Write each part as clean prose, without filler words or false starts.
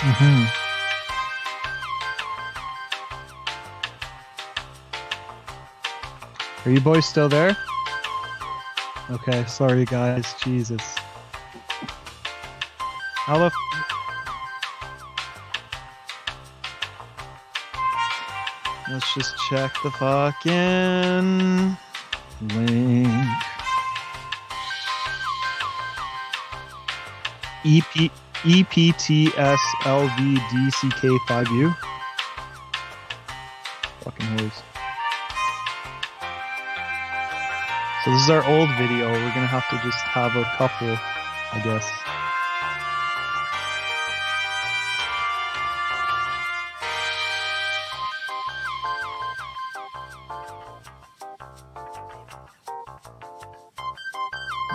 Mm-hmm. Are you boys still there? Okay, sorry guys, Jesus. Let's just check the fucking link. EPTSLVDCK5U. Fucking hoes. So this is our old video. We're gonna have to just have a couple, I guess.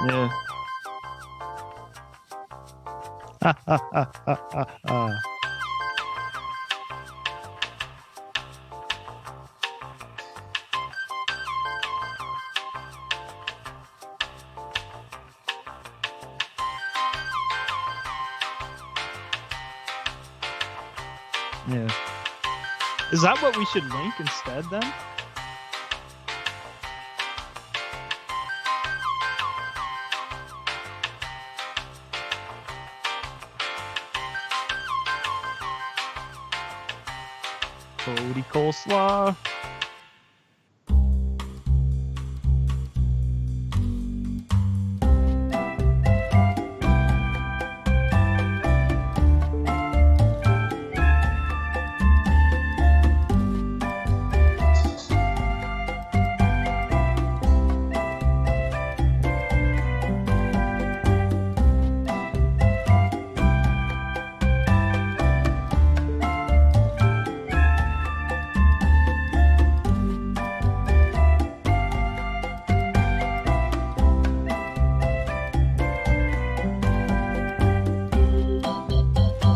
Yeah. Ha ha ha ha ha ha. Yeah. Is that what we should link instead then? Cody Coleslaw.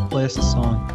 Play us a song.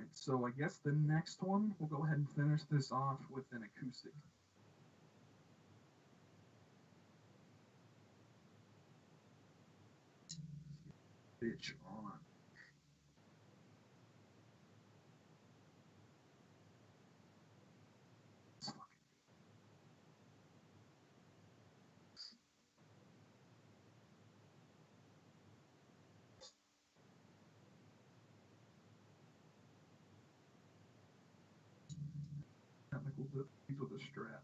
Alright, so I guess the next one, we'll go ahead and finish this off with an acoustic. Bitch on. Technical difficulties with a strap.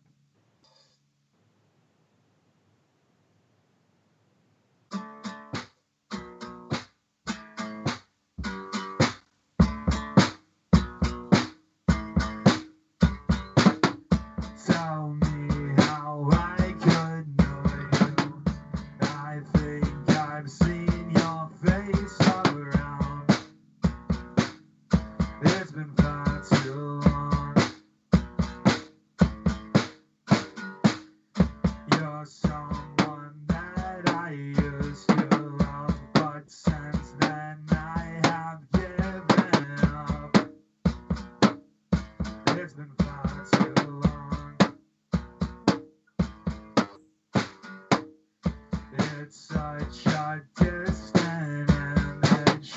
Tell me how I could know you. I think I've seen your face all around. It's been far too long. You're someone that I used to love, but since then I have given up. It's been far too long. It's such a distant image,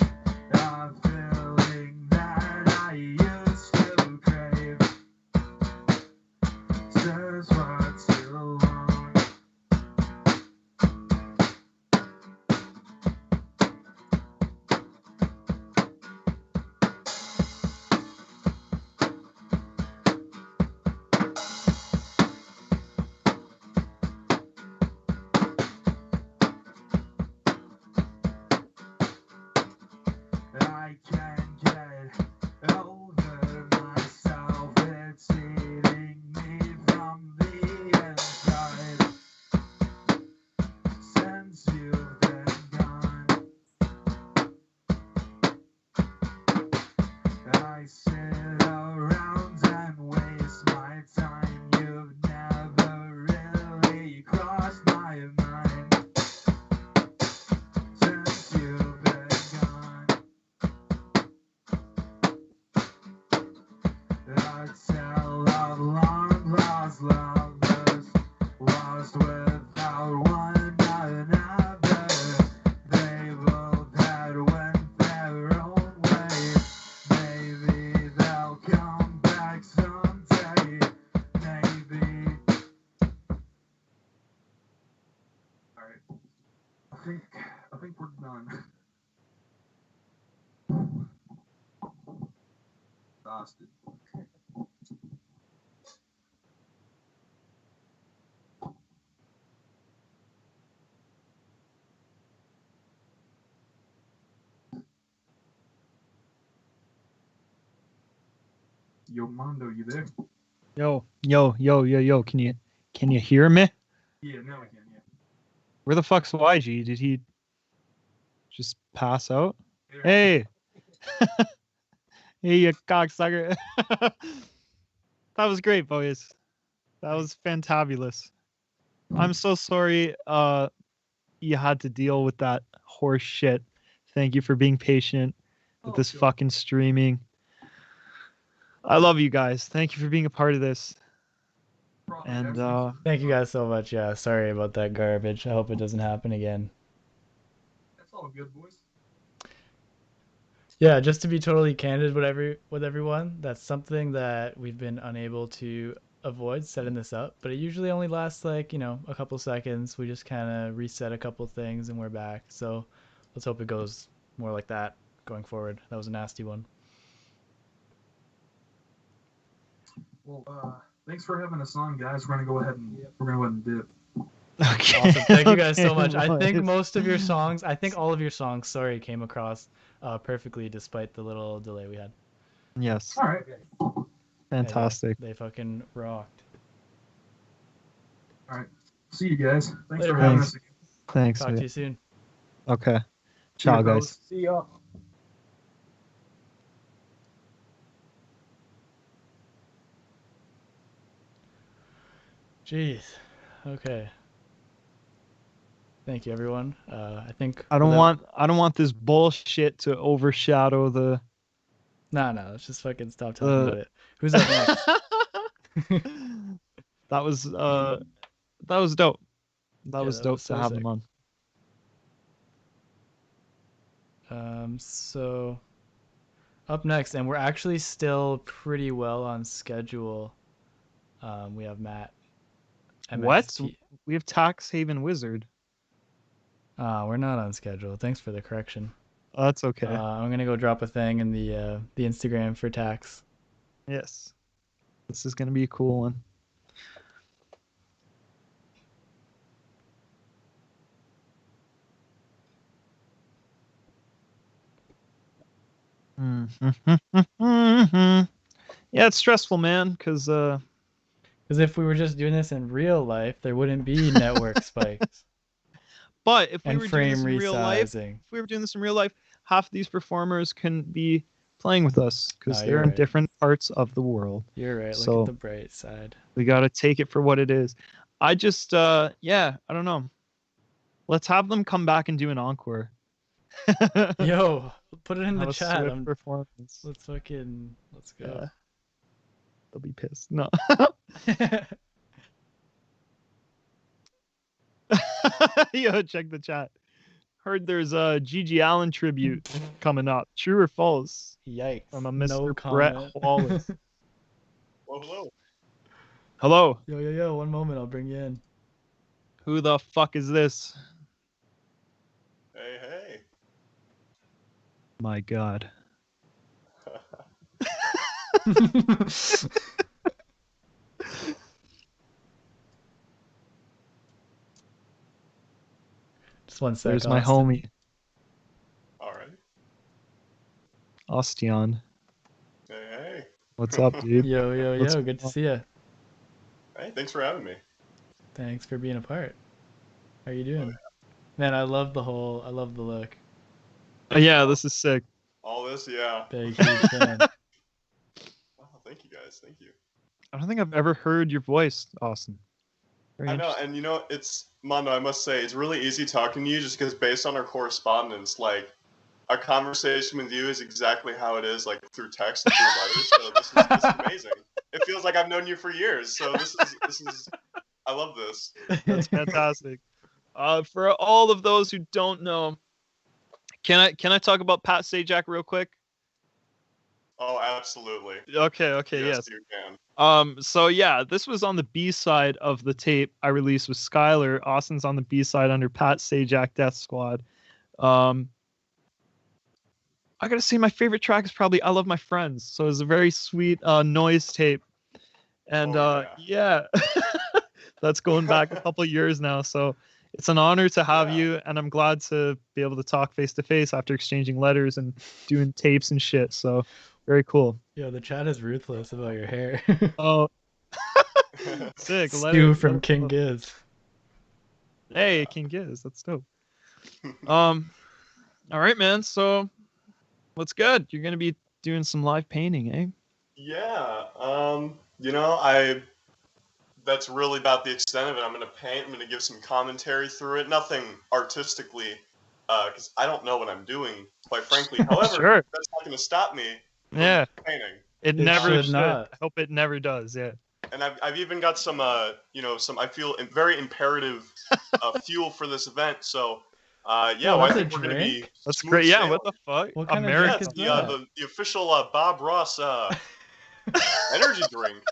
a feeling that I used to crave. Since far too long. I can't get over myself. It's eating me from the inside. Since you've been gone, I sit around and waste my time. You've never really crossed my mind. Since you've been gone. A tale of long lost lovers, lost without one another. They both had went their own way. Maybe they'll come back someday. Maybe. Alright. I think we're done. Exhausted. Yo, Mondo, you there? Yo. Can you hear me? Yeah, now I can, yeah. Where the fuck's Wyegee? Did he just pass out? Here. Hey. Hey, you cocksucker. That was great, boys. That was fantabulous. I'm so sorry you had to deal with that horse shit. Thank you for being patient with this fucking streaming. I love you guys. Thank you for being a part of this. And thank you guys so much. Yeah, sorry about that garbage. I hope it doesn't happen again. That's all good, boys. Yeah, just to be totally candid with everyone, that's something that we've been unable to avoid setting this up, but it usually only lasts like, a couple seconds. We just kind of reset a couple things and we're back. So let's hope it goes more like that going forward. That was a nasty one. Well, thanks for having us on, guys. We're gonna go ahead and dip. Okay. Awesome. Thank you guys so Okay, much. I think boys. most of your songs, I think all of your songs, sorry, came across perfectly despite the little delay we had. Yes. All right. Fantastic. They fucking rocked. All right. See you guys. Thanks Later, for having boys. us again. Thanks. Talk to you soon. Okay. See ya, Ciao, guys. fellas. See ya. Jeez. Okay. Thank you, everyone. I think I don't want this bullshit to overshadow No, let's just fucking stop talking about it. Who's up next? That was dope. That was dope was so to have sick. him on. So up next, and we're actually still pretty well on schedule. We have Matt. What? MXT. We have Taxhavenwizard. We're not on schedule. Thanks for the correction. Oh, that's okay. I'm gonna go drop a thing in the Instagram for Tax. Yes. This is gonna be a cool one. Yeah, it's stressful, man, because if we were just doing this in real life, there wouldn't be network spikes. But if we and were doing this frame in real life, half of these performers can be playing with us because Oh, they're you're in right. different parts of the world. You're right. So- Look at the bright side. We gotta take it for what it is. I just yeah, I don't know. Let's have them come back and do an encore. Yo, put it in Have the a chat. swift performance. Let's go. Yeah. They'll be pissed. No. Yo, check the chat. Heard there's a Gigi Allen tribute coming up. True or false? Yikes. From a No Mr. Brett comment. Wallace. Well, hello. Hello. Yo, 1 moment, I'll bring you in. Who the fuck is this? Hey. My God. Just 1 sec. There's my Austin. homie, All right. Ostion. Hey. What's up, dude? Yo, What's good to see you. Hey, thanks for having me. Thanks for being a part. How are you doing? Man, I love the look. Yeah, this is sick. All this, yeah. Big, huge fan. Oh, thank you guys. Thank you. I don't think I've ever heard your voice, Austin. Very I know, interesting. and you know, it's Mondo. I must say, it's really easy talking to you, just because based on our correspondence, like a conversation with you is exactly how it is, like through text and through letters. So this is amazing. It feels like I've known you for years. So this is. I love this. That's fantastic. For all of those who don't know, can I talk about Pat Sajak real quick? Oh, absolutely. Okay, yes. You can. So yeah, this was on the B side of the tape I released with Skylar. Austin's on the B side under Pat Sajak Death Squad. I gotta say my favorite track is probably I Love My Friends. So it's a very sweet noise tape. And yeah. That's going back a couple years now. So it's an honor to have you, and I'm glad to be able to talk face to face after exchanging letters and doing tapes and shit. So very cool. Yo, the chat is ruthless about your hair. Oh, sick. Stu from King Giz. Hey, King Giz. That's dope. All right, man. So what's good? You're gonna be doing some live painting, eh? Yeah. You know, that's really about the extent of it. I'm going to paint. I'm going to give some commentary through it. Nothing artistically, because I don't know what I'm doing, quite frankly. However, Sure. that's not going to stop me from Yeah. painting. It It never should should. not. I hope it never does. Yeah. And I've even got some, some I feel very imperative fuel for this event. So, yeah, Yo, well, I that's think a we're going to be drink? That's smooth great. Yeah. sailing. What the fuck? What kind of Yeah, American. drink is it's that? the official Bob Ross energy drink.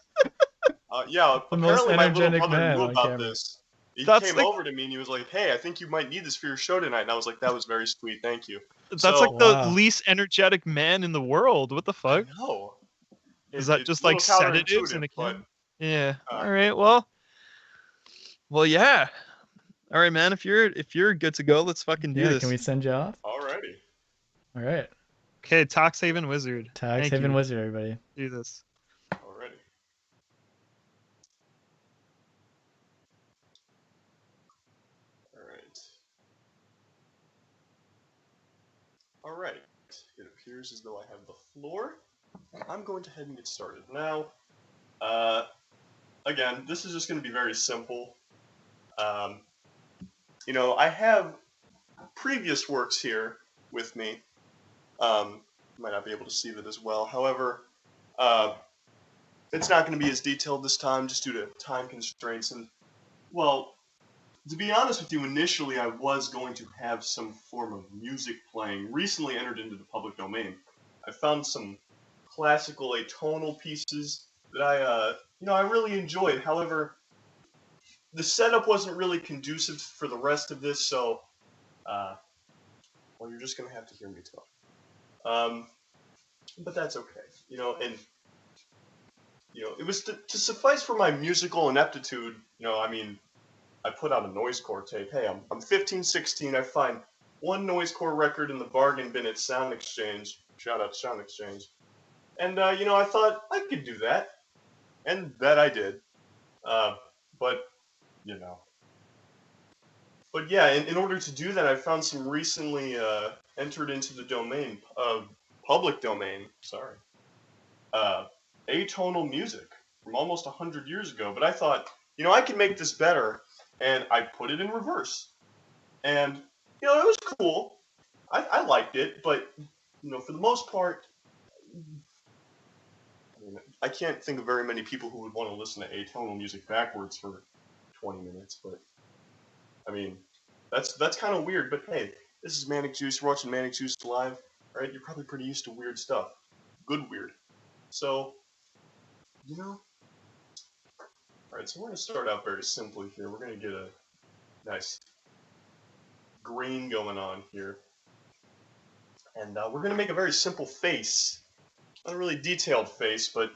Yeah, The most apparently my little energetic brother man knew on about camera. this. He That's came like- over to me and he was like, "Hey, I think you might need this for your show tonight." And I was like, "That was very sweet, thank you." That's So- like the Wow. least energetic man in the world. What the fuck? No. Is that It's just a like little sedatives in a counterintuitive, but can? Yeah. Uh, All right. Well, yeah. All right, man. If you're good to go, let's fucking do Yeah, this. can we send you off? alrighty. All right. Okay, Taxhavenwizard. Thank you. Taxhavenwizard, everybody. Do this. Alrighty. Alright. It appears as though I have the floor. I'm going to head and get started. Now, again, this is just going to be very simple. You know, I have previous works here with me. You might not be able to see that as well. However, it's not going to be as detailed this time just due to time constraints. And, well, to be honest with you, initially I was going to have some form of music playing. Recently entered into the public domain. I found some classical atonal pieces that I really enjoyed. However, the setup wasn't really conducive for the rest of this, so, well, you're just going to have to hear me talk. But that's okay, and, it was to suffice for my musical ineptitude, I put out a noisecore tape. Hey, I'm 15, 16, I find one noisecore record in the bargain bin at Sound Exchange. Shout out Sound Exchange. And, I thought I could do that. And that I did. But yeah, in order to do that, I found some recently entered into the domain, public domain, sorry, atonal music from almost 100 years ago. But I thought, I can make this better, and I put it in reverse. And, it was cool. I liked it, but, for the most part, I can't think of very many people who would want to listen to atonal music backwards for 20 minutes, but, that's kind of weird. But hey, this is Manic Juice. You're watching Manic Juice live, right? You're probably pretty used to weird stuff. Good weird. So, alright, so we're going to start out very simply here. We're going to get a nice green going on here. And we're going to make a very simple face. Not a really detailed face, but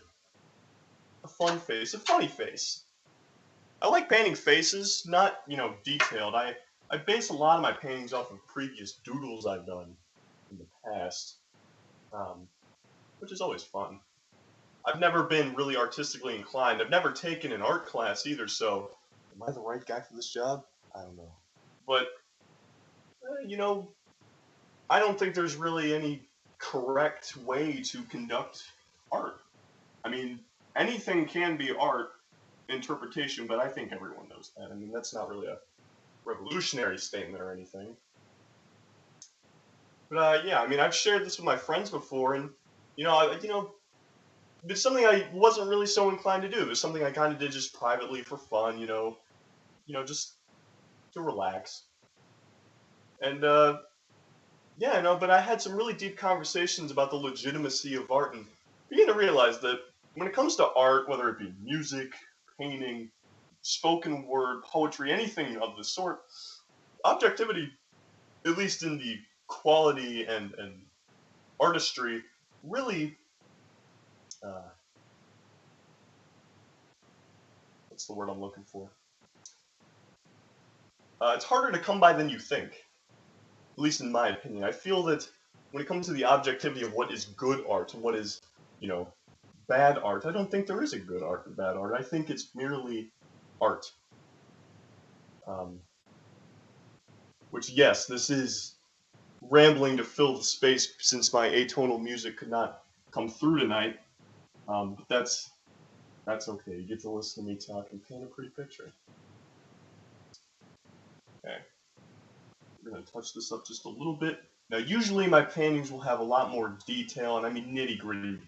a fun face, a funny face. I like painting faces, not, detailed. I base a lot of my paintings off of previous doodles I've done in the past, which is always fun. I've never been really artistically inclined. I've never taken an art class either, so am I the right guy for this job? I don't know. But, I don't think there's really any correct way to conduct art. Anything can be art interpretation, but I think everyone knows that. That's not really a revolutionary statement or anything. But, yeah, I've shared this with my friends before, and, it's something I wasn't really so inclined to do. It was something I kind of did just privately for fun, just to relax. And, yeah, but I had some really deep conversations about the legitimacy of art, and began to realize that when it comes to art, whether it be music, painting, spoken word, poetry, anything of the sort, objectivity, at least in the quality and artistry, really, what's the word I'm looking for? It's harder to come by than you think, at least in my opinion. I feel that when it comes to the objectivity of what is good art and what is, bad art, I don't think there is a good art and bad art. I think it's merely art. Which, yes, this is rambling to fill the space since my atonal music could not come through tonight. But that's okay. You get to listen to me talk and paint a pretty picture. Okay. We're going to touch this up just a little bit. Now, usually my paintings will have a lot more detail, and nitty-gritty,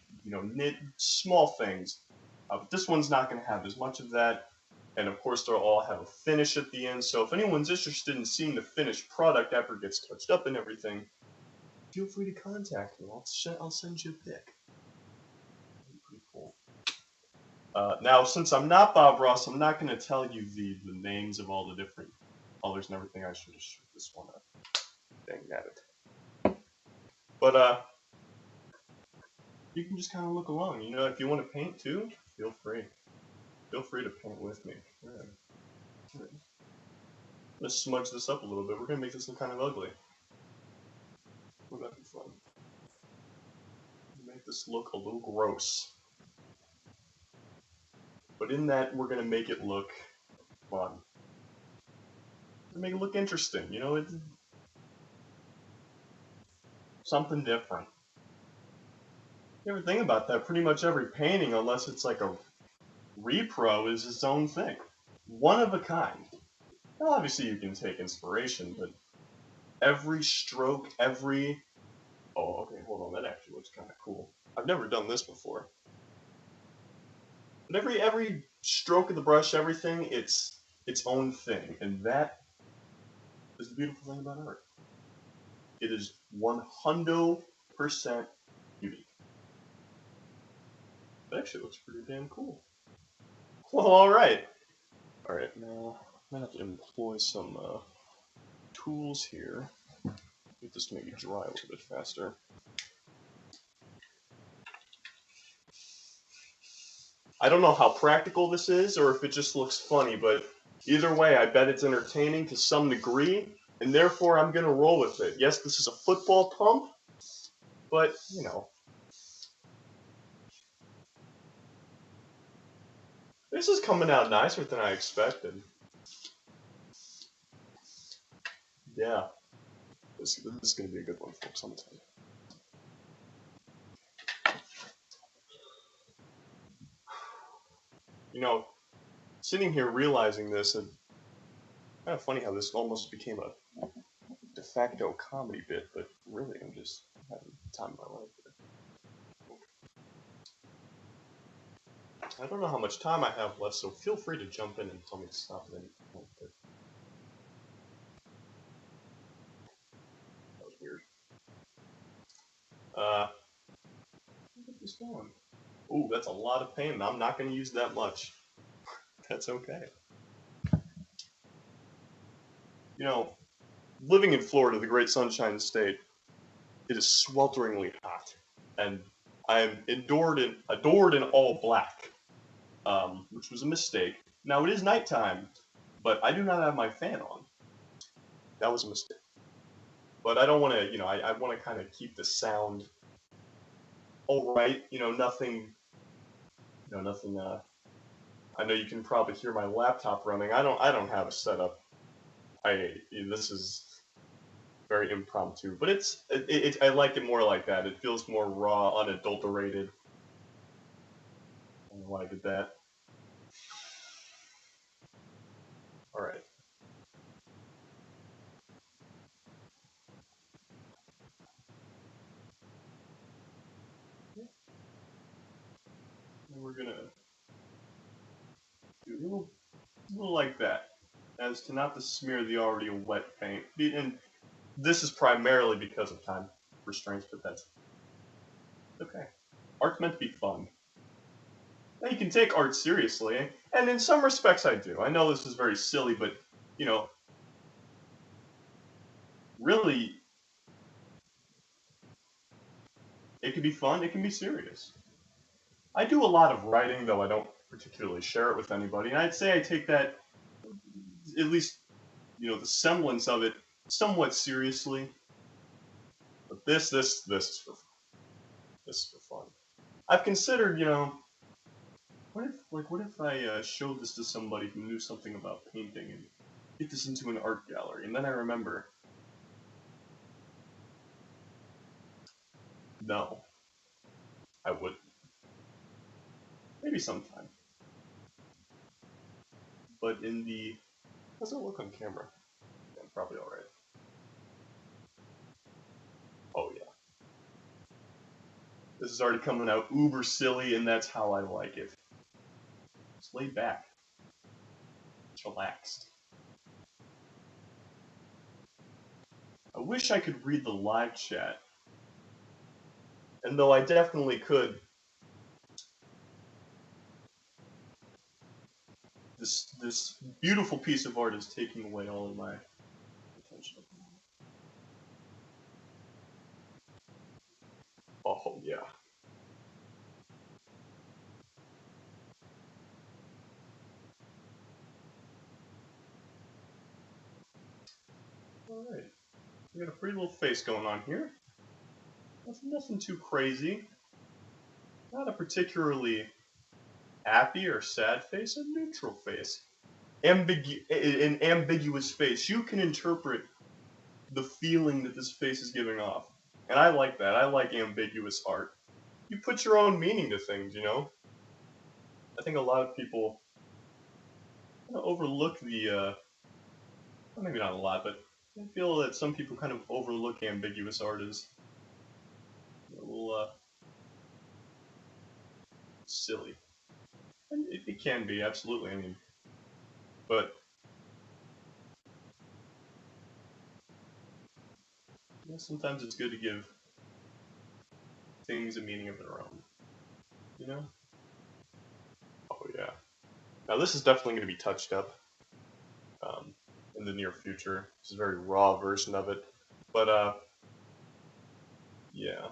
small things. But this one's not going to have as much of that. And of course, they'll all have a finish at the end. So if anyone's interested in seeing the finished product after it gets touched up and everything, feel free to contact me. I'll send you a pic. Pretty cool. Now, since I'm not Bob Ross, I'm not going to tell you the names of all the different colors and everything. I should have shoot this one up. Dang it. But, you can just kind of look along. If you want to paint too, feel free. Feel free to paint with me. I'm going to smudge this up a little bit. We're going to make this look kind of ugly. Would that be fun? Make this look a little gross. But in that, we're going to make it look fun. Make it look interesting, it's something different. You ever think about that? Pretty much every painting, unless it's like a repro, is its own thing. One of a kind. Now, obviously you can take inspiration, but every stroke, every Oh, okay, hold on. That actually looks kind of cool. I've never done this before. But every stroke of the brush, everything, it's its own thing, and that is the beautiful thing about art. It is 100% unique. That actually looks pretty damn cool. Well, alright. Alright, now I'm going to have to employ some tools here. Get this to maybe dry a little bit faster. I don't know how practical this is or if it just looks funny, but either way, I bet it's entertaining to some degree, and therefore I'm going to roll with it. Yes, this is a football pump, but, you know. This is coming out nicer than I expected. Yeah. This is going to be a good one, folks, I'm telling you. You know, sitting here realizing this, and kind of funny how this almost became a de facto comedy bit, but really I'm just having the time of my life here. I don't know how much time I have left, so feel free to jump in and tell me to stop at any point. But that was weird. Where did this going? Ooh, that's a lot of paint. I'm not going to use that much. That's okay. You know, living in Florida, the great Sunshine State, it is swelteringly hot, and I am adored in all black, which was a mistake. Now it is nighttime, but I do not have my fan on. That was a mistake. But I don't want to, you know, I want to kind of keep the sound all right. You know, nothing. I know you can probably hear my laptop running. I don't have a setup. This is very impromptu, but I like it more like that. It feels more raw, unadulterated. I don't know why I did that. All right. And we're gonna do a little like that, as to not to smear the already wet paint. And this is primarily because of time restraints, but that's okay. Art's meant to be fun. Now you can take art seriously, and in some respects I do. I know this is very silly, but, you know, really, it can be fun, it can be serious. I do a lot of writing, though I don't particularly share it with anybody, and I'd say I take that, at least, you know, the semblance of it, somewhat seriously. But this is for fun. This is for fun. I've considered, you know, what if I showed this to somebody who knew something about painting and get this into an art gallery, and then I remember, no, I wouldn't. Maybe sometime. But in the, how's it look on camera? Yeah, I'm probably alright. Oh yeah. This is already coming out uber silly, and that's how I like it. Just laid back. Chillaxed. I wish I could read the live chat. And though I definitely could, this beautiful piece of art is taking away all of my attention. Oh yeah. Alright. We got a pretty little face going on here. Nothing too crazy. Not a particularly happy or sad face, a neutral face. An ambiguous face. You can interpret the feeling that this face is giving off. And I like that. I like ambiguous art. You put your own meaning to things, you know? I think a lot of people kind of overlook the, well, maybe not a lot, but I feel that some people kind of overlook ambiguous art as a little silly. And it can be, absolutely. I mean, but sometimes it's good to give things a meaning of their own. You know? Oh yeah. Now this is definitely going to be touched up in the near future. This is a very raw version of it, but yeah.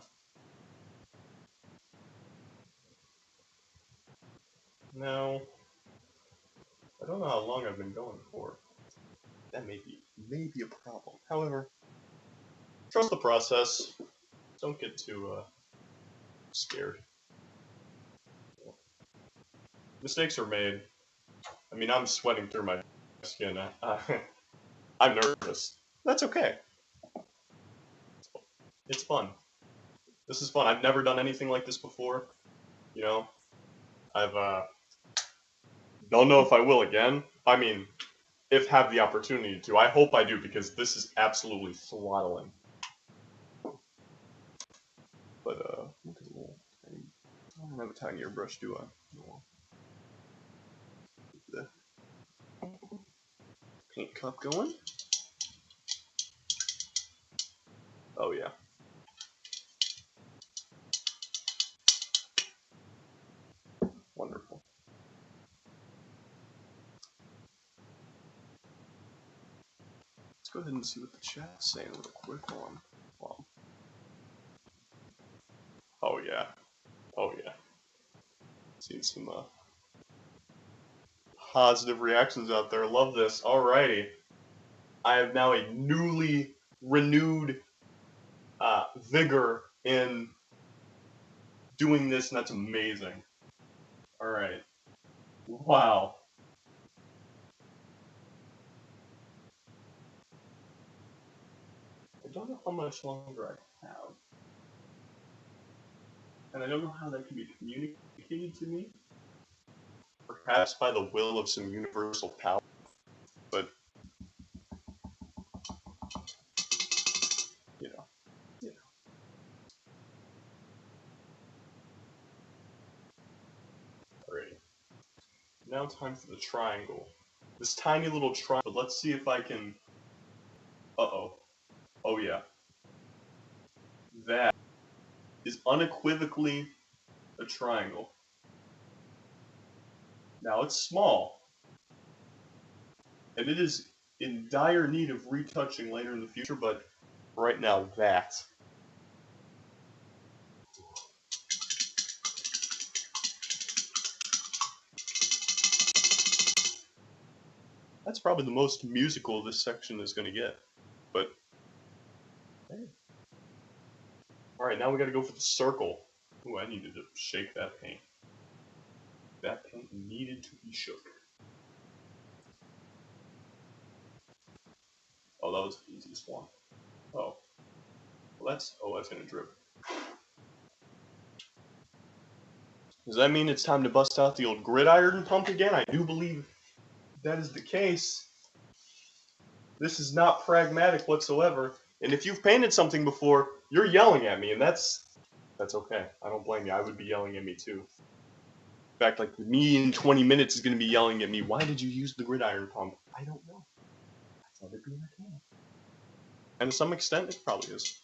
Now, I don't know how long I've been going for. That may be a problem. However, trust the process. Don't get too scared. Mistakes are made. I mean, I'm sweating through my skin. I'm nervous. That's okay. It's fun. This is fun. I've never done anything like this before. You know, I've don't know if I will again. I mean, if have the opportunity to. I hope I do, because this is absolutely throttling. But look at the little tiny. I don't have a tinier brush, do I? No. The paint cup going. Oh yeah. Wonderful. Let's go ahead and see what the chat's saying real quick while I'm. Oh yeah. Oh yeah. Seen some positive reactions out there. Love this. Alrighty. I have now a newly renewed vigor in doing this, and that's amazing. Alright. Wow. I don't know how much longer I have. And I don't know how that can be communicated to me. Perhaps by the will of some universal power. But, you know. Alrighty. Now time for the triangle. This tiny little triangle. Let's see if I can... Uh-oh. Oh yeah. That is unequivocally a triangle. Now it's small, and it is in dire need of retouching later in the future, but right now that's probably the most musical this section is going to get. But hey. Alright, now we got to go for the circle. Ooh, I needed to shake that paint. That paint needed to be shook. Oh, that was the easiest one. Oh. Well, that's going to drip. Does that mean it's time to bust out the old gridiron pump again? I do believe that is the case. This is not pragmatic whatsoever. And if you've painted something before, you're yelling at me, and that's okay. I don't blame you. I would be yelling at me too. In fact, like, me in 20 minutes is going to be yelling at me, why did you use the gridiron pump? I don't know. I thought it'd be entertaining. And to some extent, it probably is.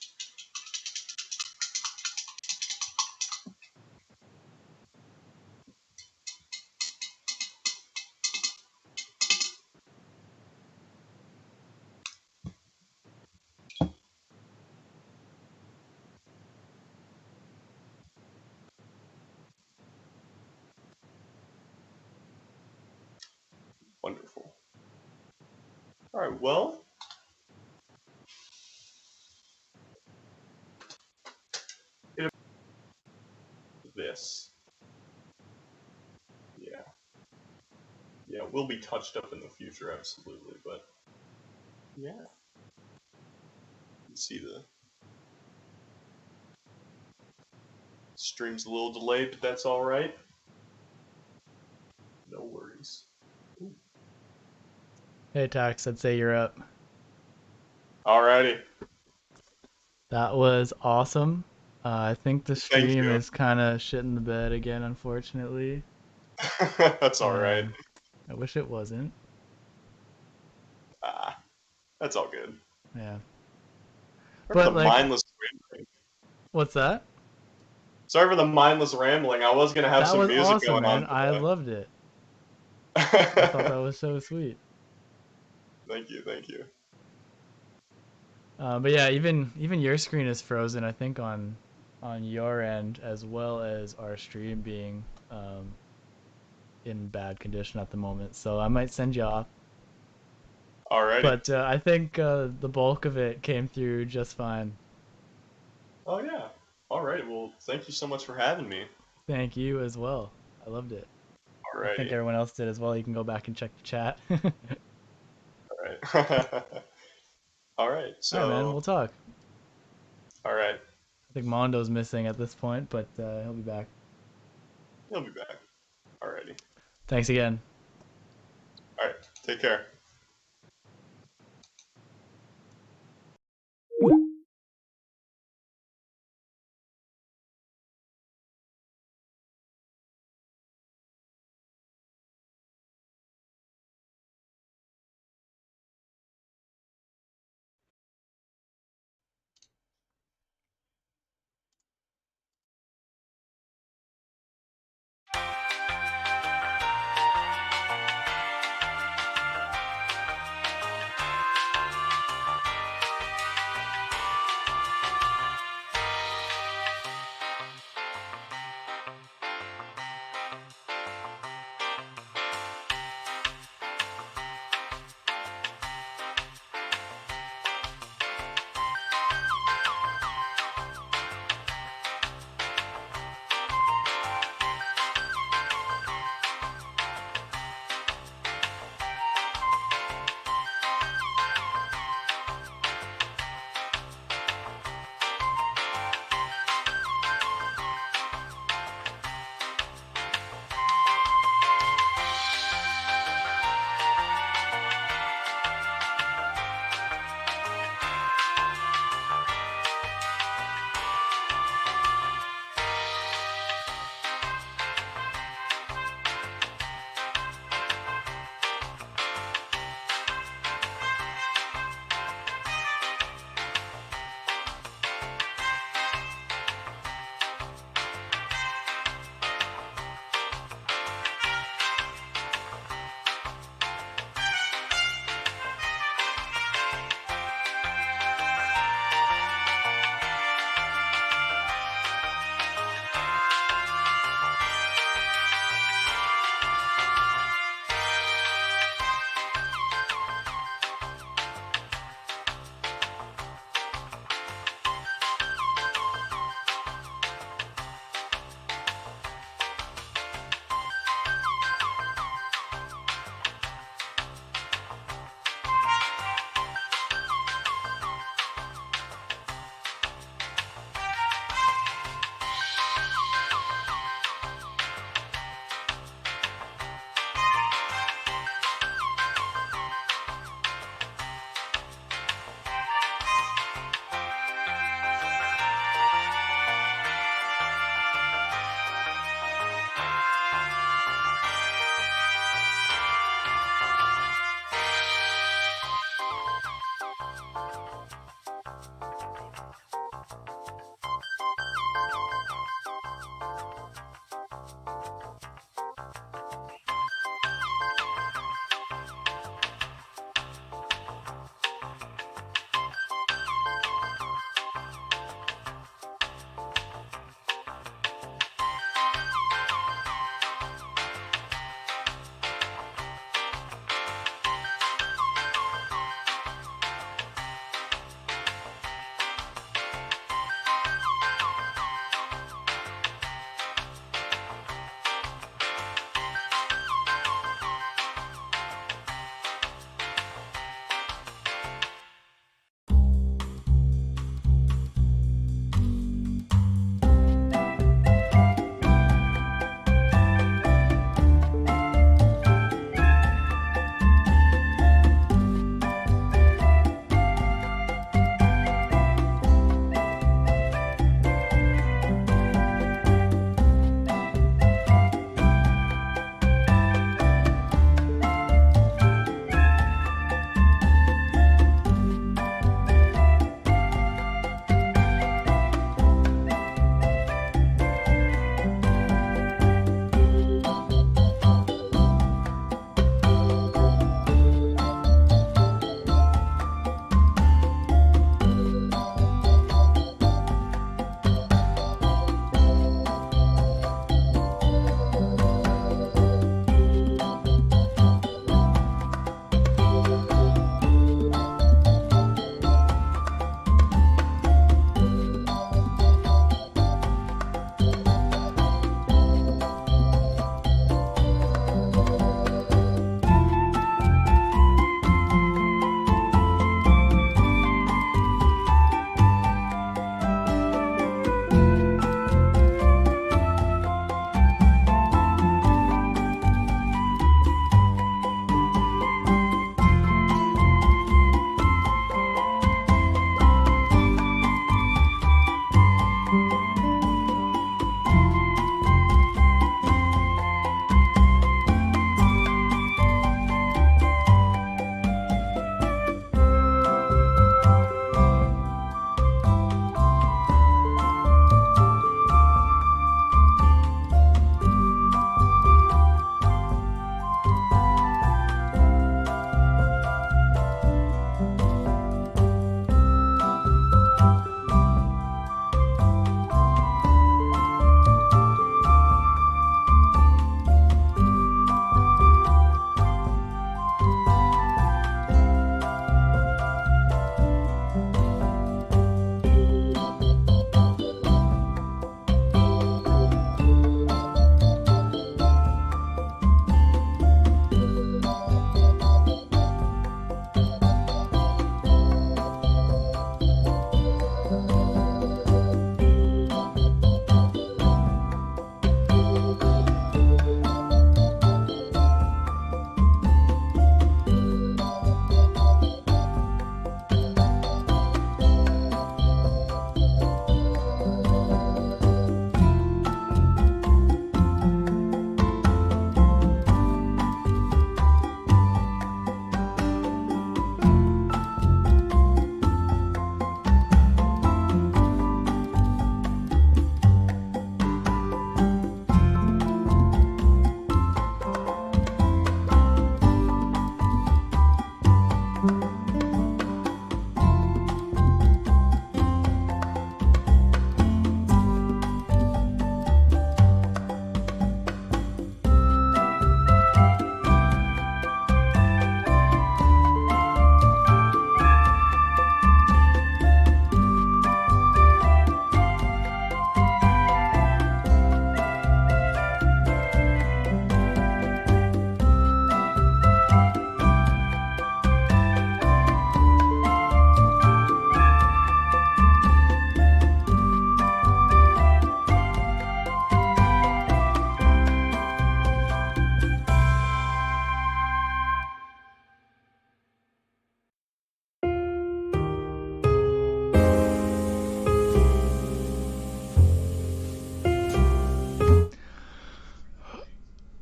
Wonderful. Alright, well. This. Yeah. Yeah, will be touched up in the future, absolutely, but yeah. You can see the stream's a little delayed, but that's alright. No worries. Ooh. Hey, Tax, I'd say you're up. Alrighty. That was awesome. I think the Thank stream you. is kind of shitting the bed again, unfortunately. That's all right. I wish it wasn't. That's all good. Yeah. Sorry for But the like, mindless rambling. what's that? Sorry for the mindless rambling. I was gonna have That some was music awesome, going man. on. I But, loved it. I thought that was so sweet. Thank you, thank you. But yeah, even your screen is frozen. I think on your end, as well as our stream being in bad condition at the moment. So I might send you off. Alrighty. But I think the bulk of it came through just fine. Oh yeah. Alright. Well, thank you so much for having me. Thank you as well. I loved it. I think Alrighty. everyone else did as well. You can go back and check the chat. Alright. Alright. So. All right, man. We'll talk. Alright. I think Mondo's missing at this point, but he'll be back. He'll be back. Alrighty. Thanks again. Alright. Take care.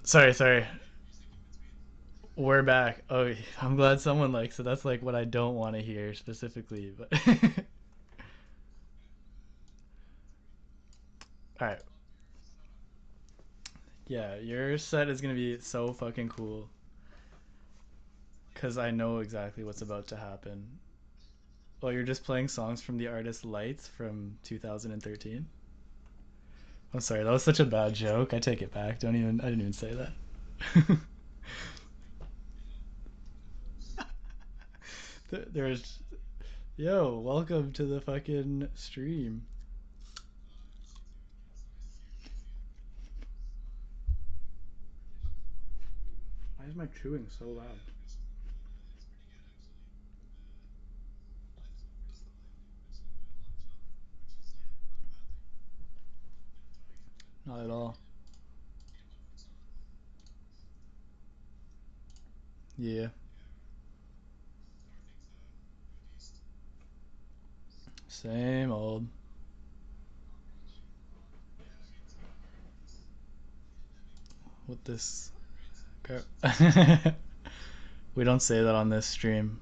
Sorry. We're back. Oh, I'm glad someone likes it. That's like what I don't want to hear specifically, but all right. Yeah, your set is gonna be so fucking cool. Cause I know exactly what's about to happen. Oh, you're just playing songs from the artist Lights from 2013? I'm sorry, that was such a bad joke. I take it back. I didn't even say that. There's Yo, welcome to the fucking stream. Why is my chewing so loud? Not at all. Yeah. Same old. What this? We don't say that on this stream.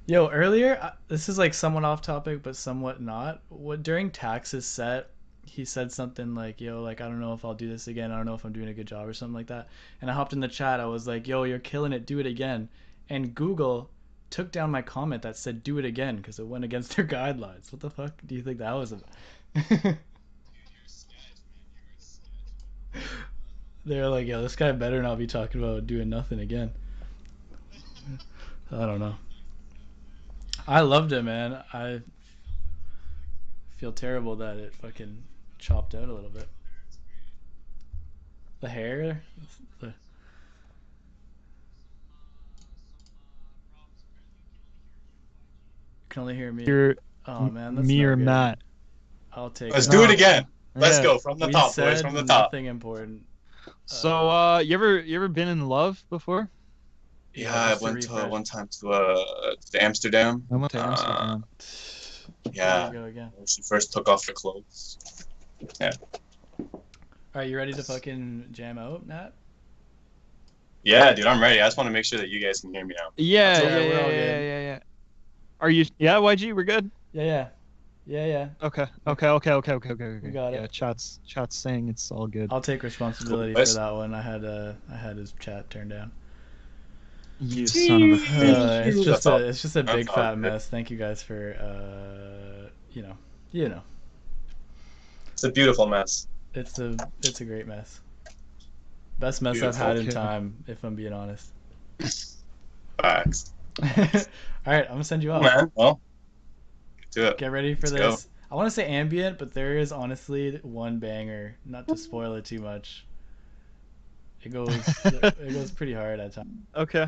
Yo, earlier, this is like somewhat off topic, but somewhat not. What during Tax's set, he said something like, "Yo, like I don't know if I'll do this again. I don't know if I'm doing a good job or something like that." And I hopped in the chat. I was like, "Yo, you're killing it. Do it again." And Google took down my comment that said "do it again" because it went against their guidelines. What the fuck do you think that was about? They're like, "Yo, this guy better not be talking about doing nothing again." I don't know. I loved it, man. I feel terrible that it fucking chopped out a little bit. The hair? You can only hear me. Oh man, that's me not or good. Matt. I'll take Let's it. do it again. Let's Yeah. go from the We top, said boys. From the top. nothing important. So, you ever been in love before? Yeah, Yeah, I just to went refresh. one time to Amsterdam. I went to Amsterdam. Yeah, There you go again. when she first took off her clothes. Yeah. Alright, you ready to fucking jam out, Nat? Yeah, dude, I'm ready. I just want to make sure that you guys can hear me now. Yeah, Yeah, yeah, we're all yeah, good. yeah. Are you? Yeah, YG, we're good. Yeah. Okay. We got Yeah, it. chat's saying it's all good. I'll take responsibility Cool. for that one. I had his chat turned down. You son of a bitch. It's just a That's big all fat good. mess. Thank you guys for you know. It's a beautiful mess. It's a great mess. Best mess Beautiful. I've had in Okay. time, if I'm being honest. Facts. All right, I'm gonna send you Cool, off. man. Well, do it. Get ready for Let's go. this. I want to say ambient, but there is honestly one banger. Not to spoil it too much. It goes pretty hard at times. Okay.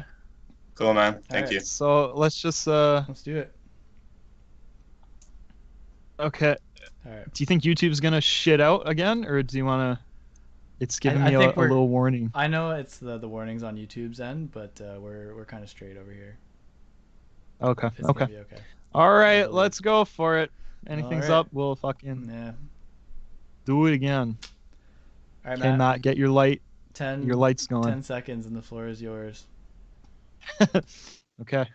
Cool, man. Thank Alright. you. So let's just Let's do it. Okay. All right. Do you think YouTube's gonna shit out again, or do you wanna? It's giving I me think a little warning. I know it's the warnings on YouTube's end, but we're kind of straight over here. Okay. It's Okay. gonna be okay. All right, believe. let's go for it. Anything's All right. up, we'll fucking Yeah. do it again. All right, Okay, Matt. Matt, get your lights 10 going. seconds and the floor is yours. Okay.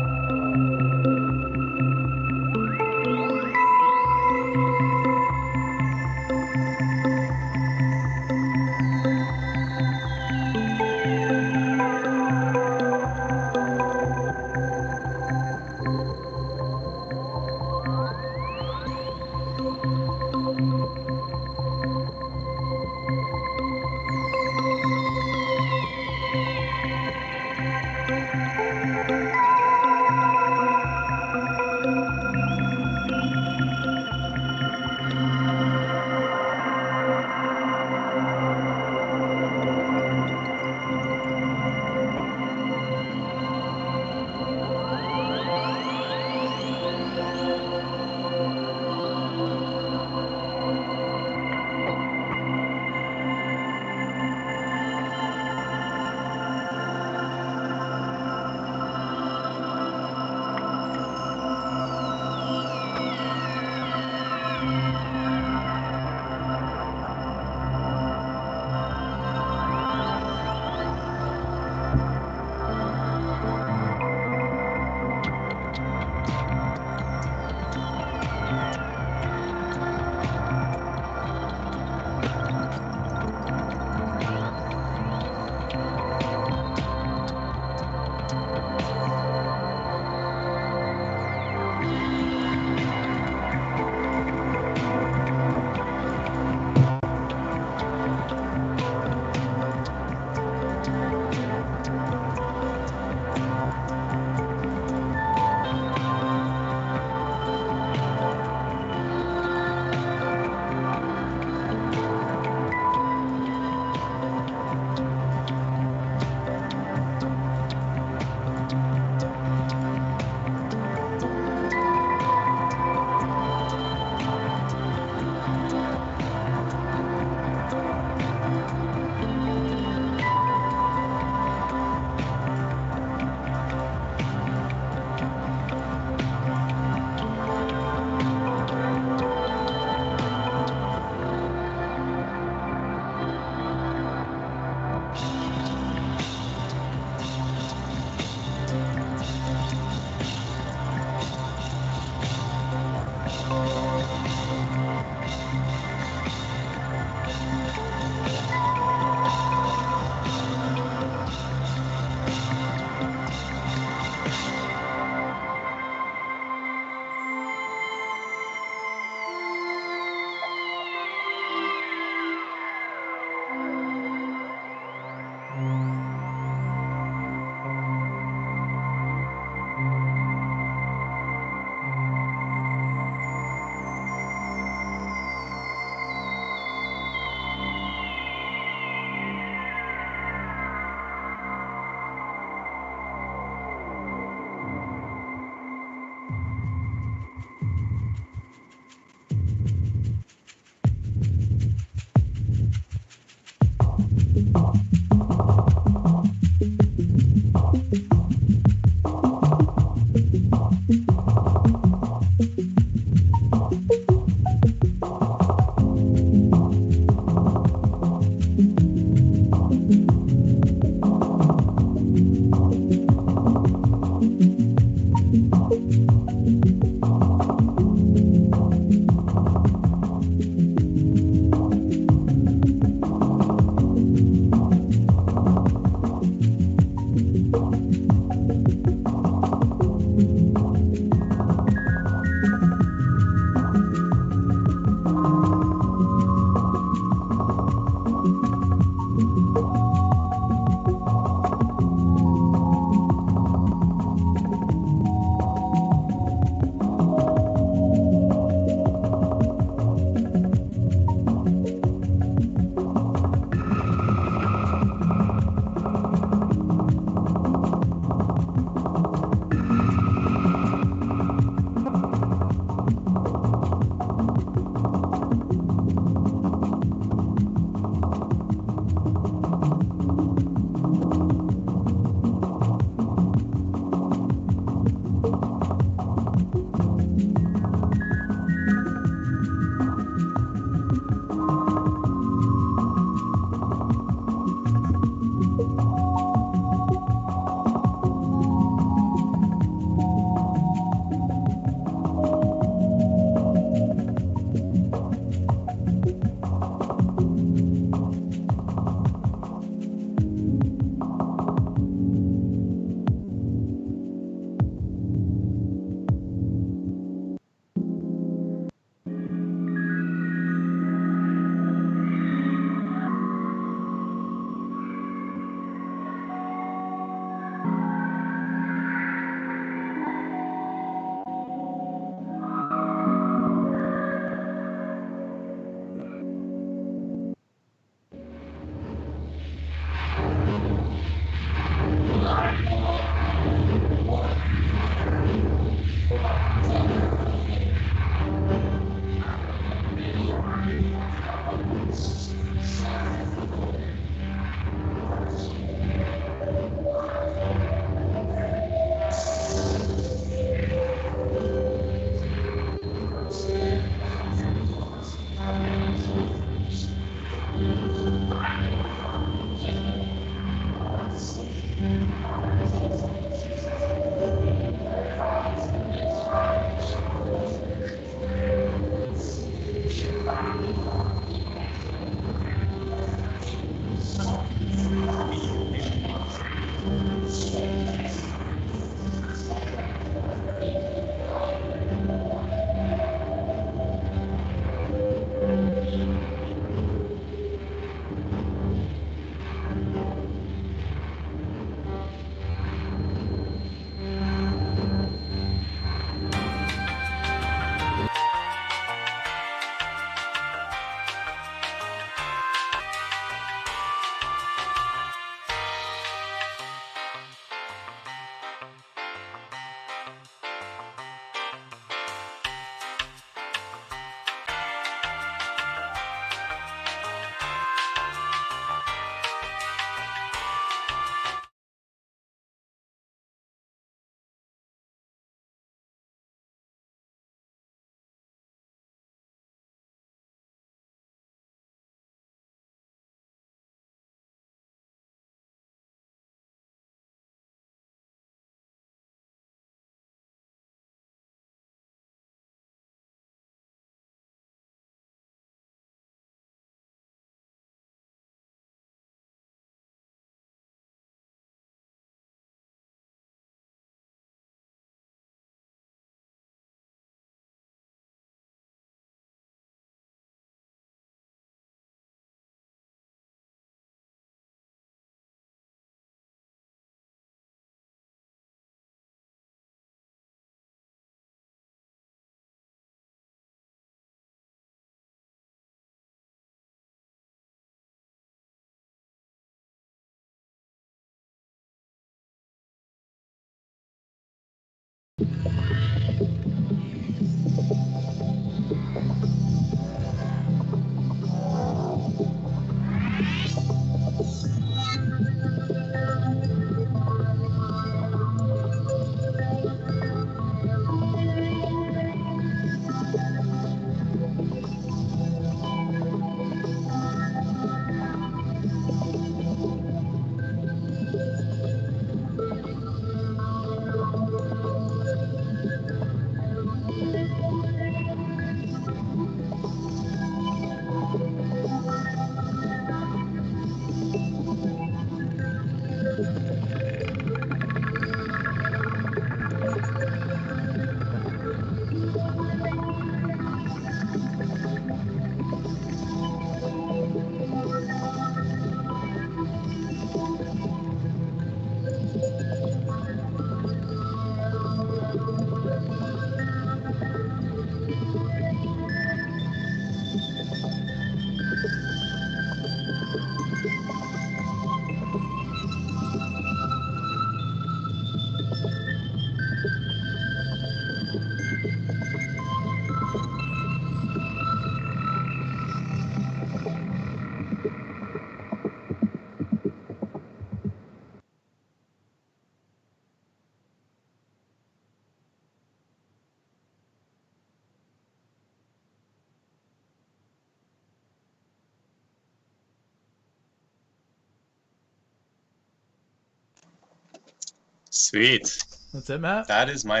Sweet. That's it, Matt. That is my.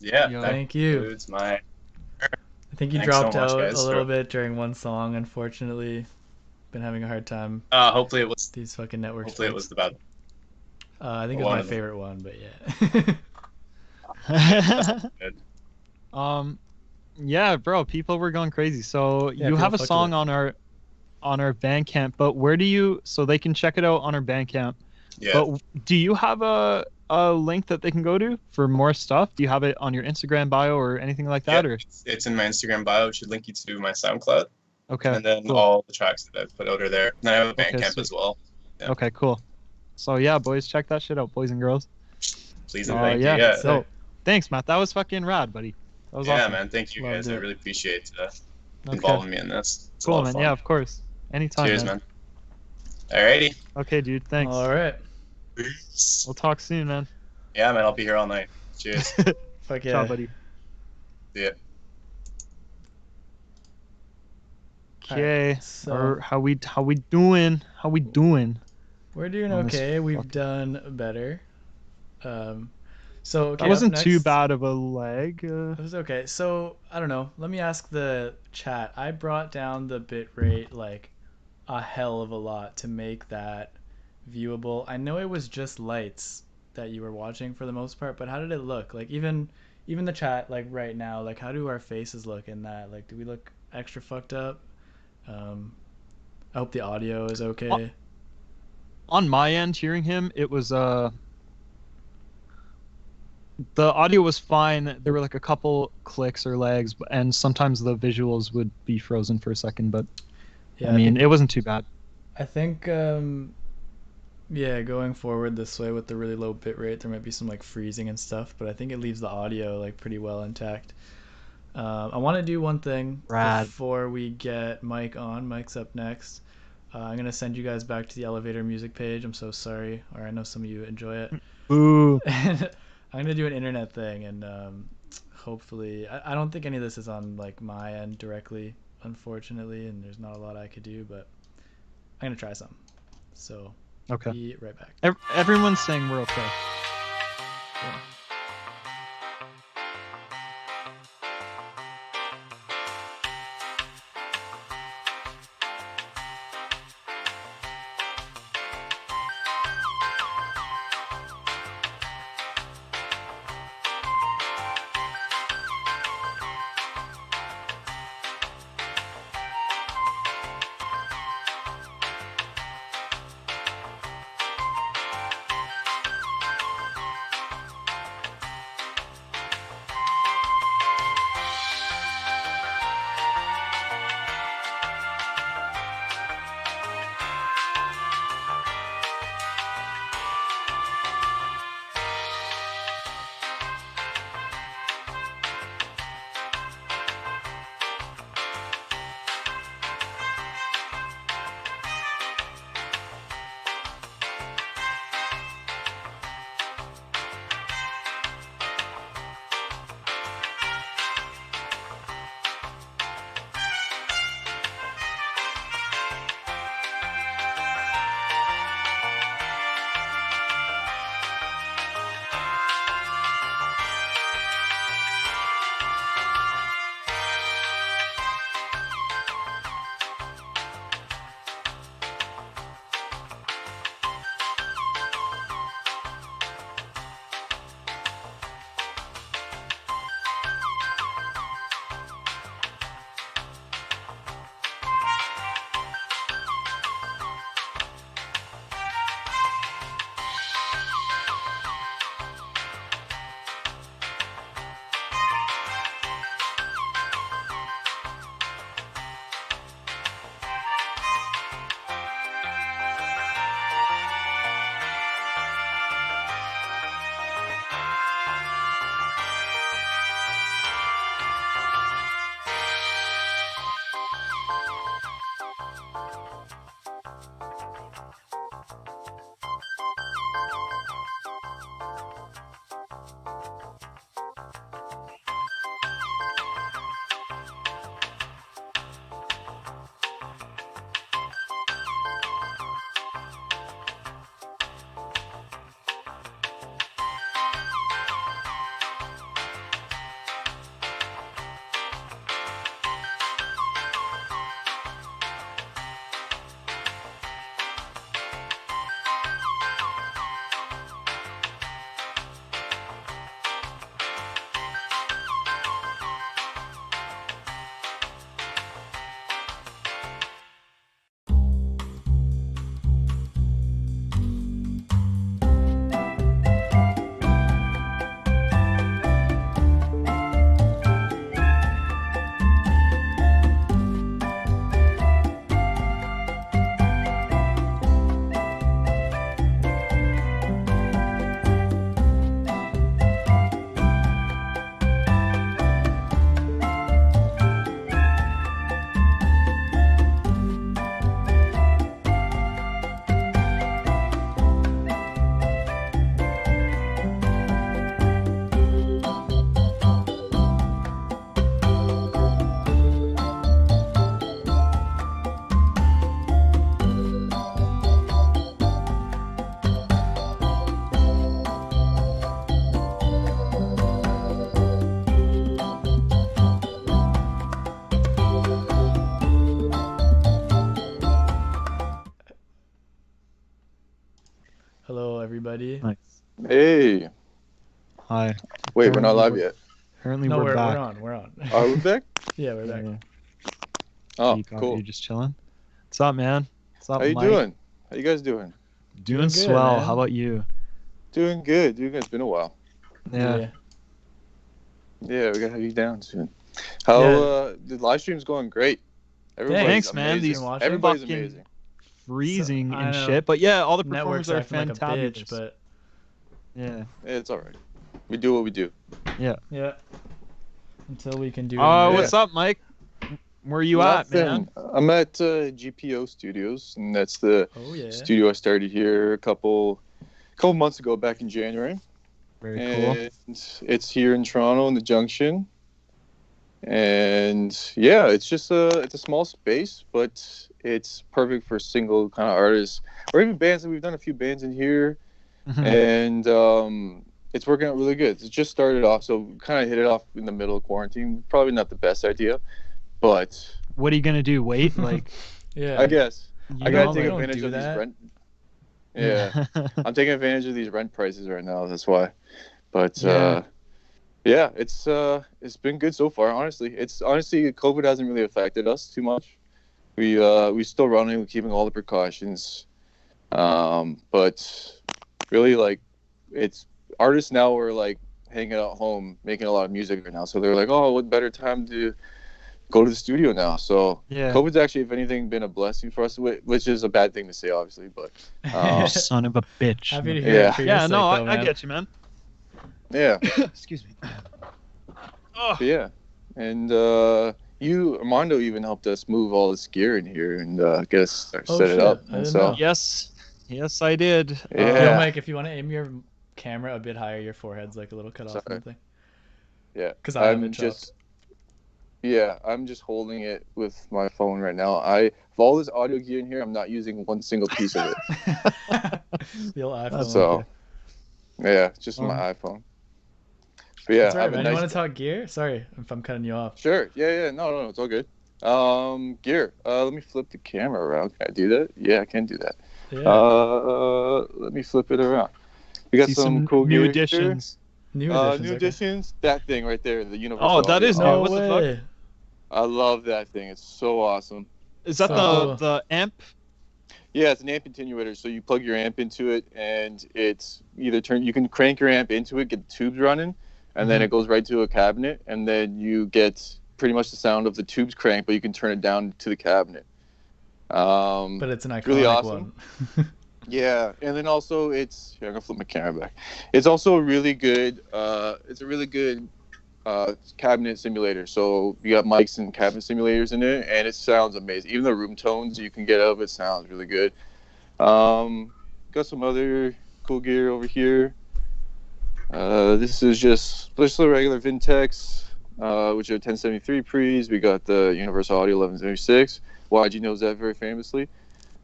Yeah. Yo. That Thank you. concludes my. I think you Thanks so dropped much, out guys, a little for- bit during one song. Unfortunately, been having a hard time. Hopefully it was. These fucking networks. Hopefully it was the bad. I think it was one my of them. favorite one, but yeah. Good. Yeah, bro, people were going crazy. So Yeah, you have a people fucked song with on our Bandcamp, but where do you so they can check it out on our Bandcamp? Yeah. But do you have a link that they can go to for more stuff? Do you have it on your Instagram bio or anything like that? Yeah, Or it's in my Instagram bio. It should link you to my SoundCloud. okay, And then cool. all the tracks that I've put out are there. And then I have a Okay, Bandcamp sweet. as well. Yeah. Okay, cool. So yeah, boys, check that shit out, boys and girls. Please and thank yeah. you. Yeah. So thanks, Matt. That was fucking rad, buddy. That was Yeah, awesome. man. Thank you Loved guys. I it. really appreciate Okay. involving me in this. It's a Cool, lot of man. fun. Yeah, of course. Anytime. Cheers, man. man. Alrighty. Okay, dude. Thanks. All right. Peace. We'll talk soon, man. Yeah, man. I'll be here all night. Cheers. Fuck yeah. Ciao, buddy. See ya. Okay. so- How we doing? How we doing? We're doing on this okay. We've fucking- done better. So okay, That up wasn't too next- bad of a leg. It was okay. So I don't know. Let me ask the chat. I brought down the bit rate like a hell of a lot to make that viewable. I know it was just lights that you were watching for the most part, but how did it look? Like even the chat like right now, like how do our faces look in that? Like do we look extra fucked up? I hope the audio is okay. On my end, hearing him, it was the audio was fine. There were like a couple clicks or lags, and sometimes the visuals would be frozen for a second. But Yeah, I mean, it wasn't too bad. I think yeah, going forward this way with the really low bit rate, there might be some like freezing and stuff, but I think it leaves the audio like pretty well intact. I want to do one thing Rad. before we get Mike on. Mike's up next. I'm gonna send you guys back to the elevator music page. I'm so sorry, or I know some of you enjoy it. Ooh. And I'm gonna do an internet thing, and hopefully, I don't think any of this is on like my end directly, unfortunately, and there's not a lot I could do, but I'm gonna try some. So Okay. be right back. Everyone's saying we're okay. Yeah. Buddy. Nice. Hey. Hi. Wait, we're not Apparently live we're- yet. Apparently No, we're we're back. on. We're on. Are we back? Yeah, we're back. Oh, You got- cool. You just chilling? What's up, man? What's up, How you Mike? doing? How you guys doing? Doing Good, swell. man. How about you? Doing good. Doing good. It's been a while. Yeah. Yeah, we gotta have you down soon. How the live stream's going? Great. Everybody's Thanks, man. amazing. These watching? Everybody's fucking amazing. freezing I and know. shit. But yeah, all the Network's performers are acting like a fantabulous. bitch, but Yeah. It's all right. We do what we do. yeah. Until we can do. Oh, it. what's up, Mike? Where you at, man? I'm at GPO Studios, and that's the Oh yeah. studio I started here a couple months ago, back in January. Very cool. And it's here in Toronto in the Junction. And yeah, it's just it's a small space, but it's perfect for single kind of artists or even bands. We've done a few bands in here, and it's working out really good. It just started off, so kind of hit it off in the middle of quarantine. Probably not the best idea, but What are you gonna do? Wait, like Yeah. I guess you I know, gotta take don't advantage do of these that. rent. Yeah, I'm taking advantage of these rent prices right now. That's why. But yeah, it's been good so far. Honestly, COVID hasn't really affected us too much. We still running, we're keeping all the precautions. But really, like, it's artists now are like hanging out home, making a lot of music right now. So they're like, oh, what better time to go to the studio now? So yeah. COVID's actually, if anything, been a blessing for us, which is a bad thing to say, obviously. But You son of a bitch. Happy to hear Yeah. it for your Yeah, sake, no, though, I man. get you, man. yeah, Excuse me. Oh. but yeah, and you, Mondo, even helped us move all this gear in here and get us Oh, set it shit. up. I And didn't so know. Yes, I did. Yeah. Yo, Mike, if you want to aim your camera a bit higher, your forehead's like a little cut off Sorry. something. yeah, Because I have I'm it chopped. I'm just holding it with my phone right now. Of all this audio gear in here, I'm not using one single piece of it. The old iPhone. So yeah, just my iPhone. But yeah, That's I right, have a man. You nice. want to talk gear? Sorry if I'm cutting you off. Sure. Yeah. No, it's all good. Gear. Let me flip the camera around. Can I do that? Yeah, I can do that. Yeah. Let me flip it around. We got See some cool new gear additions. New Here. additions. New okay. additions. That thing right there, the universal. Oh, that audio. is new. No What the fuck? way. I love that thing. It's so awesome. Is that So- the amp? Yeah, it's an amp attenuator. So you plug your amp into it, and it's either you can crank your amp into it, get the tubes running, and then it goes right to a cabinet, and then you get pretty much the sound of the tubes crank, but you can turn it down to the cabinet. But it's an iconic really awesome. one. Yeah, and then also it's here. I'm gonna flip my camera back. It's also a really good. It's a really good cabinet simulator. So you got mics and cabinet simulators in it, and it sounds amazing. Even the room tones you can get out of it sounds really good. Got some other cool gear over here. This is just the regular Vintex, which are 1073 pre's. We got the Universal Audio 1176. Wyegee knows that very famously.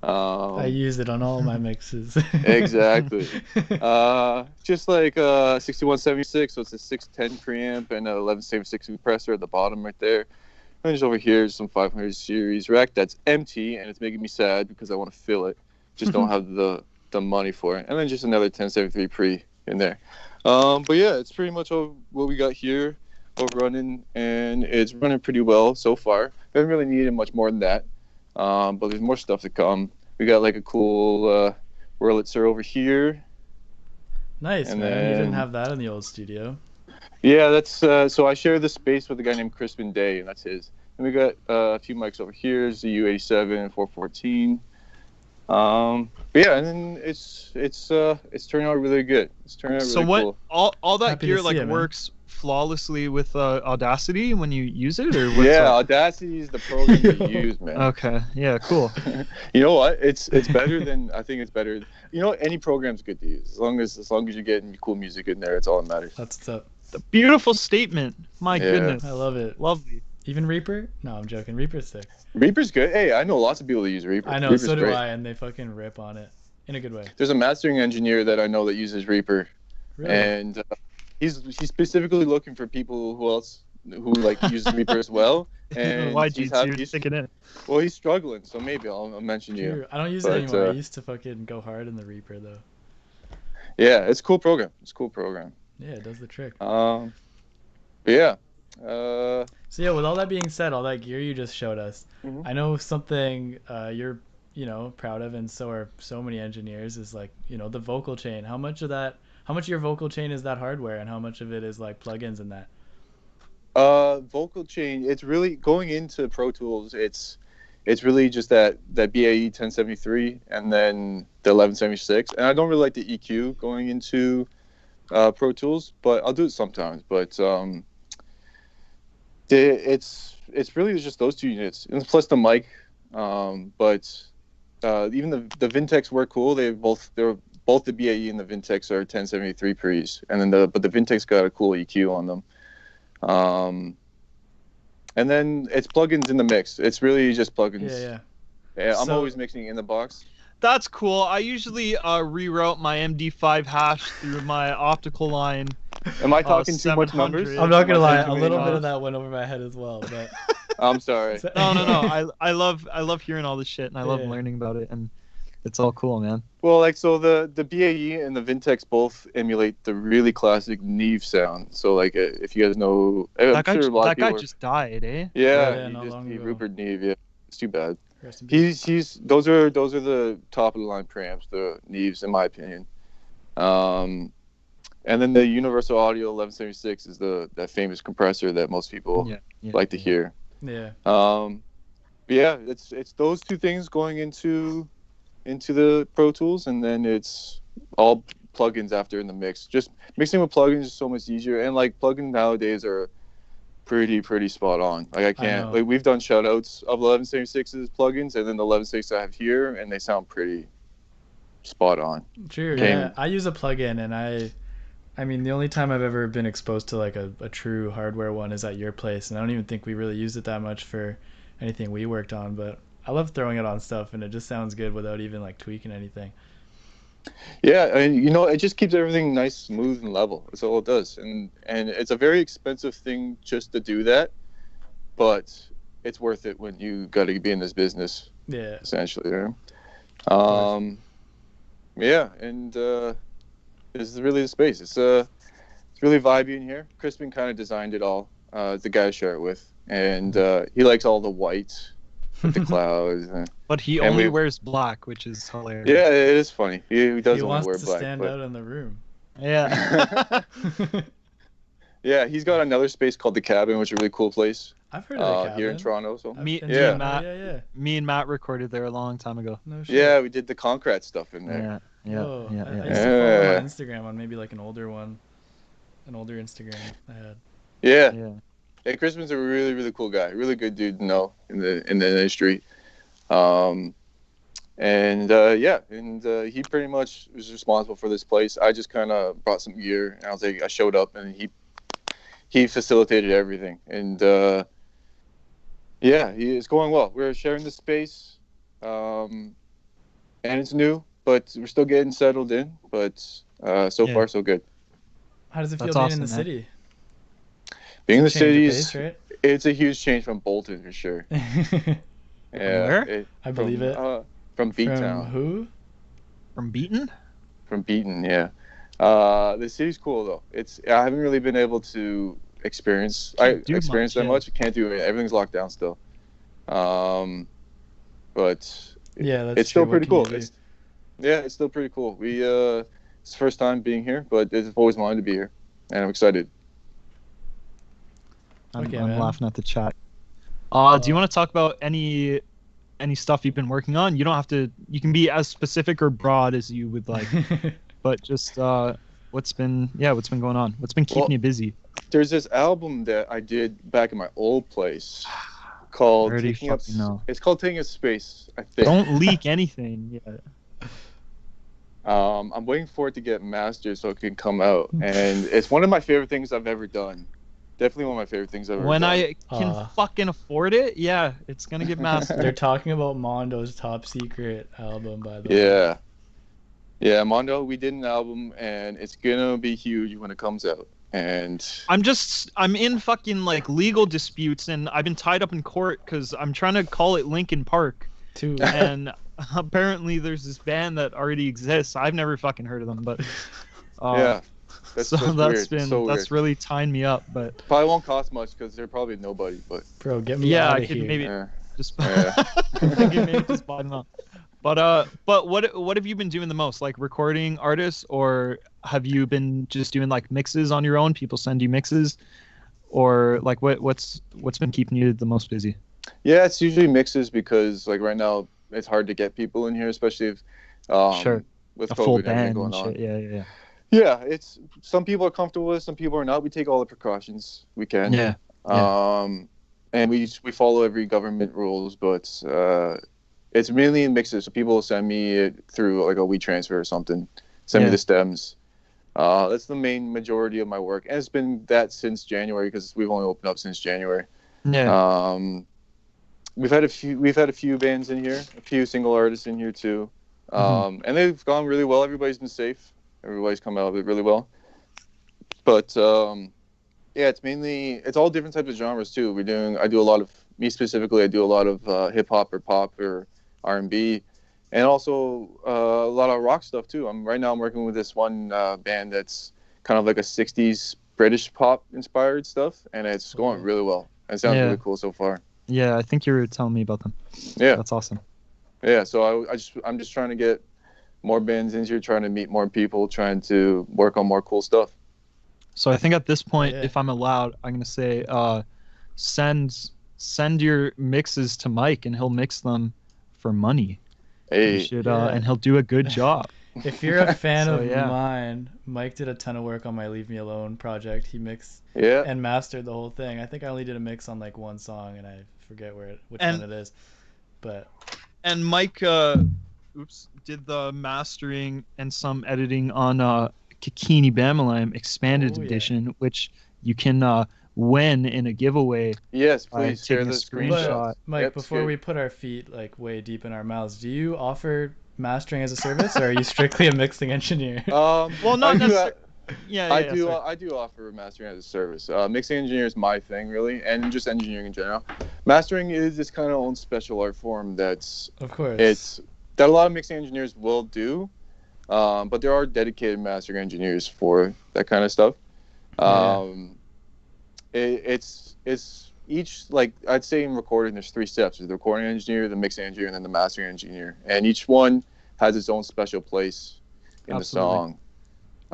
I use it on all my mixes. Exactly. Just like 6176, so it's a 610 preamp and a 1176 compressor at the bottom right there. And just over here is some 500 series rack that's empty, and it's making me sad because I want to fill it. Just don't have the money for it. And then just another 1073 pre in there. But yeah, it's pretty much all what we got here, all running, and it's running pretty well so far. We haven't really needed much more than that. But there's more stuff to come. We got like a cool Wurlitzer over here. Nice, And man. You didn't then- have that in the old studio. Yeah, that's so I share the space with a guy named Crispin Day, and that's his. And we got a few mics over here, ZU87, 414. But yeah, and then it's turning out really good. It's turning out really So what? cool. All that Happy to gear see like it, man. works flawlessly with Audacity when you use it, or what's Yeah, up? Audacity is the program to use, man. Okay. Yeah. Cool. You know what? It's better than I think it's better. You know, any program's good to use as long as you're getting cool music in there. It's all that matters. That's what's up. The beautiful statement. My Yeah. goodness. I love it. Lovely. Even Reaper? No, I'm joking. Reaper's sick. Reaper's good. Hey, I know lots of people that use Reaper. I know, Reaper's so do great. I, and they fucking rip on it. In a good way. There's a mastering engineer that I know that uses Reaper, Really? and he's specifically looking for people who like use Reaper as well. And Why he's you're sticking in? well, he's struggling, so maybe I'll mention you. True. I don't use But, it anymore. I used to fucking go hard in the Reaper, though. Yeah, it's a cool program. It's a cool program. Yeah, it does the trick. But yeah. So yeah, with all that being said, all that gear you just showed us, Mhm. I know something you're proud of, and so are so many engineers, is like the vocal chain. How much of your vocal chain is that hardware, and how much of it is like plugins and that? Vocal chain. It's really going into Pro Tools. It's really just that BAE 1073 and then the 1176. And I don't really like the EQ going into Pro Tools, but I'll do it sometimes. But it's really just those two units, and plus the mic. But even the Vintex work cool. They're both the BAE and the Vintex are 1073 pre's, and then the Vintex got a cool EQ on them. And then it's plugins in the mix. It's really just plugins. Yeah, I'm always mixing in the box. That's cool. I usually reroute my MD5 hash through my optical line. Am I talking too much 700. numbers? I'm not gonna lie, a Am I little bit saying of that went over my head as well, but I'm sorry. No. I love hearing all this shit, and I love Yeah. learning about it, and it's all cool, man. Well, like, so the BAE and the Vintex both emulate the really classic Neve sound. So, like, if you guys know, That guy just died, eh? Yeah, he not long ago. Rupert Neve. Yeah, it's too bad. Rest in peace. He's those are the top of the line preamps, the Neves, in my opinion. And then the Universal Audio 1176 is that famous compressor that most people like to hear. Yeah. But yeah, it's those two things going into the Pro Tools, and then it's all plugins after in the mix. Just mixing with plugins is so much easier, and like plugins nowadays are pretty spot on. Like I can't like we've done shout outs of 1176's plugins, and then the 1176 I have here, and they sound pretty spot on. True. Yeah, I use a plugin, and I mean the only time I've ever been exposed to like a true hardware one is at your place, and I don't even think we really used it that much for anything we worked on, but I love throwing it on stuff, and it just sounds good without even like tweaking anything. Yeah, and it just keeps everything nice, smooth, and level. That's all it does. And it's a very expensive thing just to do that, but it's worth it when you got to be in this business. Yeah. Essentially, yeah. Yeah, and this is really the space. It's really vibey in here. Crispin kind of designed it all. The guy I share it with, and he likes all the white with the clouds. But he only wears black, which is hilarious. Yeah, it is funny. He does He only wants wear to black. stand out in the room. Yeah. Yeah, he's got another space called the Cabin, which is a really cool place. I've heard of the Cabin here in Toronto. So Me Yeah. and Matt recorded there a long time ago. No shit. yeah, we did the Concrete stuff in there. Yeah. Whoa. I used to Yeah. follow him on Instagram on maybe like an older Instagram I had. Yeah. Hey, Crispin's a really cool guy. Really good dude to know in the industry. He pretty much was responsible for this place. I just kind of brought some gear, and I showed up, and he facilitated everything. And it's going well. We're sharing the space, and it's new, but we're still getting settled in. But so far, so good. How does it feel That's being awesome, in the man. city? Being in the Change of city pace, right? it's a huge change from Bolton for sure. Yeah, Where? I believe it. From Beatown. From who? From Beaton? From Beaton, yeah. The city's cool though. I haven't really been able to experience that much. I can't do it. Everything's locked down still. But Yeah, that's it's still true. pretty What cool. can you do? It's still pretty cool. It's the first time being here, but I've always wanted to be here, and I'm excited. I'm man. laughing at the chat. Do you want to talk about any stuff you've been working on? You don't have to. You can be as specific or broad as you would like. But just what's been going on? What's been keeping you busy? There's this album that I did back in my old place called Taking Up. It's called Taking Up Space, I think. Don't leak anything yet. I'm waiting for it to get mastered so it can come out, and it's one of my favorite things I've ever done. Definitely one of my favorite things I've ever When done. I can fucking afford it, yeah, it's gonna get mastered. They're talking about Mondo's top secret album, by the way. Yeah, Mondo, we did an album, and it's gonna be huge when it comes out. And I'm in fucking like legal disputes, and I've been tied up in court because I'm trying to call it Linkin Park. Too. And apparently there's this band that already exists. I've never fucking heard of them, but Yeah. That's weird. That's really tying me up, but probably won't cost much because they're probably nobody. But bro, get me out I of could here. maybe yeah. just Yeah. maybe just buy them up. But what have you been doing the most? Like recording artists, or have you been just doing like mixes on your own? People send you mixes, or like what's been keeping you the most busy? Yeah, it's usually mixes because like right now it's hard to get people in here, especially if Sure. with A COVID full and everything band going and on. shit. Yeah. Yeah, it's some people are comfortable with, some people are not. We take all the precautions we can. Yeah. And we follow every government rules, but it's mainly in mixes. So people will send me it through like a WeTransfer or something. Send me the stems. That's the main majority of my work, and it's been that since January because we've only opened up since January. Yeah. We've had a few bands in here, a few single artists in here too, and they've gone really well. Everybody's been safe. Everybody's come out of it really well. But yeah, it's all different types of genres too. I do a lot of hip hop or pop or R&B, and also a lot of rock stuff too. Right now I'm working with this one band that's kind of like a 60s British pop inspired stuff, and it's going really well. It sounds really cool so far. Yeah, I think you were telling me about them. Yeah, that's awesome. Yeah, so I'm just trying to get more bands in here, trying to meet more people, trying to work on more cool stuff. So I think at this point, if I'm allowed, I'm gonna say, send your mixes to Mike, and he'll mix them for money. Hey, you should, and he'll do a good job. If you're a fan of mine, Mike did a ton of work on my Leave Me Alone project. He mixed and mastered the whole thing. I think I only did a mix on like one song, and I forget which one it is. And Mike did the mastering and some editing on Kikini Bamalam Expanded Edition, which you can win in a giveaway. Yes, please share the screenshot. But, Mike, before we put our feet like way deep in our mouths, do you offer mastering as a service, or are you strictly a mixing engineer? Well, not necessarily. I do offer mastering as a service. Mixing engineer is my thing, really, and just engineering in general. Mastering is this kind of own special art form that a lot of mixing engineers will do, but there are dedicated mastering engineers for that kind of stuff. It's each, like I'd say in recording, there's 3 steps: there's the recording engineer, the mixing engineer, and then the mastering engineer, and each one has its own special place in the song.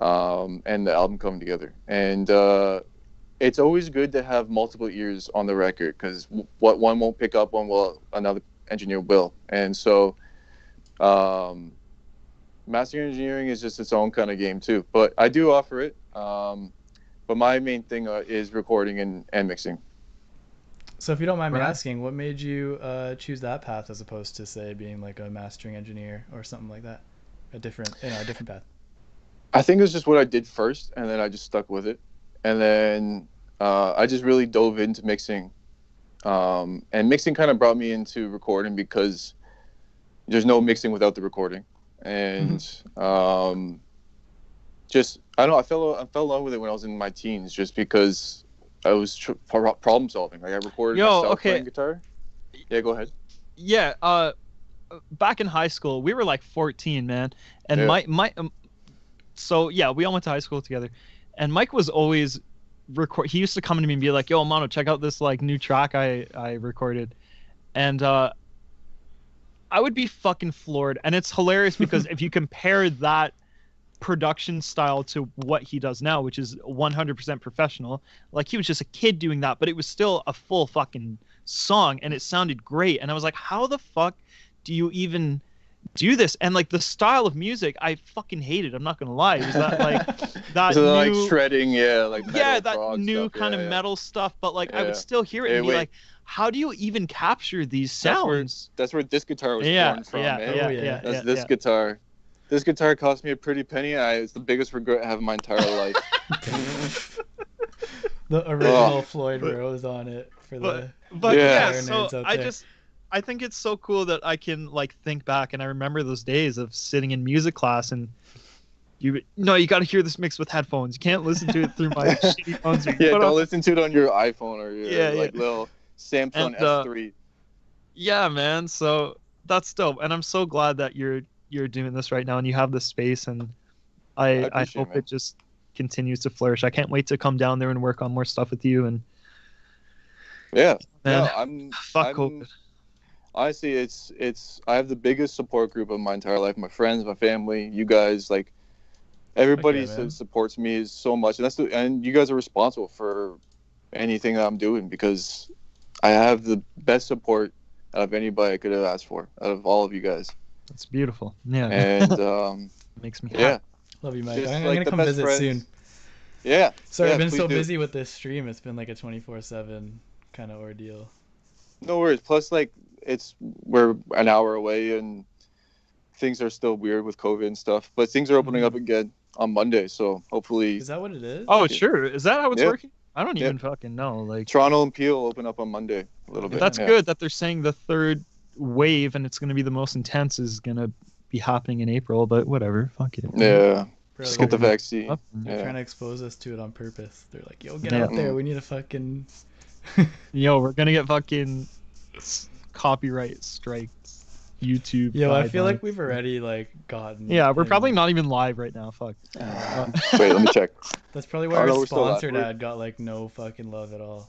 And the album coming together, and it's always good to have multiple ears on the record, because what one won't pick up on, another engineer will. And so mastering engineering is just its own kind of game too, but I do offer it, but my main thing is recording and mixing. So if you don't mind me asking, what made you choose that path as opposed to, say, being like a mastering engineer or something like that, a different path? I think it was just what I did first, and then I just stuck with it. And then I just really dove into mixing. And mixing kind of brought me into recording because there's no mixing without the recording. And I fell in love with it when I was in my teens, just because I was problem solving. Like I recorded myself playing guitar. Yeah, go ahead. Yeah, back in high school, we were like 14, man. And so yeah, we all went to high school together, and Mike was always he used to come to me and be like, "Yo, Mondo, check out this like new track I recorded," and I would be fucking floored. And it's hilarious because if you compare that production style to what he does now, which is 100% professional, like he was just a kid doing that, but it was still a full fucking song, and it sounded great. And I was like, how the fuck do you even do this? And like the style of music, I fucking hated. I'm not gonna lie. It was that like that so new, like shredding, that new stuff, kind of metal stuff. But like I would still hear it and be like, how do you even capture these sounds? That's where this guitar was born from. That's this guitar. This guitar cost me a pretty penny. It's the biggest regret I have in my entire life. The original Floyd Rose on it for the. But yeah, so I think it's so cool that I can like think back, and I remember those days of sitting in music class, and you got to hear this mix with headphones. You can't listen to it through my shitty phones. Don't listen to it on your iPhone or your little Samsung S3. Yeah, man. So that's dope, and I'm so glad that you're doing this right now, and you have the space, and I appreciate it, hope man. it just continues to flourish. I can't wait to come down there and work on more stuff with you. And Yeah. man, No, fuck I'm COVID. honestly, it's I have the biggest support group of my entire life. My friends, my family, you guys, like everybody Okay, man. supports me so much, and you guys are responsible for anything that I'm doing because I have the best support out of anybody I could have asked for, out of all of you guys. It's beautiful. Yeah, And it makes me yeah, happy. Love you, Mike. just I'm like gonna the come best visit friends. soon. Yeah. Sorry, yeah, I've been please so do. busy with this stream. It's been like a 24/7 kind of ordeal. No worries. Plus, like we're an hour away, and things are still weird with COVID and stuff. But things are opening up again on Monday, so hopefully Is that what it is? Oh, sure. Is that how it's Yeah. working? I don't Yeah. even fucking know. Like, Toronto and Peel open up on Monday a little bit. that's yeah. good that they're saying the third wave and it's going to be the most intense is going to be happening in April. But whatever, fuck it. Yeah. Bro, Just get the they're vaccine. they're Yeah. trying to expose us to it on purpose. They're like, yo, get Yeah. out there. We need a fucking. Yo, we're gonna get fucking copyright strikes. YouTube. Yo, I feel guidelines. like we've already like gotten. Yeah, we're probably in- not even live right now. Fuck. Wait, let me check. That's probably why Oh, no, our we're still live. sponsored We're- ad got like no fucking love at all.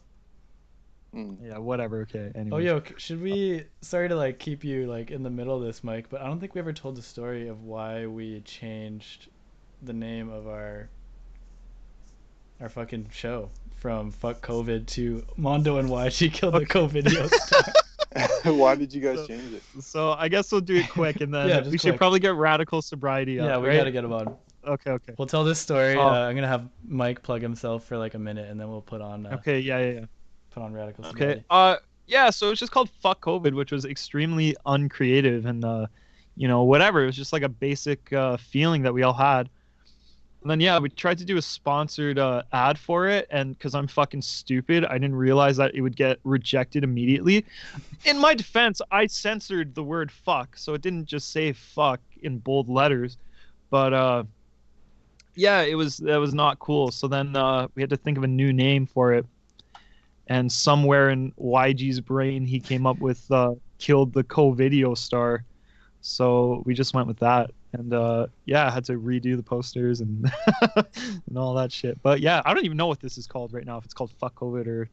Yeah, whatever. Okay. Anyway. Oh, yo, should we? Sorry to like keep you like in the middle of this, Mike, but I don't think we ever told the story of why we changed the name of our fucking show from Fuck COVID to Mondo and Wyegee Killed the Covideo star. Why did you guys change it? So I guess we'll do it quick, and then Yeah, just we should quick. probably get Radical Sobriety up. Yeah, we right? gotta get him on. Okay. Okay. We'll tell this story. Oh. I'm gonna have Mike plug himself for like a minute, and then we'll put on Okay. Yeah. put on Radical Okay. Sobriety. Yeah. So it's just called Fuck COVID, which was extremely uncreative and whatever. It was just like a basic feeling that we all had. And then yeah, we tried to do a sponsored ad for it, and because I'm fucking stupid, I didn't realize that it would get rejected immediately. In my defense, I censored the word fuck, so it didn't just say fuck in bold letters. But yeah, that was not cool. So then we had to think of a new name for it. And somewhere in YG's brain, he came up with "Killed the Covideo star." So we just went with that, and yeah, I had to redo the posters and and all that shit. But yeah, I don't even know what this is called right now. If it's called "Fuck COVID" or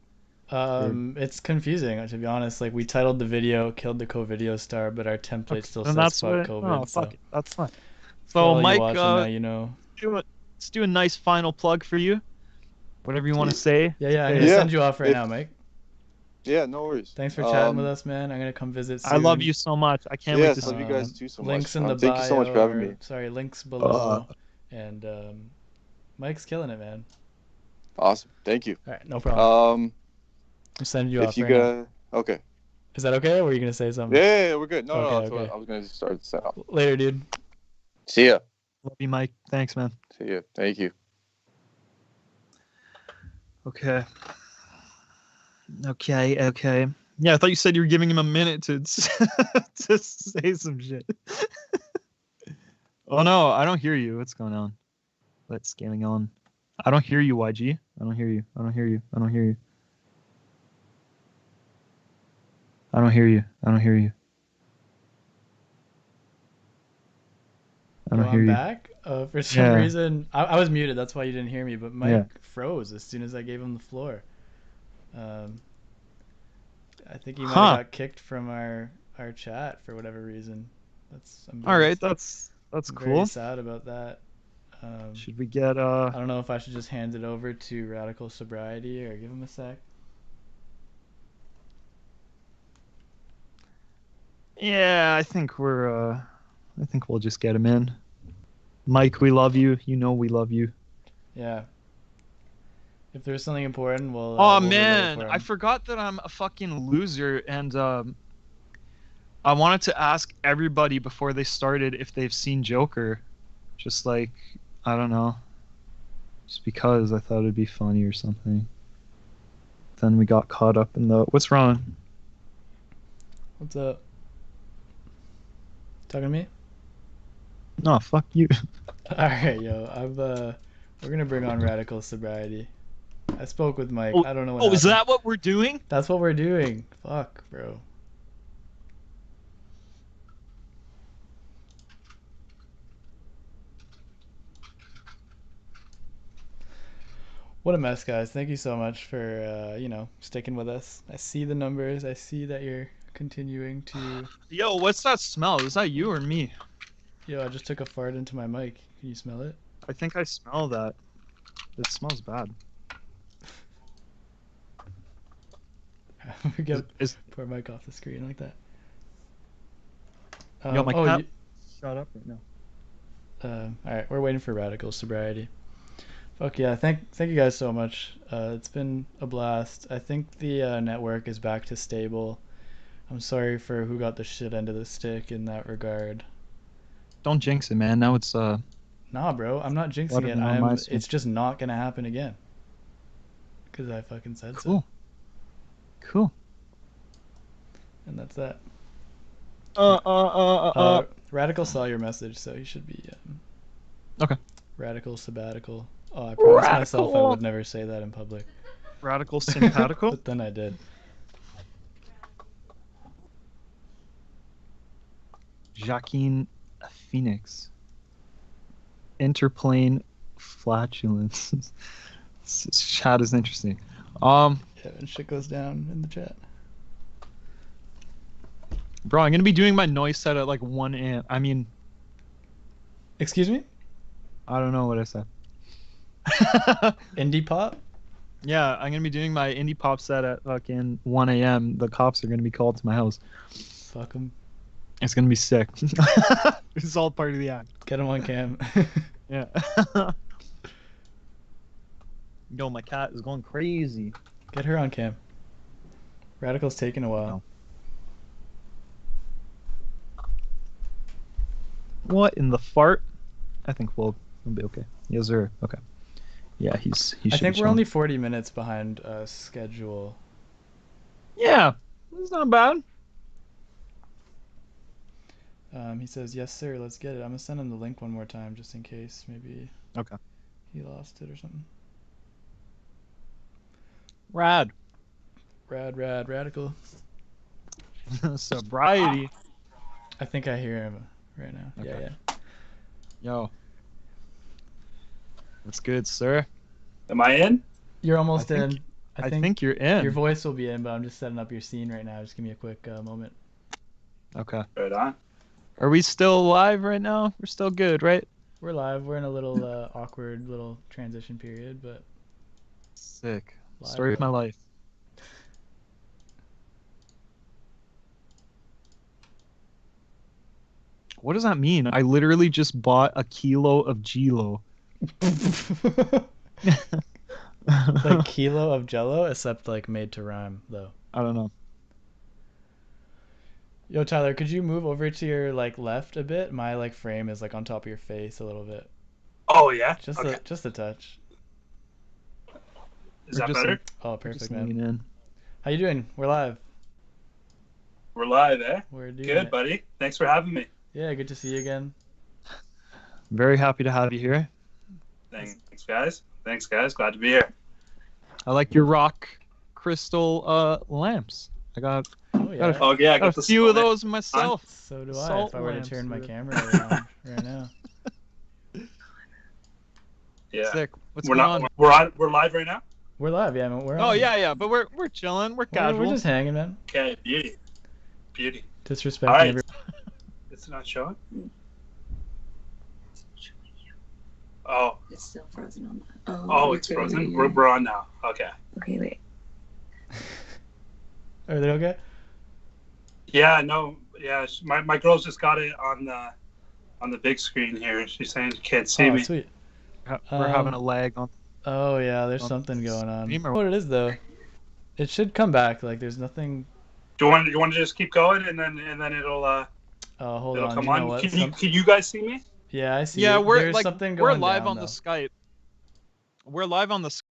It's confusing to be honest. Like we titled the video "Killed the Covideo star," but our template still and says that's "Fuck what. COVID." Oh, so fuck it. That's fine. for all So you Mike, watching now, you know. let's do a nice final plug for you. Whatever you want to say. Yeah, I'm gonna Yeah, send you off right if- now, Mike. Yeah, no worries. Thanks for chatting with us, man. I'm gonna come visit soon. I love you so much. I can't wait Yes, to see love you guys too so much. Links in the Thank bio. you so much for having or- me. Sorry, links below. And Mike's killing it, man. Awesome. Thank you. All right, no problem. I'm sending you If off you right now. got okay. Is that okay? Or were you gonna say something? Yeah, we're good. No, Okay, that's what okay. I was gonna start the set up. Later, dude. See ya. Love you, Mike. Thanks, man. See ya. Thank you. Okay. Yeah, I thought you said you were giving him a minute to to say some shit. Oh no, I don't hear you. What's going on? What's going on? I don't hear you, YG. I don't hear you. I don't hear you. I don't hear you. I don't hear you. I don't hear you. I don't hear I'm you. back. For some Yeah. reason, I was muted. That's why you didn't hear me. But Mike Yeah. froze as soon as I gave him the floor. I think he might Huh. have got kicked from our chat for whatever reason. I'm All very- right, that's I'm cool. Very sad about that. Should we get I don't know if I should just hand it over to Radical Sobriety or give him a sec. Yeah, I think we'll just get him in. Mike, we love you. You know we love you. Yeah. If there's something important, we'll. Oh we'll relay it man, for him. I forgot that I'm a fucking loser, and I wanted to ask everybody before they started if they've seen Joker. Just like, I don't know. Just because I thought it'd be funny or something. Then we got caught up in the. What's wrong? What's up? Talking to me? No, fuck you. All right, yo. We're gonna bring on Radical Sobriety. I spoke with Mike. I don't know what. Oh, is happened. that what we're doing? That's what we're doing. Fuck, bro. What a mess, guys. Thank you so much for, sticking with us. I see the numbers. I see that you're continuing to... Yo, what's that smell? Is that you or me? Yo, I just took a fart into my mic. Can you smell it? I think I smell that. It smells bad. We get Is poor mic off the screen like that. yo, my oh, cat. Shut up right now. All right, we're waiting for Radical Sobriety. Fuck yeah, thank you guys so much. It's been a blast. I think the network is back to stable. I'm sorry for who got the shit end of the stick in that regard. Don't jinx it, man. Now it's Nah, bro, I'm not jinxing it. Watermelon on my It's just not gonna happen again. Cause I fucking said cool. so. Cool. And that's that. Uh. Radical saw your message, so he should be Okay. Radical sabbatical. Oh, I promised myself I Radical. would never say that in public. Radical simpatical. But then I did. Joaquin Phoenix. Interplane flatulence. This chat is interesting. Yeah, when shit goes down in the chat. Bro, I'm gonna be doing my noise set at like 1 a.m. I mean, Excuse me? I don't know what I said. Indie pop? Yeah, I'm gonna be doing my indie pop set at fucking 1 a.m. The cops are gonna be called to my house. Fuck them. It's gonna be sick. It's all part of the act. Get him on cam. Yeah. Yo, my cat is going crazy. Get her on cam. Radical's taking a while. No. What in the fart? I think we'll be okay. Yes, sir. Okay. Yeah, he I should think be we're chilling. only 40 minutes behind schedule. Yeah, it's not bad. He says, yes, sir, let's get it. I'm going to send him the link one more time just in case. Maybe Okay. he lost it or something. Rad. Radical. Sobriety. I think I hear him right now. Okay. Yeah. Yo. That's good, sir. Am I in? You're almost I in. think- I I think think you're in. your voice will be in, but I'm just setting up your scene right now. Just give me a quick moment. Okay. Right on. Are we still live right now? We're still good, right? We're live. We're in a little awkward little transition period, but Sick. Live, Story of bro. my life. What does that mean? I literally just bought a kilo of Gilo. like kilo of Jello, except like made to rhyme though. I don't know. Yo, Tyler, could you move over to your like left a bit? My like frame is like on top of your face a little bit. Oh yeah. Just Okay. just a touch. Is We're that just better? Oh, Just perfect, man. lean in. How you doing? We're live. We're live, eh? We're doing Good, it. buddy. Thanks for having me. Yeah, good to see you again. Very happy to have you here. Thanks, guys. Thanks, guys. Glad to be here. I like your rock crystal lamps. I got Oh yeah. Oh yeah, I got a the few of split. those myself. So do I. Salt If I were to lamps, turn my dude. camera around right now. Yeah. Sick. What's We're going not. on? We're live right now. We're live, yeah. We're Oh on. yeah, but we're chilling. We're casual. We're just hanging, man. Okay. Beauty. Disrespecting All right. every. It's not showing. Oh. It's still frozen on that. Oh, you're it's good. frozen. Yeah. We're on now. Okay. Okay, wait. Are they okay? Yeah. No. Yeah. My girl's just got it on the big screen here. She's saying she can't see Oh, me. sweet. We're having a lag on. Oh yeah, there's On something going on. stream or- What it is though? It should come back. Like there's nothing. Do you want to just keep going and then it'll Hold it'll on. come You know on? what? Can you guys see me? Yeah, I see. Yeah, it. we're There's like something we're going live down, on though. the Skype. We're live on the Skype.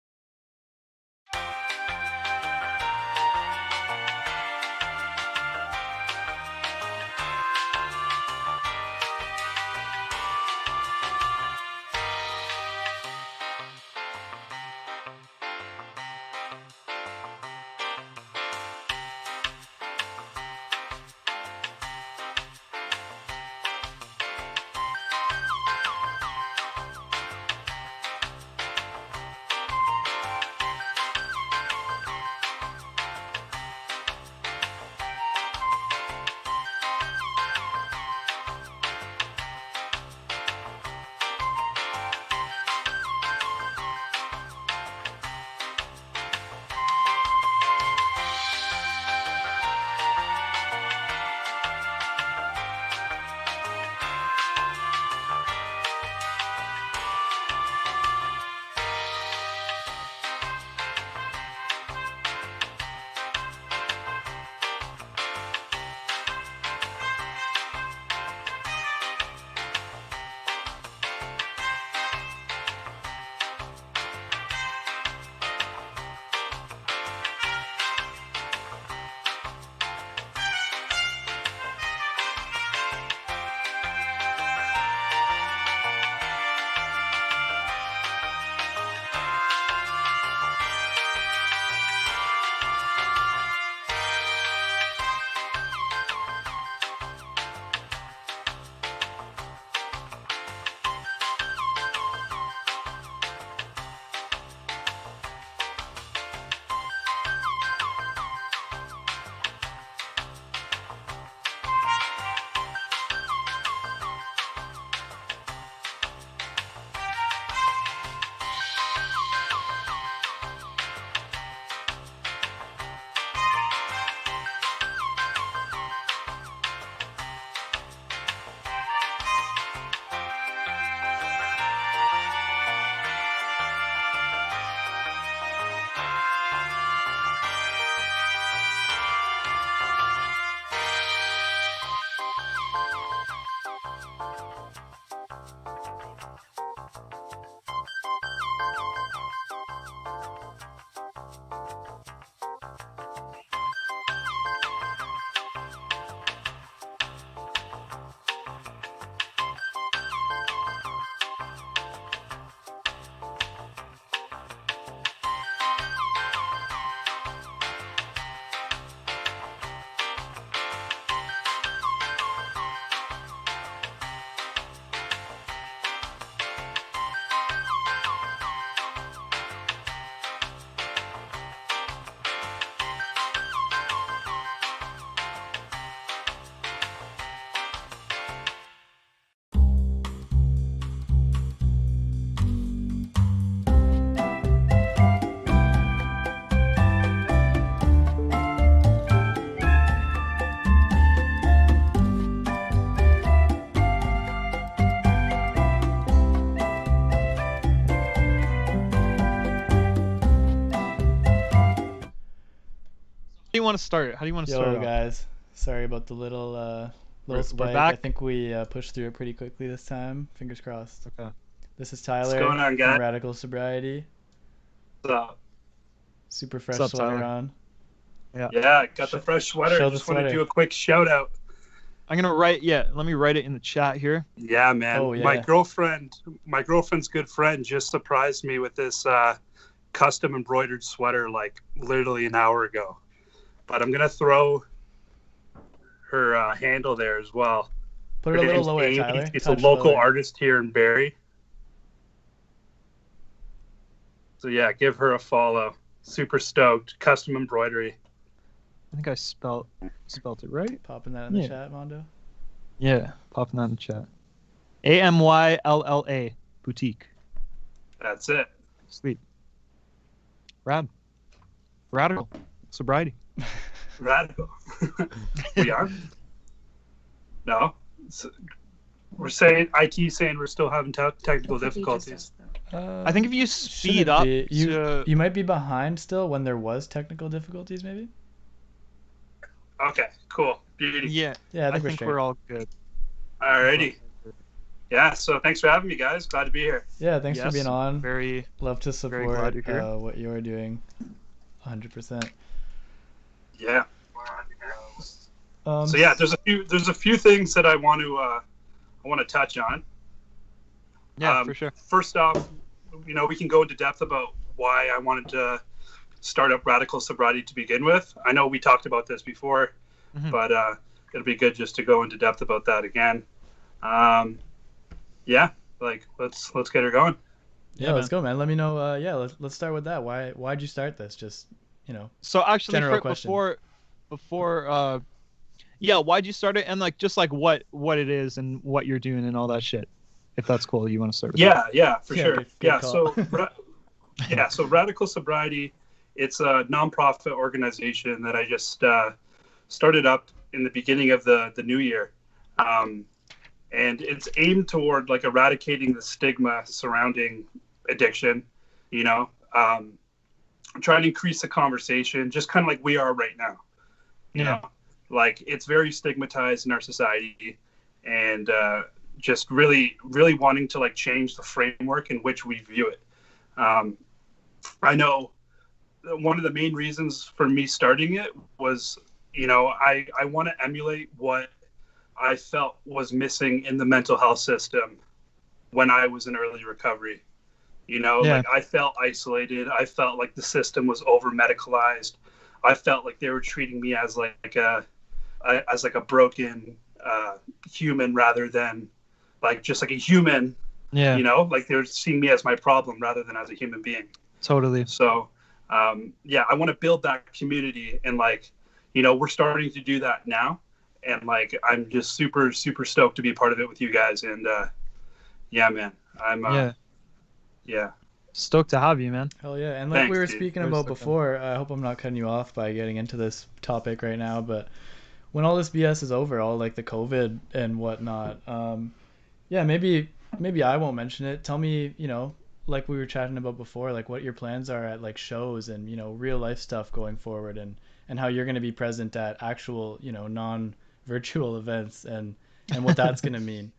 do you want to start? How do you want to start? Yo, off? guys. Sorry about the little We're spike. back. I think we pushed through it pretty quickly this time. Fingers crossed. Okay. This is Tyler going on, from guys? Radical Sobriety. So, Super fresh What's up, sweater Tyler? on. yeah, got the fresh sweater. Show the Just want to sweater. do a quick shout out. I'm gonna write. Yeah, let me write it in the chat here. Yeah, man. Oh, yeah. My girlfriend's good friend just surprised me with this custom embroidered sweater like literally an hour ago. But I'm gonna throw her handle there as well. Put it Her a little name's lower, Amy. Tyler. It's Touch a local lower. artist here in Barrie. So yeah, give her a follow. Super stoked. Custom embroidery. I think I spelt it right. Popping that in the Yeah. chat, Mondo. Yeah, popping that in the chat. AMYLLA boutique. That's it. Sweet. Radical sobriety. Radical. We are? No. We're saying IT saying we're still having technical difficulties. I think if you speed Shouldn't up, be. to, You might be behind still when there was technical difficulties, maybe. Okay, cool. Beauty. yeah, Yeah, I we're think straight. we're all good. Alrighty. Yeah, so thanks for having me, guys. Glad to be here. Yeah, thanks for Yes, being on. Very. Love to glad support you're here. what you're doing. 100%. Yeah. Um, So yeah, there's a few things that I want to touch on. Yeah, for sure. First off, we can go into depth about why I wanted to start up Radical Sobriety to begin with. I know we talked about this before, Mhm. but it'll be good just to go into depth about that again. Yeah, let's get her going. Yeah, let's go, man. Let me know. Yeah, let's start with that. Why'd you start this? Just So actually, General question. before, yeah, why'd you start it, and what it is and what you're doing and all that shit. If that's cool, you want to start with that? Yeah, for Yeah, sure. good Yeah, call. so Radical Sobriety, it's a nonprofit organization that I just started up in the beginning of the new year, and it's aimed toward eradicating the stigma surrounding addiction. Trying to increase the conversation, just kind of like we are right now. You know, it's very stigmatized in our society, and just really, really wanting to change the framework in which we view it. I know one of the main reasons for me starting it was, I want to emulate what I felt was missing in the mental health system when I was in early recovery. I felt isolated. I felt like the system was over medicalized. I felt like they were treating me as a broken human rather than just a human. Yeah, They were seeing me as my problem rather than as a human being. totally. So, I want to build that community, and we're starting to do that now, and I'm just super, super stoked to be a part of it with you guys. And yeah, man, I'm yeah. Stoked to have you, man. hell yeah. And like Thanks, we were dude. speaking Very about stoked on before, I hope I'm not cutting you off by getting into this topic right now, but when all this BS is over, all the COVID and whatnot, yeah, maybe I won't mention it. Tell me, like we were chatting about before, what your plans are at shows and real life stuff going forward, and how you're going to be present at actual non-virtual events and what that's going to mean.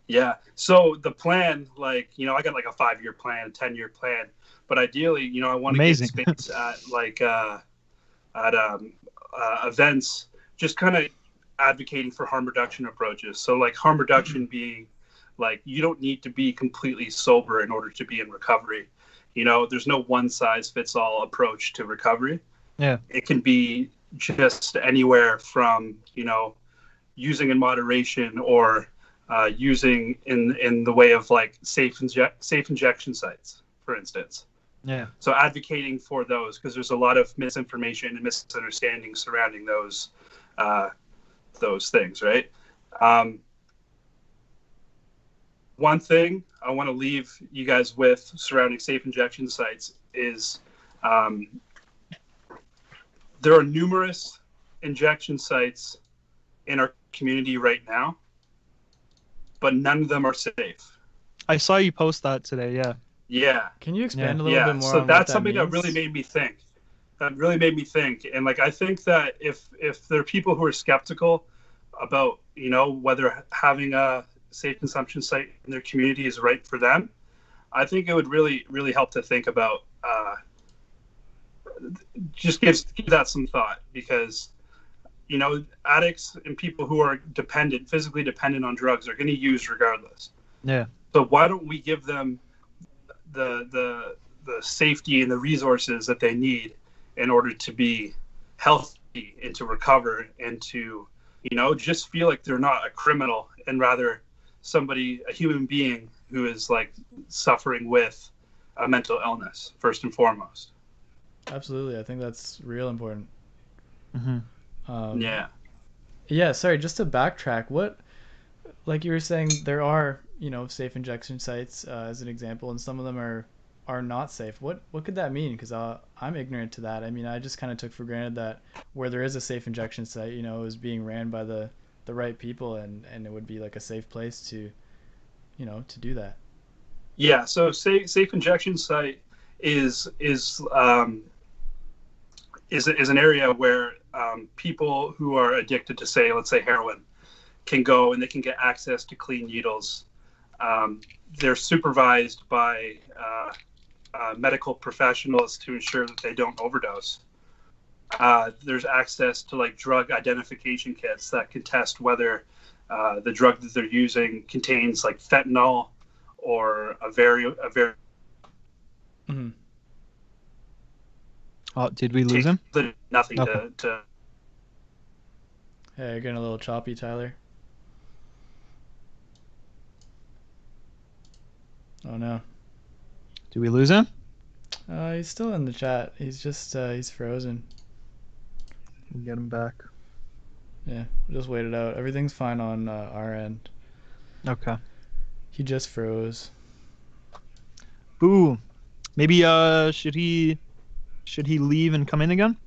Yeah. So the plan, I got a 5-year plan, a 10-year plan, but ideally, I want to get space at events, just kind of advocating for harm reduction approaches. So harm reduction being you don't need to be completely sober in order to be in recovery. There's no one size fits all approach to recovery. Yeah. It can be just anywhere from, using in moderation or using in the way of safe injection sites, for instance. Yeah. So advocating for those, because there's a lot of misinformation and misunderstanding surrounding those things, right? One thing I want to leave you guys with surrounding safe injection sites is there are numerous injection sites in our community right now, but none of them are safe. I saw you post that today. Yeah. Yeah. Can you expand Yeah. a little bit more So on that's what that something that means? really made me think. that really made me think. And like, I think that if there are people who are skeptical about, whether having a safe consumption site in their community is right for them, I think it would really, really help to think about, just give that some thought, because, addicts and people who are physically dependent on drugs are going to use regardless. Yeah. So why don't we give them the safety and the resources that they need in order to be healthy and to recover and to, just feel like they're not a criminal and rather a human being who is like suffering with a mental illness first and foremost. Absolutely. I think that's real important. Yeah. Yeah. Sorry, just to backtrack, like you were saying, there are, safe injection sites as an example, and some of them are not safe. What could that mean? Because I'm ignorant to that. I mean, I just kind of took for granted that where there is a safe injection site, it was being ran by the right people, and it would be like a safe place to do that. Yeah. So safe injection site is an area where people who are addicted to, let's say heroin, can go and they can get access to clean needles. They're supervised by medical professionals to ensure that they don't overdose. There's access to like drug identification kits that can test whether the drug that they're using contains like fentanyl or a very. Mm-hmm. Oh, did we lose him? Nothing Okay. to. Hey, you're getting a little choppy, Tyler. Oh no. Did we lose him? He's still in the chat. He's just he's frozen. We'll get him back. Yeah, we'll just wait it out. Everything's fine on our end. Okay. He just froze. Boo. Maybe should he leave and come in again?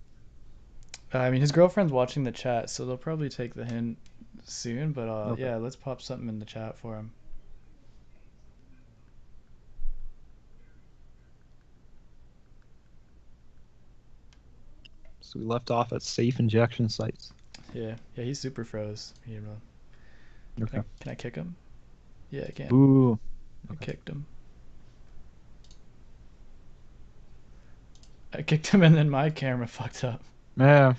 I mean, his girlfriend's watching the chat, so they'll probably take the hint soon. But Okay. yeah, let's pop something in the chat for him. So we left off at safe injection sites. Yeah, he's super froze. Here, Okay. can I kick him? Yeah, I can. Boo. I kicked him. I kicked him and then my camera fucked up. Yeah.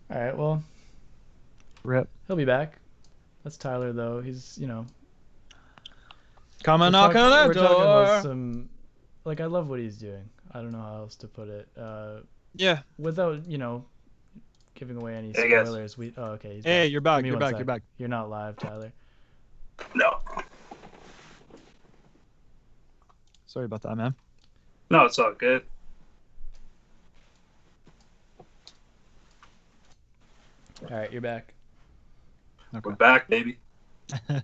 All right, well, Rip. he'll be back. That's Tyler, though. He's, Come and we're knock on that we're talking about door. some, like, I love what he's doing. I don't know how else to put it. Yeah. Without, giving away any Hey, guys. spoilers. Oh, okay. He's Hey, back. you're back. Give me You're one back. sec. You're back. You're not live, Tyler. No. Sorry about that, man. No, it's all good. All right, you're back. We're back, baby. Yeah,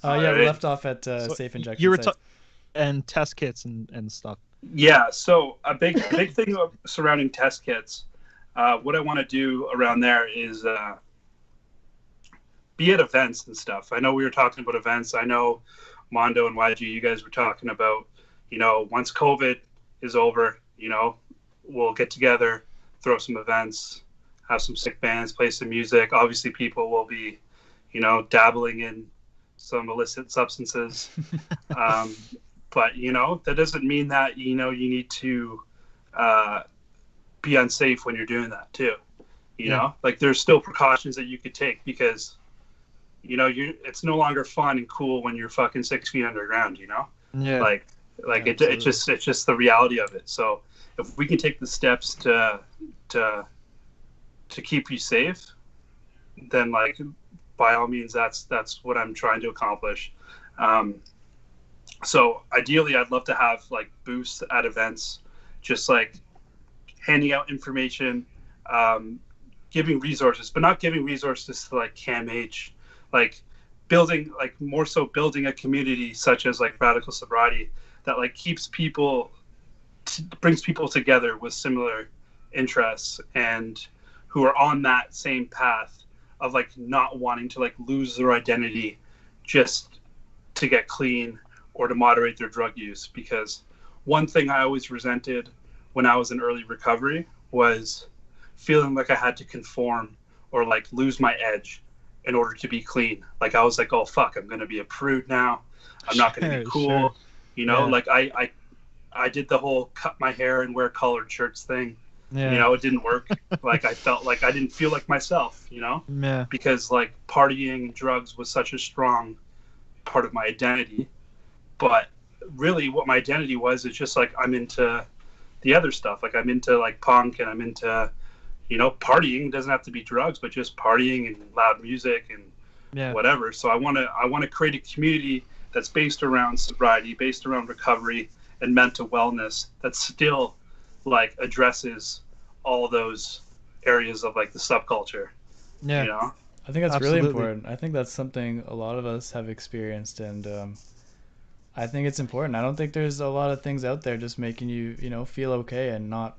we Alright. left off at So safe injection you were sites. and test kits and stuff. Yeah, so a big thing surrounding test kits. What I want to do around there is be at events and stuff. I know we were talking about events. I know Mondo and Wyegee, you guys were talking about, once COVID is over, we'll get together, throw some events, have some sick bands, play some music. Obviously, people will be, dabbling in some illicit substances. But, that doesn't mean that, you need to be unsafe when you're doing that too. Like there's still precautions that you could take because, it's no longer fun and cool when you're fucking 6 feet underground, Yeah. Like it's just the reality of it. So if we can take the steps to keep you safe, then like by all means, that's what I'm trying to accomplish. So ideally, I'd love to have like booths at events, just like handing out information, giving resources, but not giving resources to like CAMH, like building a community such as like Radical Sobriety that like keeps people, brings people together with similar interests and who are on that same path of like not wanting to like lose their identity just to get clean or to moderate their drug use. Because one thing I always resented when I was in early recovery was feeling like I had to conform or like lose my edge in order to be clean. Like I was like, oh fuck, I'm gonna be a prude now. I'm not gonna be cool. Sure. You know, Yeah. like I did the whole cut my hair and wear colored shirts thing. Yeah. You know, it didn't work. Like I felt like I didn't feel like myself, you know? Yeah. Because like partying and drugs was such a strong part of my identity. But really what my identity was is just like I'm into the other stuff. Like I'm into like punk and I'm into, you know, partying. It doesn't have to be drugs, but just partying and loud music and Yeah. whatever. So I wanna create a community that's based around sobriety, based around recovery and mental wellness that still like addresses all those areas of like the subculture. Yeah. You know? I think that's really Absolutely. important. I think that's something a lot of us have experienced, and I think it's important. I don't think there's a lot of things out there just making you, you know, feel okay and not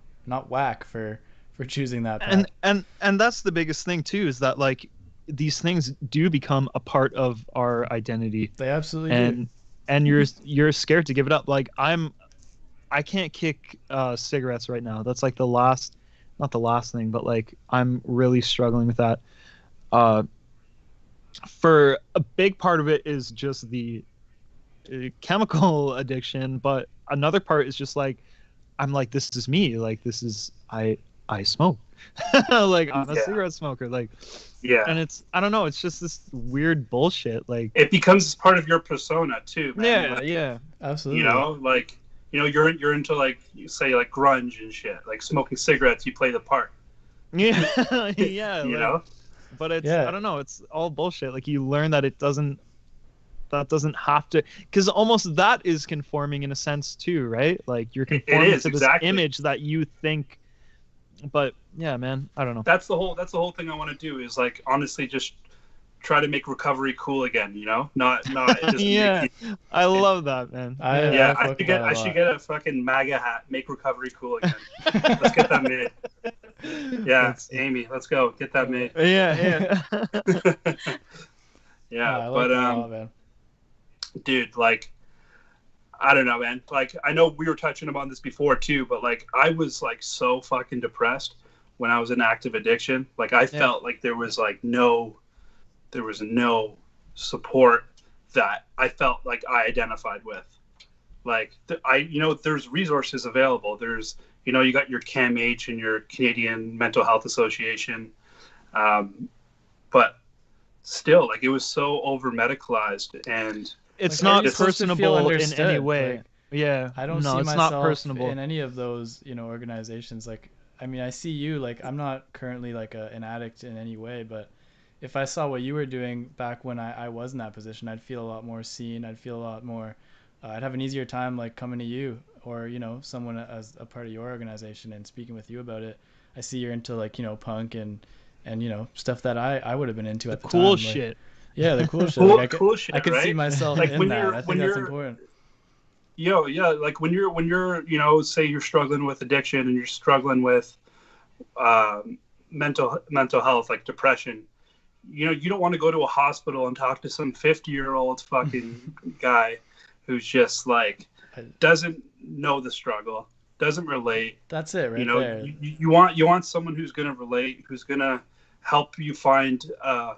whack for choosing that path. And that's the biggest thing too, is that like these things do become a part of our identity, They absolutely do. and you're scared to give it up. Like I can't kick cigarettes right now. That's like not the last thing, but like I'm really struggling with that. For a big part of it is just the chemical addiction, but another part is just like I'm like, this is me. Like this is I smoke. Like I'm a Yeah. cigarette smoker. Like, Yeah. and it's I don't know. It's just this weird bullshit. Like It becomes part of your persona too, man. yeah, Like, yeah, Absolutely. You know, like, you know, you're into like, you say like grunge and shit, like smoking cigarettes, you play the part. yeah, yeah. You like, know? But it's Yeah. I don't know. It's all bullshit. Like you learn that that doesn't have to, because almost that is conforming in a sense too, right? Like you're It conforming is, to this exactly. image that you think. But yeah, man, I don't know. That's the whole thing I want to do is like honestly just try to make recovery cool again, you know? Not it doesn't Yeah, make you, I love that, man. yeah, I fuck with that a I should lot. get a fucking MAGA hat, make recovery cool again. Let's get that made. Yeah, That's- Amy, let's go. Get that made. yeah. Yeah, I like but that a lot, man. dude, like I don't know, man. Like I know we were touching upon this before too, but like I was like so fucking depressed when I was in active addiction. Like I felt like there was no support that I felt like I identified with. Like there's resources available. There's, you know, you got your CAMH and your Canadian Mental Health Association, but still, like it was so over medicalized, and It's Like, how are not you supposed to feel personable in any understood? way. Like, Yeah, I don't no, see it's myself not personable. in any of those, you know, organizations. Like, I mean, I see you. Like, I'm not currently like an addict in any way, but if I saw what you were doing back when I was in that position, I'd feel a lot more seen. I'd feel a lot more. I'd have an easier time like coming to you or, you know, someone as a part of your organization and speaking with you about it. I see you're into like, you know, punk and you know, stuff that I would have been into at the time. Cool Like, shit. yeah, the cool shit. Cool- Like, cool shit, I could see right? myself Like, in when that. you're- I think when that's you're- important. yeah, like when you're you know, say you're struggling with addiction and you're struggling with mental health, like depression, you know, you don't want to go to a hospital and talk to some 50-year-old fucking guy who's just like doesn't know the struggle, doesn't relate. That's it right You know, there. you want someone who's going to relate, who's going to help you find a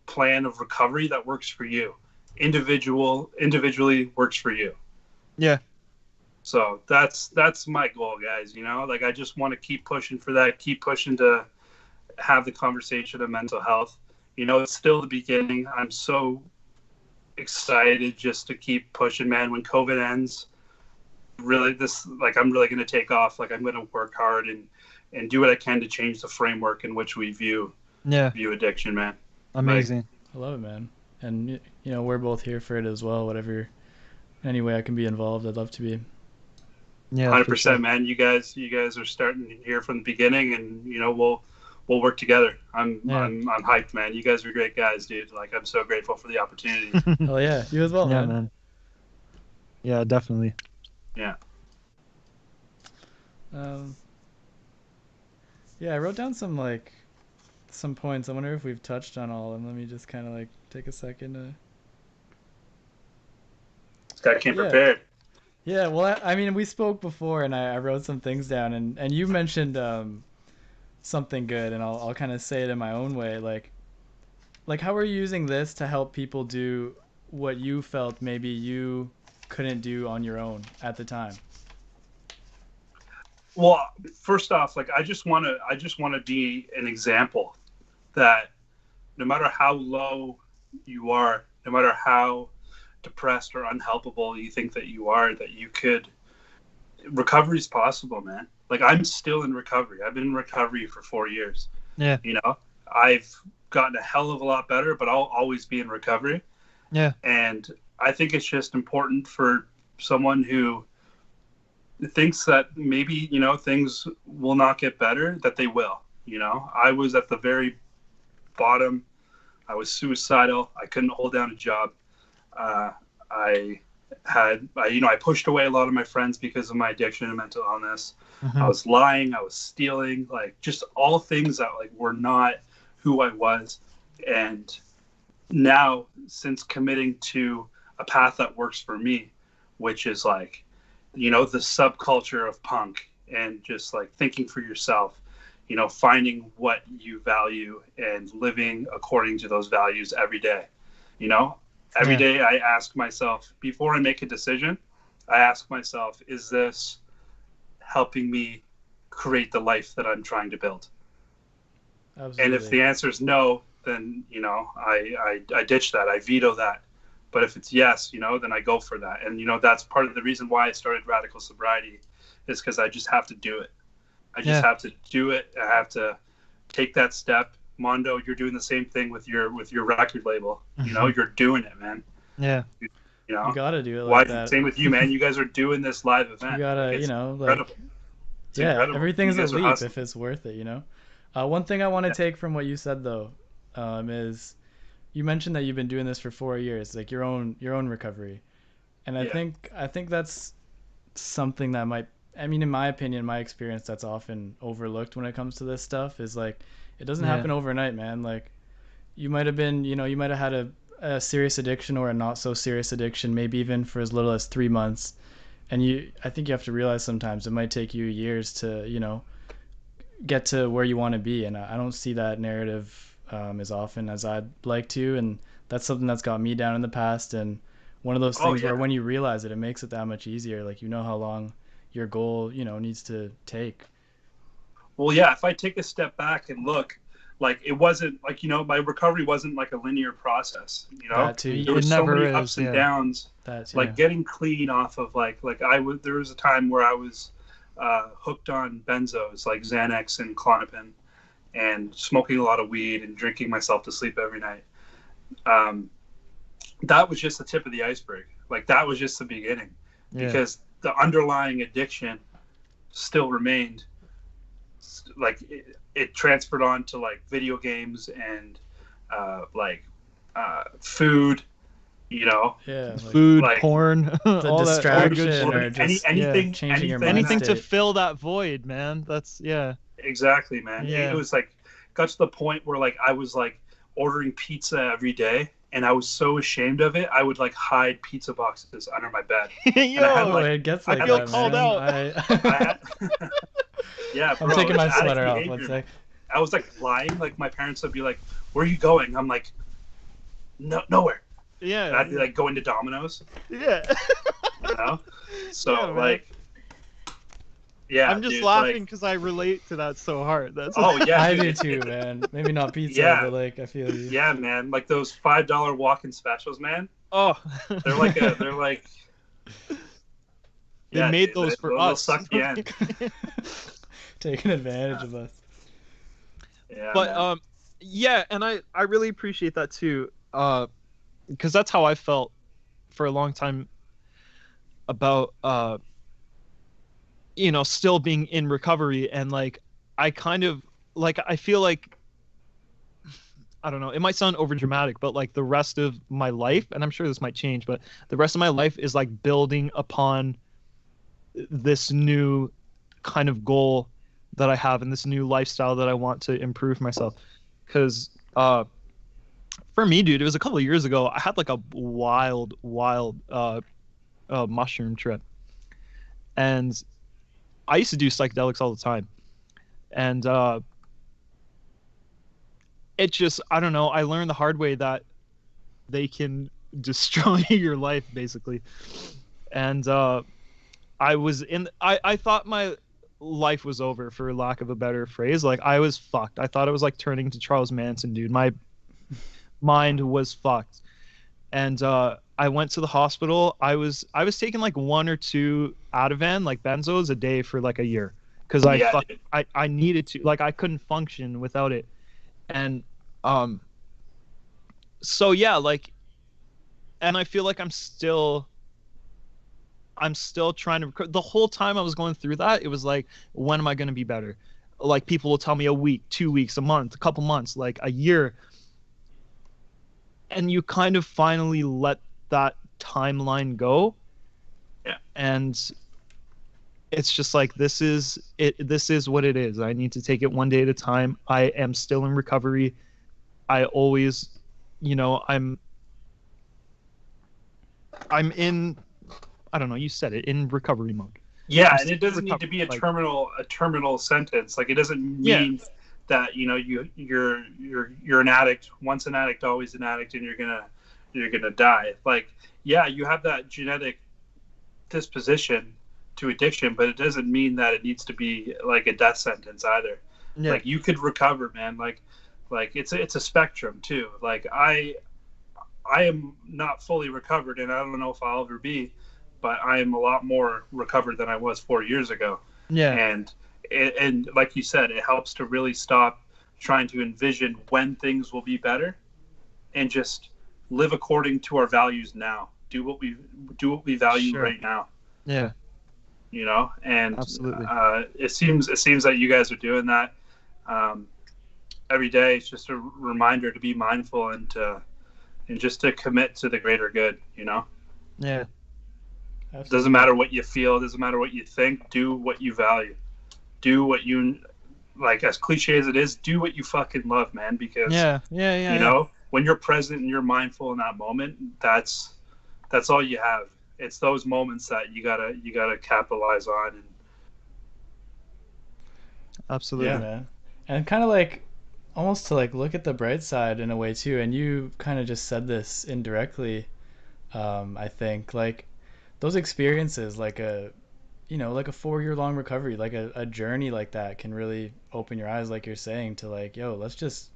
plan of recovery that works for you. Individually works for you. Yeah. So that's my goal, guys. You know, like I just want to keep pushing for that, keep pushing to have the conversation of mental health. You know, it's still the beginning. I'm so excited just to keep pushing, man. When COVID ends, really, I'm really going to take off. Like I'm going to work hard and do what I can to change the framework in which we view addiction, man. Amazing. I love it, man. And you know, we're both here for it as well. Whatever, any way I can be involved, I'd love to be. Yeah, 100%, man. You guys are starting here from the beginning, and you know we'll work together. I'm hyped, man. You guys are great guys, dude. Like I'm so grateful for the opportunity. Oh yeah, you as well, Yeah, man. man. Yeah, definitely. Yeah. Yeah, I wrote down some points. I wonder if we've touched on all of them. Let me just kind of like take a second to This guy came Yeah. prepared. Yeah, well, I mean, we spoke before, and I wrote some things down, and you mentioned something good, and I'll kind of say it in my own way. Like, how are you using this to help people do what you felt maybe you couldn't do on your own at the time? Well, first off, like I just want to be an example that no matter how low you are, no matter how depressed or unhelpable you think that you are, that you could. Recovery is possible, man. Like I'm still in recovery. I've been in recovery for 4 years. Yeah. You know, I've gotten a hell of a lot better, but I'll always be in recovery. Yeah. And I think it's just important for someone who thinks that maybe, you know, things will not get better, that they will. You know, I was at the very bottom. I was suicidal. I couldn't hold down a job. I pushed away a lot of my friends because of my addiction and mental illness. I was lying. I was stealing, like just all things that like were not who I was. And now, since committing to a path that works for me, which is like, you know, the subculture of punk and just like thinking for yourself, you know, finding what you value and living according to those values every day. You know, every day I ask myself, before I make a decision, I ask myself, is this helping me create the life that I'm trying to build? Absolutely. And if the answer is no, then, you know, I ditch that. I veto that. But if it's yes, you know, then I go for that. And, you know, that's part of the reason why I started Radical Sobriety, is because I just have to do it. I just have to do it. I have to take that step. Mondo, you're doing the same thing with your record label. You know, you're doing it, man. Yeah. You know, you gotta do it like that. Same with you, man. You guys are doing this live event. You gotta, It's you know, like, incredible. It's incredible. everything's You a guys are leap hustling. if it's worth it, you know. One thing I want to take from what you said though, is you mentioned that you've been doing this for 4 years, like your own recovery, and I think that's something that might, I mean, in my opinion, my experience, that's often overlooked when it comes to this stuff. Is like, it doesn't happen overnight, man. Like, you might have been, you know, you might have had a serious addiction or a not so serious addiction, maybe even for as little as 3 months, and I think you have to realize sometimes it might take you years to, you know, get to where you want to be, and I don't see that narrative as often as I'd like to, and that's something that's got me down in the past. And one of those things where when you realize it, it makes it that much easier. Like, you know how long your goal, you know, needs to take. Well, yeah, if I take a step back and look, like, it wasn't like, you know, my recovery wasn't like a linear process, you know. That too. There was so never many is, ups and yeah. downs. That's Like getting clean off of there was a time where I was hooked on benzos like Xanax and Klonopin, and smoking a lot of weed and drinking myself to sleep every night. That was just the tip of the iceberg. Like, that was just the beginning, because the underlying addiction still remained. Like, it transferred on to like video games and food, you know. Yeah, like Food, like, porn, the all that, all the good distraction shit. or just anything, changing your Anything mind to state. fill that void, man. That's Exactly, man. Yeah. It was like, got to the point where like I was like ordering pizza every day, and I was so ashamed of it, I would like hide pizza boxes under my bed. Yo, I had, Oh, like, it gets I like feel that, called man. out. I had, yeah, bro, I'm taking it my was addict sweater off. behavior, One man. sec. I was like lying. Like, my parents would be like, "Where are you going?" I'm like, "No, nowhere." And yeah, I'd be like going to Domino's, yeah. you know. So Yeah, man. like, yeah, I'm just dude, laughing like, because I relate to that so hard. That's oh yeah, I dude, do too, man. Maybe not pizza, Yeah. but like, I feel you. yeah, man. Like those $5 walk-in specials, man. oh, They're like they made dude, those for they'll us. suck the end. Taking advantage of us. Yeah, But man. yeah, and I really appreciate that too, because that's how I felt for a long time about you know, still being in recovery. And like, I kind of like, I feel like, I don't know, it might sound over dramatic, but like the rest of my life, and I'm sure this might change, but the rest of my life is like building upon this new kind of goal that I have and this new lifestyle that I want to improve myself. Because for me, dude, it was a couple of years ago, I had like a wild mushroom trip, and I used to do psychedelics all the time, and it just, I don't know, I learned the hard way that they can destroy your life basically. And I thought my life was over, for lack of a better phrase. Like, I was fucked. I thought it was like turning to Charles Manson, dude. My mind was fucked. And I went to the hospital. I was taking like 1 or 2 Ativan, like benzos, a day for like a year, because I needed to. Like, I couldn't function without it. And so yeah, like, and I feel like I'm still trying to the whole time I was going through that, it was like, when am I going to be better? Like, people will tell me a week, 2 weeks, a month, a couple months, like a year. And you kind of finally let that timeline go. Yeah. And it's just like, this is what it is. I need to take it one day at a time. I am still in recovery. I always, you know, I'm in, I don't know, you said it, in recovery mode. Yeah, and it doesn't need to be a terminal sentence. Like, it doesn't mean that, you know, you're an addict. Once an addict, always an addict, and you're gonna die. Like, yeah, you have that genetic disposition to addiction, but it doesn't mean that it needs to be like a death sentence either. Yeah. Like, you could recover, man. Like it's a spectrum too. Like, I am not fully recovered, and I don't know if I'll ever be, but I am a lot more recovered than I was 4 years ago. Yeah. And like you said, it helps to really stop trying to envision when things will be better, and just live according to our values now. Do what we value right now. Yeah. You know, and absolutely. It seems that you guys are doing that every day. It's just a reminder to be mindful and just to commit to the greater good. You know. Yeah. It doesn't matter what you feel. It doesn't matter what you think. Do what you value. Do what you, like, as cliche as it is, do what you fucking love, man. Because you know, when you're present and you're mindful in that moment, that's all you have. It's those moments that you gotta capitalize on. And absolutely, yeah, man. And kind of like, almost to like look at the bright side in a way too. And you kind of just said this indirectly. I think, like, those experiences, like a 4-year-long recovery, like a journey like that, can really open your eyes, like you're saying, to like, yo, let's just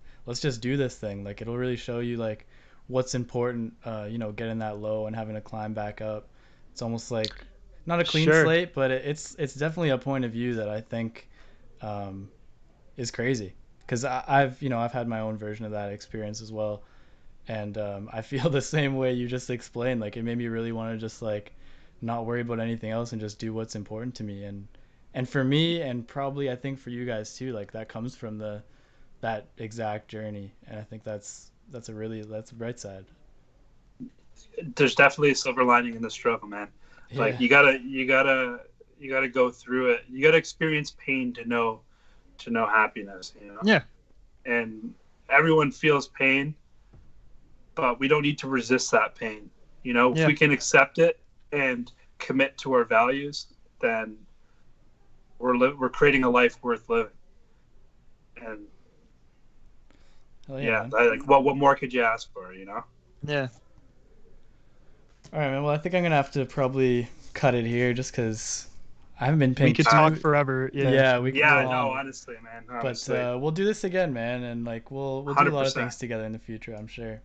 do this thing. Like, it'll really show you like what's important, getting that low and having to climb back up. It's almost like not a clean slate, but it's definitely a point of view that I think is crazy, because I've had my own version of that experience as well, and I feel the same way you just explained. Like, it made me really want to just like not worry about anything else and just do what's important to me. And for me, and probably I think for you guys too, like, that comes from that exact journey. And I think that's a bright side. There's definitely a silver lining in the struggle, man. Yeah. Like, you gotta go through it. You gotta experience pain to know happiness, you know? Yeah. And everyone feels pain, but we don't need to resist that pain. You know, if we can accept it and commit to our values, then we're creating a life worth living. And like, what more could you ask for, you know? Yeah. All right, man. Well, I think I'm gonna have to probably cut it here, just because I haven't been paying. We could talk forever. Yeah. We could. Yeah, no, honestly, man. Honestly. But we'll do this again, man, and like we'll do 100%. A lot of things together in the future, I'm sure.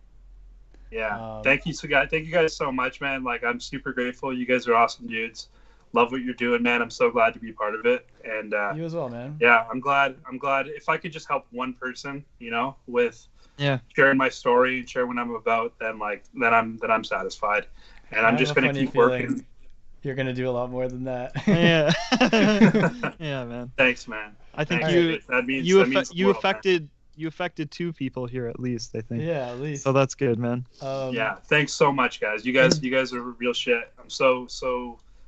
Yeah. Thank you guys so much, man. Like, I'm super grateful. You guys are awesome dudes. Love what you're doing, man. I'm so glad to be part of it. And you as well, man. Yeah, I'm glad if I could just help one person, you know, with sharing my story and share what I'm about, then I'm satisfied. And I'm just gonna keep working. You're gonna do a lot more than that. Yeah. Yeah, man. Thanks, man. I think you affected 2 people here at least, I think. Yeah, at least. So that's good, man. Yeah, thanks so much, guys. You guys are real shit. I'm so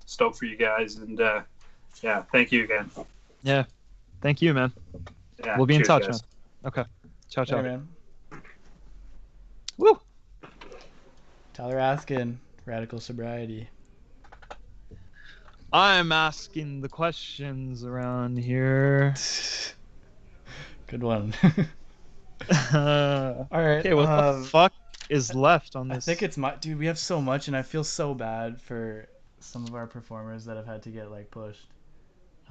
stoked for you guys, and thank you again. Yeah, thank you, man. Yeah, we'll be in touch, guys. man. Okay, ciao. Hey, man. Woo. Tyler Askin, Radical Sobriety. I'm asking the questions around here. Good one. All right. Okay, what the fuck is left on I this? think it's my dude. We have so much, and I feel so bad for some of our performers that have had to get like pushed.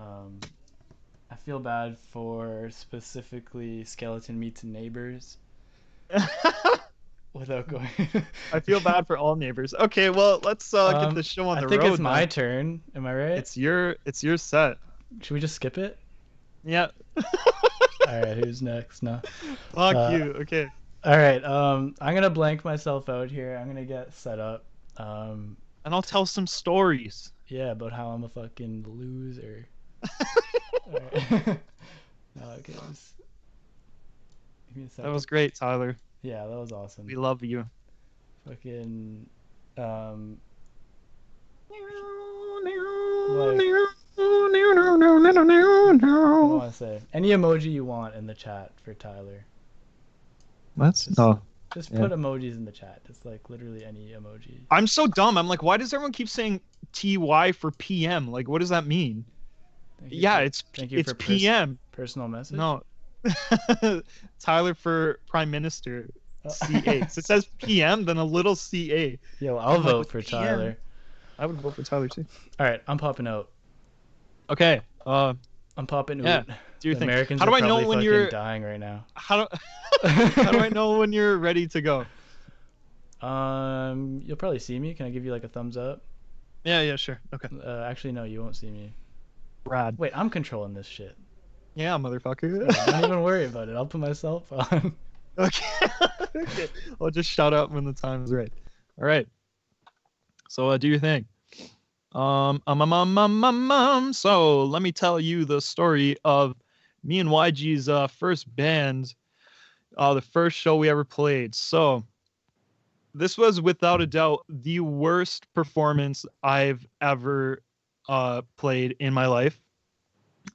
I feel bad for specifically Skeletonmeat's neighbors. Without going. I feel bad for all neighbors. Okay, well, let's get the show on the road. I think it's my then. turn. Am I right? It's your set. Should we just skip it? Yeah. All right, who's next? No. Fuck you. Okay. All right. I'm gonna blank myself out here. I'm gonna get set up. And I'll tell some stories. Yeah, about how I'm a fucking loser. All right. Okay. Give me a second. That was great, Tyler. Yeah, that was awesome. We love you. Fucking. What do I want to say? Any emoji you want in the chat for Tyler. Just Put emojis in the chat. Just like literally any emoji. I'm so dumb. I'm like, why does everyone keep saying TY for PM? Like, what does that mean? It's PM. Personal message? No. Tyler for Prime Minister. CA. So it says PM, then a little CA. Yo, I'll I'm vote like, for PM? Tyler. I would vote for Tyler too. All right, I'm popping out. Okay. I'm popping out. Do your thing. Americans How do are I know probably when fucking you're dying right now? How do I know when you're ready to go? You'll probably see me. Can I give you like a thumbs up? Yeah, sure. Okay. Actually, no, you won't see me. Rad. Wait, I'm controlling this shit. Yeah, motherfucker. Don't even worry about it. I'll put myself on. Okay. Okay. I'll just shout out when the time is right. All right. So do your thing. So let me tell you the story of me and Wyegee's first band, the first show we ever played. So this was without a doubt the worst performance I've ever played in my life.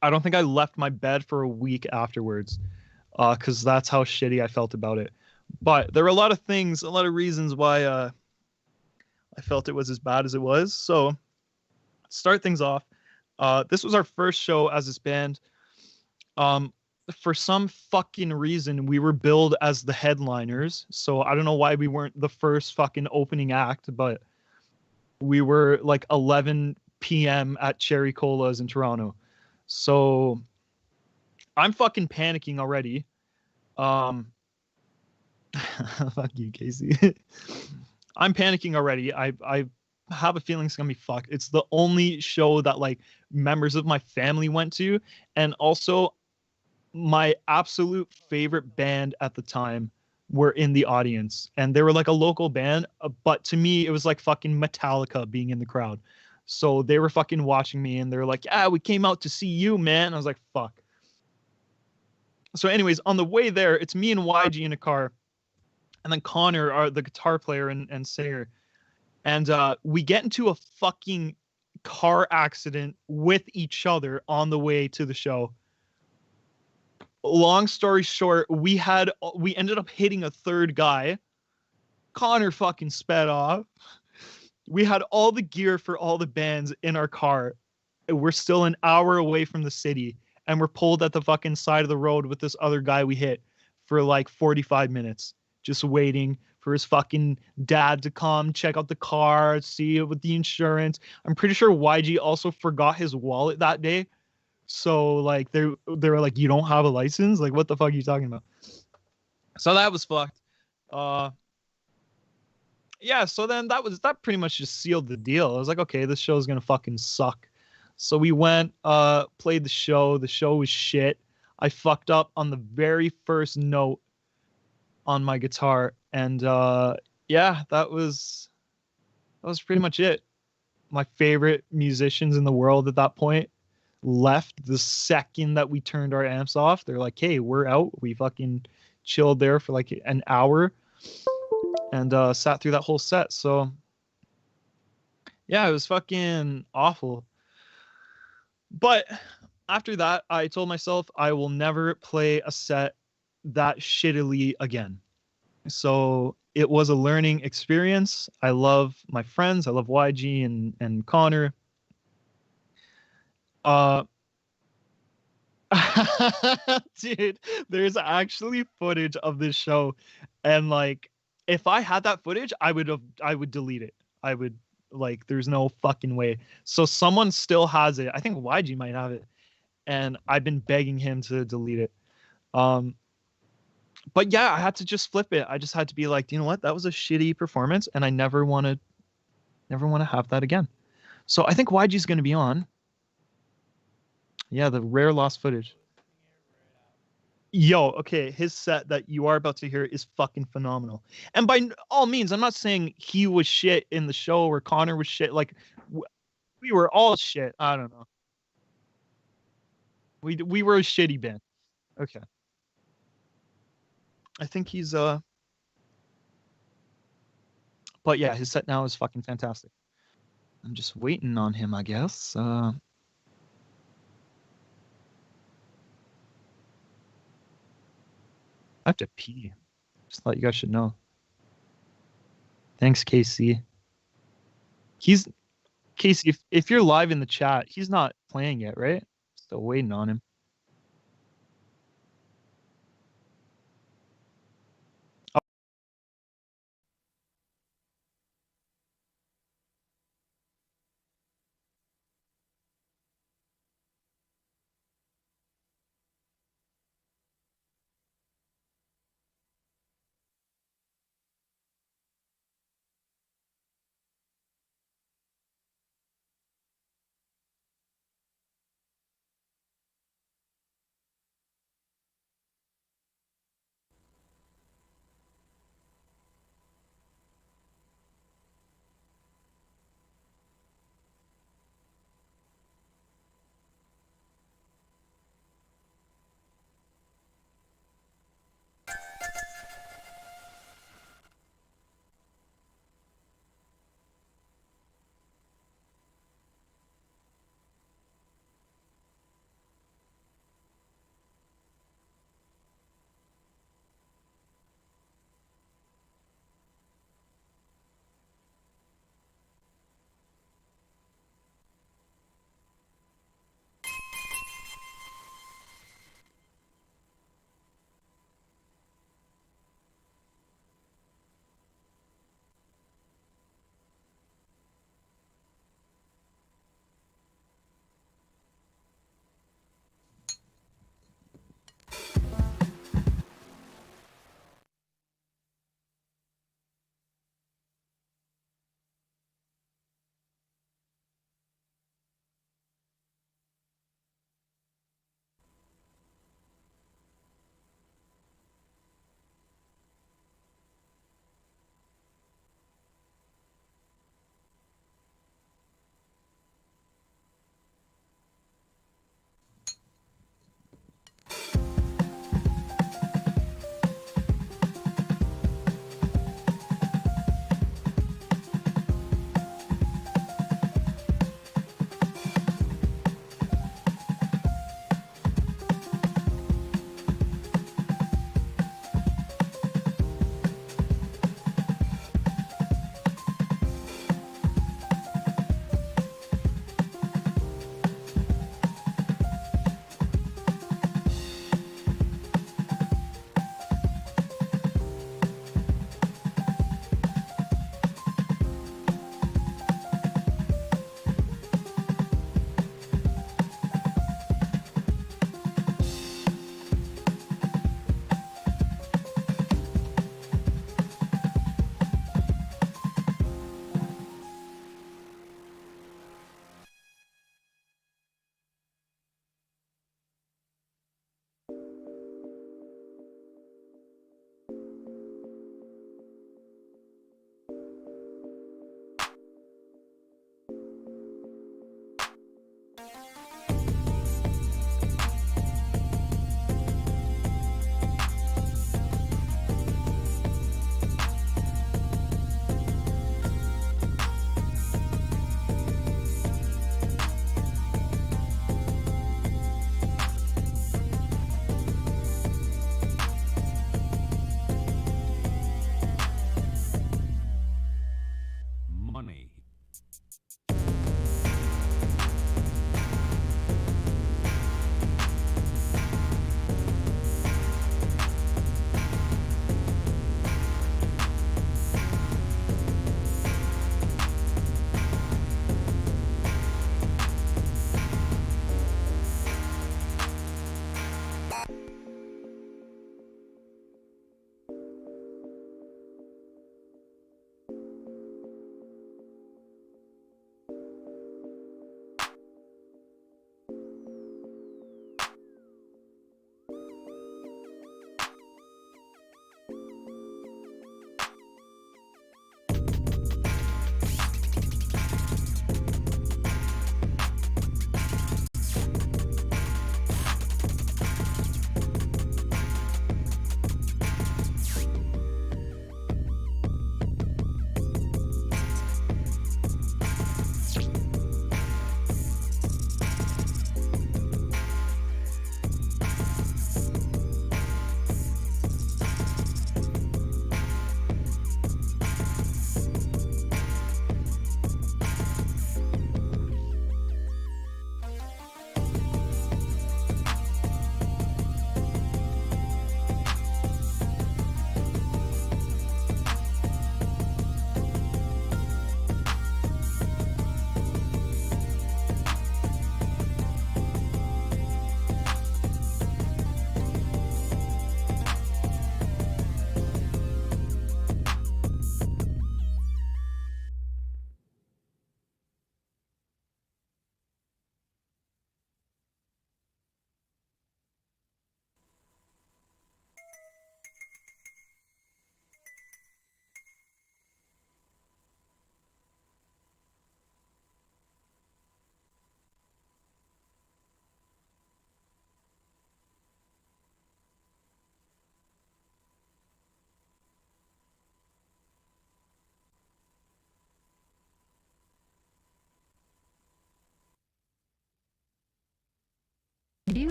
I don't think I left my bed for a week afterwards, because that's how shitty I felt about it. But there were a lot of reasons why I felt it was as bad as it was. So start things off. This was our first show as this band. For some fucking reason, we were billed as the headliners. So I don't know why we weren't the first fucking opening act, but we were like 11 p.m. at Cherry Cola's in Toronto. So I'm fucking panicking already. Fuck you, Casey. I'm panicking already. I have a feeling it's gonna be fucked. It's the only show that like members of my family went to, and also my absolute favorite band at the time were in the audience, and they were like a local band, but to me it was like fucking Metallica being in the crowd. So they were fucking watching me, and they're like, we came out to see you, man. I was like, fuck. So anyways, on the way there, it's me and Wyegee in a car, and then Connor, the guitar player and singer. And we get into a fucking car accident with each other on the way to the show. Long story short, we ended up hitting a third guy. Connor fucking sped off. We had all the gear for all the bands in our car. We're still an hour away from the city, and we're pulled at the fucking side of the road with this other guy we hit for like 45 minutes, just waiting for his fucking dad to come check out the car, see it with the insurance. I'm pretty sure YG also forgot his wallet that day. So like they were like, you don't have a license? Like, what the fuck are you talking about? So that was fucked. Yeah, so then that pretty much just sealed the deal. I was like, okay, this show's gonna fucking suck. So we went, played the show. The show was shit. I fucked up on the very first note on my guitar, and yeah, that was pretty much it. My favorite musicians in the world at that point left the second that we turned our amps off. They're like, hey, we're out. We fucking chilled there for like an hour and sat through that whole set. So yeah, it was fucking awful. But after that, I told myself I will never play a set that shittily again. So it was a learning experience. I love my friends. I love YG and Connor. Uh, dude, there's actually footage of this show, and like, if I had that footage, I would delete it. I would like, there's no fucking way. So someone still has it. I think Wyegee might have it, and I've been begging him to delete it. But yeah, I had to just flip it. I just had to be like, you know what? That was a shitty performance, and I never want to have that again. So I think Wyegee's going to be on. Yeah, the rare lost footage. Yo, okay, his set that you are about to hear is fucking phenomenal. And by all means, I'm not saying he was shit in the show or Connor was shit. Like, we were all shit. I don't know. We were a shitty band. Okay. I think he's but yeah, his set now is fucking fantastic. I'm just waiting on him, I guess. I have to pee. Just thought you guys should know. Thanks, Casey. Casey, if you're live in the chat, he's not playing yet, right? Still waiting on him.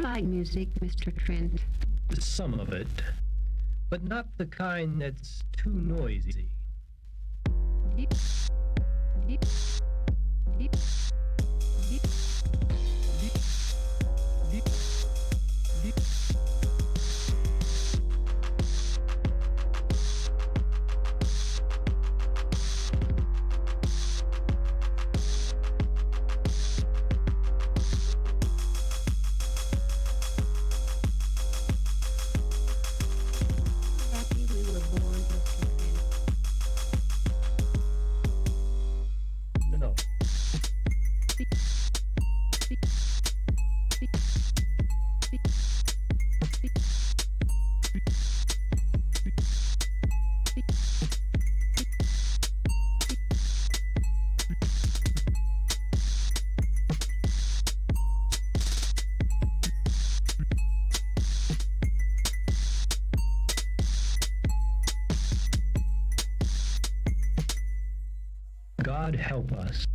like music, Mr. Trent? Some of it, but not the kind that's too noisy. Deep, deep, deep, deep, deep, deep, deep. Happy we were born, Mr. Trent. No. God help us.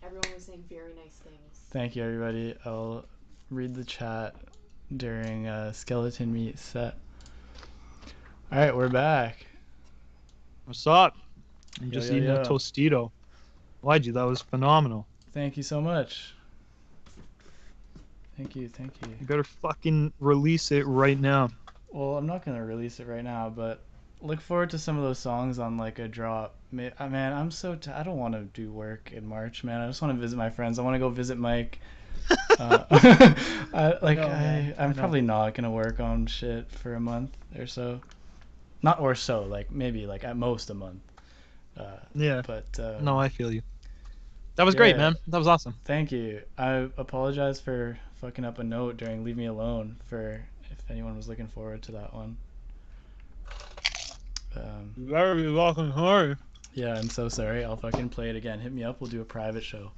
Everyone was saying very nice things. Thank you, everybody. I'll read the chat during Skeletonmeat set. All right, we're back. What's up? I'm Yo, just yo, eating yo. a Tostito. Wyegee, that was phenomenal. Thank you so much. Thank you. You better fucking release it right now. Well, I'm not gonna release it right now, but look forward to some of those songs on like a drop. Man, I'm so I don't want to do work in March, man. I just want to visit my friends. I want to go visit Mike. I'm probably not gonna work on shit for a month or so. Not or so, like maybe like at most a month. Yeah. But No, I feel you. That was great, yeah. man. That was awesome. Thank you. I apologize for fucking up a note during Leave Me Alone for if anyone was looking forward to that one. You better be walking hard. Yeah, I'm so sorry. I'll fucking play it again. Hit me up. We'll do a private show.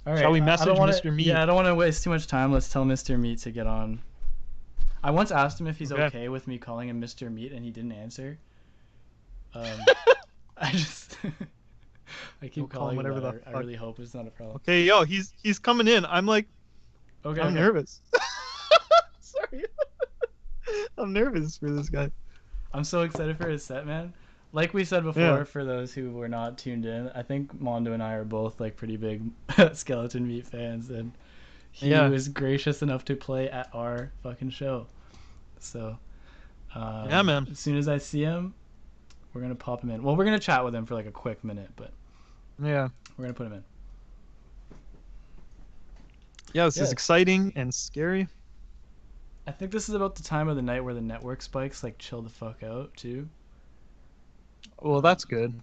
All right. Shall we I message don't wanna, Mr. Meat? Yeah, I don't want to waste too much time. Let's tell Mr. Meat to get on. I once asked him if he's Okay. okay with me calling him Mr. Meat, and he didn't answer. I just I keep We'll call him calling him whatever that. the I fuck. really hope it's not a problem. Okay, yo, he's coming in. I'm like, Okay. I'm okay. nervous. Sorry. I'm nervous for this guy. I'm so excited for his set, man. Like we said before, Yeah. for those who were not tuned in, I think Mondo and I are both like pretty big Skeletonmeat fans, and he Yeah. was gracious enough to play at our fucking show. So, Yeah, man. As soon as I see him, we're gonna pop him in. Well, we're gonna chat with him for like a quick minute, but Yeah. we're gonna put him in. Yeah, this is Yeah. exciting and scary. I think this is about the time of the night where the network spikes like chill the fuck out too. Well, that's good.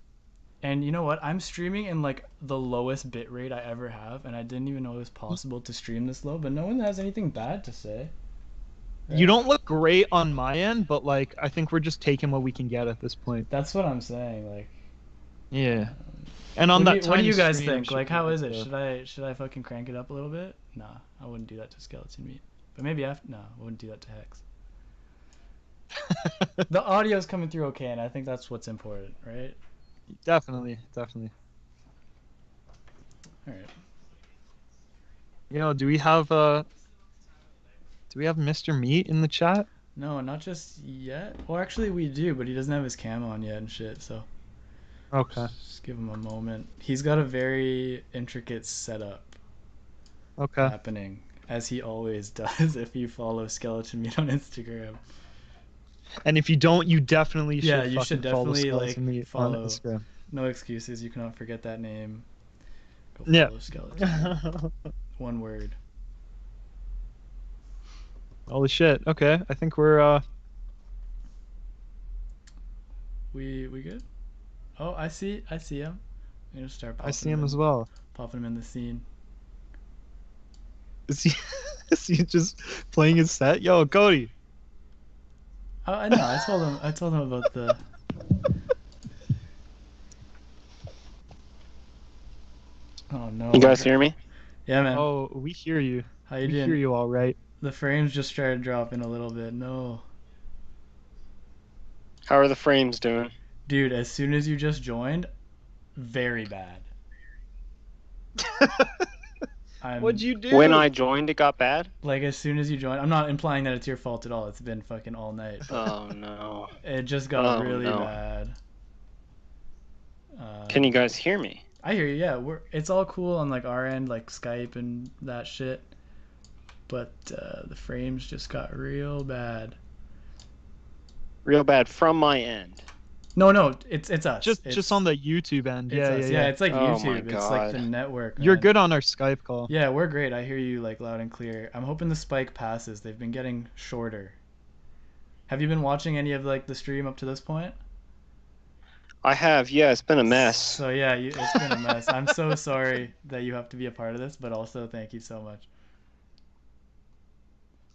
And you know what? I'm streaming in like the lowest bit rate I ever have, and I didn't even know it was possible to stream this low, but no one has anything bad to say. You don't look great on my end, but like I think we're just taking what we can get at this point. That's what I'm saying. Like, Yeah. And on what that do you tiny guys stream, think? should Like, be how good is it? stuff. Should I fucking crank it up a little bit? Nah, I wouldn't do that to Skeletonmeat. But maybe after, no, I wouldn't do that to Hex. The audio's coming through okay, and I think that's what's important, right? Definitely. All right. You know, do we have Mr. Meat in the chat? No, not just yet. Well, actually, we do, but he doesn't have his cam on yet and shit. So Okay. just give him a moment. He's got a very intricate setup Okay. happening, as he always does. If you follow Skeletonmeat on Instagram. And if you don't, you definitely should. Yeah, you should fucking follow definitely, like, Skeleton Meat follow. on Instagram. No excuses. You cannot forget that name. Go Yeah. follow Skeleton. One word. Holy shit. Okay, I think we're We good? Oh, I see him. I'm gonna start. I see him as well. Popping him in the scene. Is he is he just playing his set? Yo, Cody. Oh, I know. I told him about the. Oh no. You guys hear me? Yeah, man. Oh, we hear you. How you We doing? hear you all right. The frames just started dropping a little bit. No. How are the frames doing? Dude, as soon as you just joined, very bad. What'd you do? When I joined, it got bad? Like, as soon as you joined, I'm not implying that it's your fault at all. It's been fucking all night. Oh, no. It just got Oh, really no. bad. Can you guys hear me? I hear you. Yeah, it's all cool on like our end, like Skype and that shit. But the frames just got real bad. Real bad from my end. No, it's us. Just on the YouTube end. It's Yeah, us. yeah. It's like Oh my YouTube. It's like the God. network. You're man. good on our Skype call. Yeah, we're great. I hear you like loud and clear. I'm hoping the spike passes. They've been getting shorter. Have you been watching any of like the stream up to this point? I have, yeah, it's been a mess. So yeah, it's been a mess. I'm so sorry that you have to be a part of this, but also thank you so much.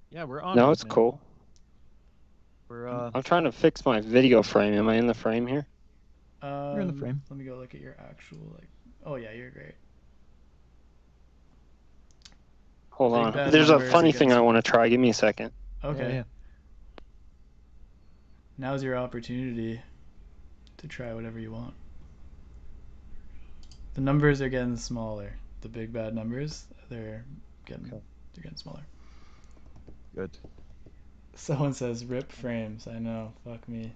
Yeah, we're on. No, it, it's man. cool. We're I'm trying to fix my video frame. Am I in the frame here? You're in the frame. Let me go look at your actual like. Oh yeah, you're great. Hold Big on. bad There's a numbers funny thing against- I want to try. Give me a second. Okay. Yeah. Now's your opportunity to try whatever you want. The numbers are getting smaller. The big bad numbers, they're getting smaller. Good. Someone says rip frames. I know. Fuck me.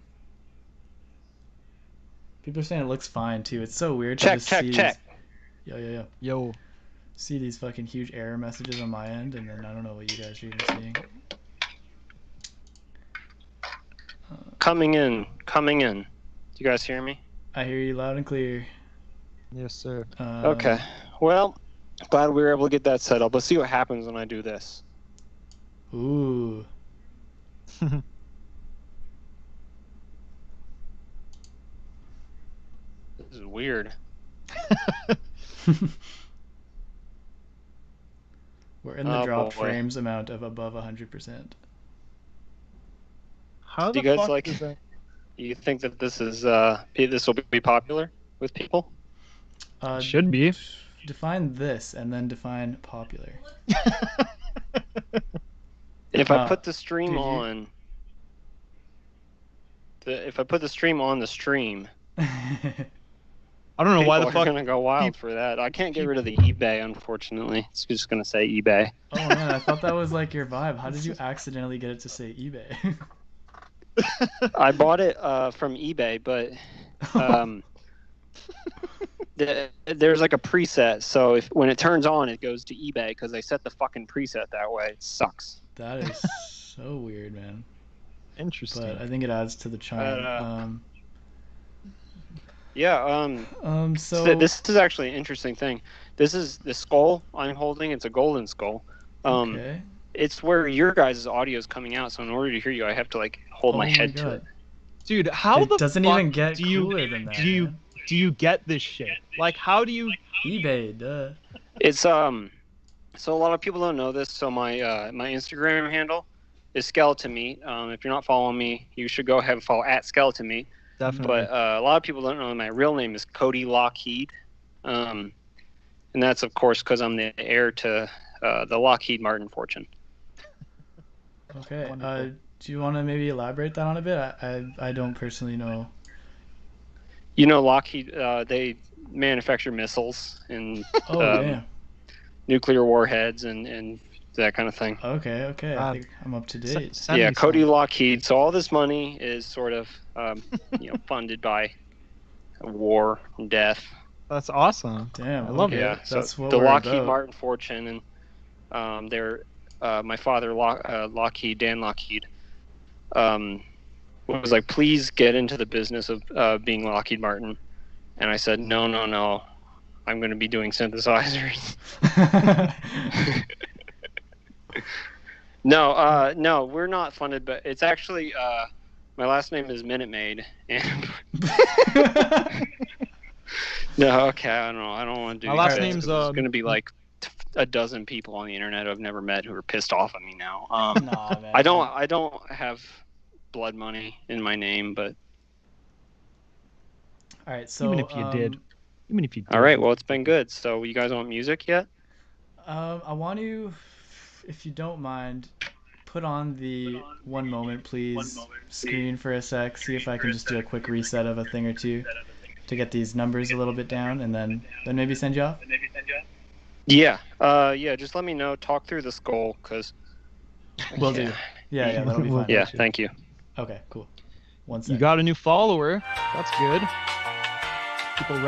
People are saying it looks fine too. It's so weird to Check, just check, see check. Yo. see these fucking huge error messages on my end, and then I don't know what you guys are even seeing. Coming in. Do you guys hear me? I hear you loud and clear. Yes, sir. Okay. Well, glad we were able to get that set up. Let's see what happens when I do this. Ooh. This is weird. We're in the drop boy. frames amount of above 100%. How Do the you guys fuck like? is that? You think that this is this will be popular with people? Should be. Define this and then define popular. If I put the stream did you- on, if I put the stream on the stream, I don't know why the people are fuck. gonna go wild for that. I can't get rid of the eBay, unfortunately. It's just gonna say eBay. Oh man, I thought that was like your vibe. How did you accidentally get it to say eBay? I bought it from eBay, but there's like a preset, so when it turns on, it goes to eBay because they set the fucking preset that way. It sucks. That is so weird, man. Interesting. But I think it adds to the charm. So this is actually an interesting thing. This is the skull I'm holding. It's a golden skull. Okay. It's where your guys' audio is coming out. So in order to hear you, I have to like hold my head to it. Dude, how It the doesn't fuck even get do you cooler than that, do you get this shit? Like, how do you? eBay, duh. It's so a lot of people don't know this. So my my Instagram handle is Skeletonmeat. If you're not following me, you should go ahead and follow at Skeletonmeat. Definitely. But a lot of people don't know my real name is Cody Lockheed, and that's of course because I'm the heir to the Lockheed Martin fortune. Okay. Do you want to maybe elaborate that on a bit? I don't personally know. You know, Lockheed they manufacture missiles and Damn. nuclear warheads and that kind of thing. Okay. I think I'm up to date. Yeah, Cody Lockheed. So all this money is sort of funded by war and death. That's awesome. Damn. I love it. Yeah, That's so what the we're Lockheed about. Martin fortune, and they're my father Lockheed, Dan Lockheed, was like, please get into the business of being Lockheed Martin, and I said no, I'm going to be doing synthesizers. No, we're not funded, but it's actually my last name is Minute Maid, and no, okay, I don't know. I don't want to do. My last this, name's 'cause there's going to be like a dozen people on the internet I've never met who are pissed off at me now. Nah, man. I don't have blood money in my name, but All right. So Even if you did. all right. Well, it's been good. So you guys want music yet? I want to, if you don't mind, put on the one moment, please, screen for a sec. See if I can just do a quick reset of a thing or two to get these numbers a little bit down, and then maybe send you off. Yeah. Just let me know. Talk through the skull, cause. Will do. Yeah, that'll be fine. Yeah. Thank you. Okay, cool. One You second. got a new follower. That's good. People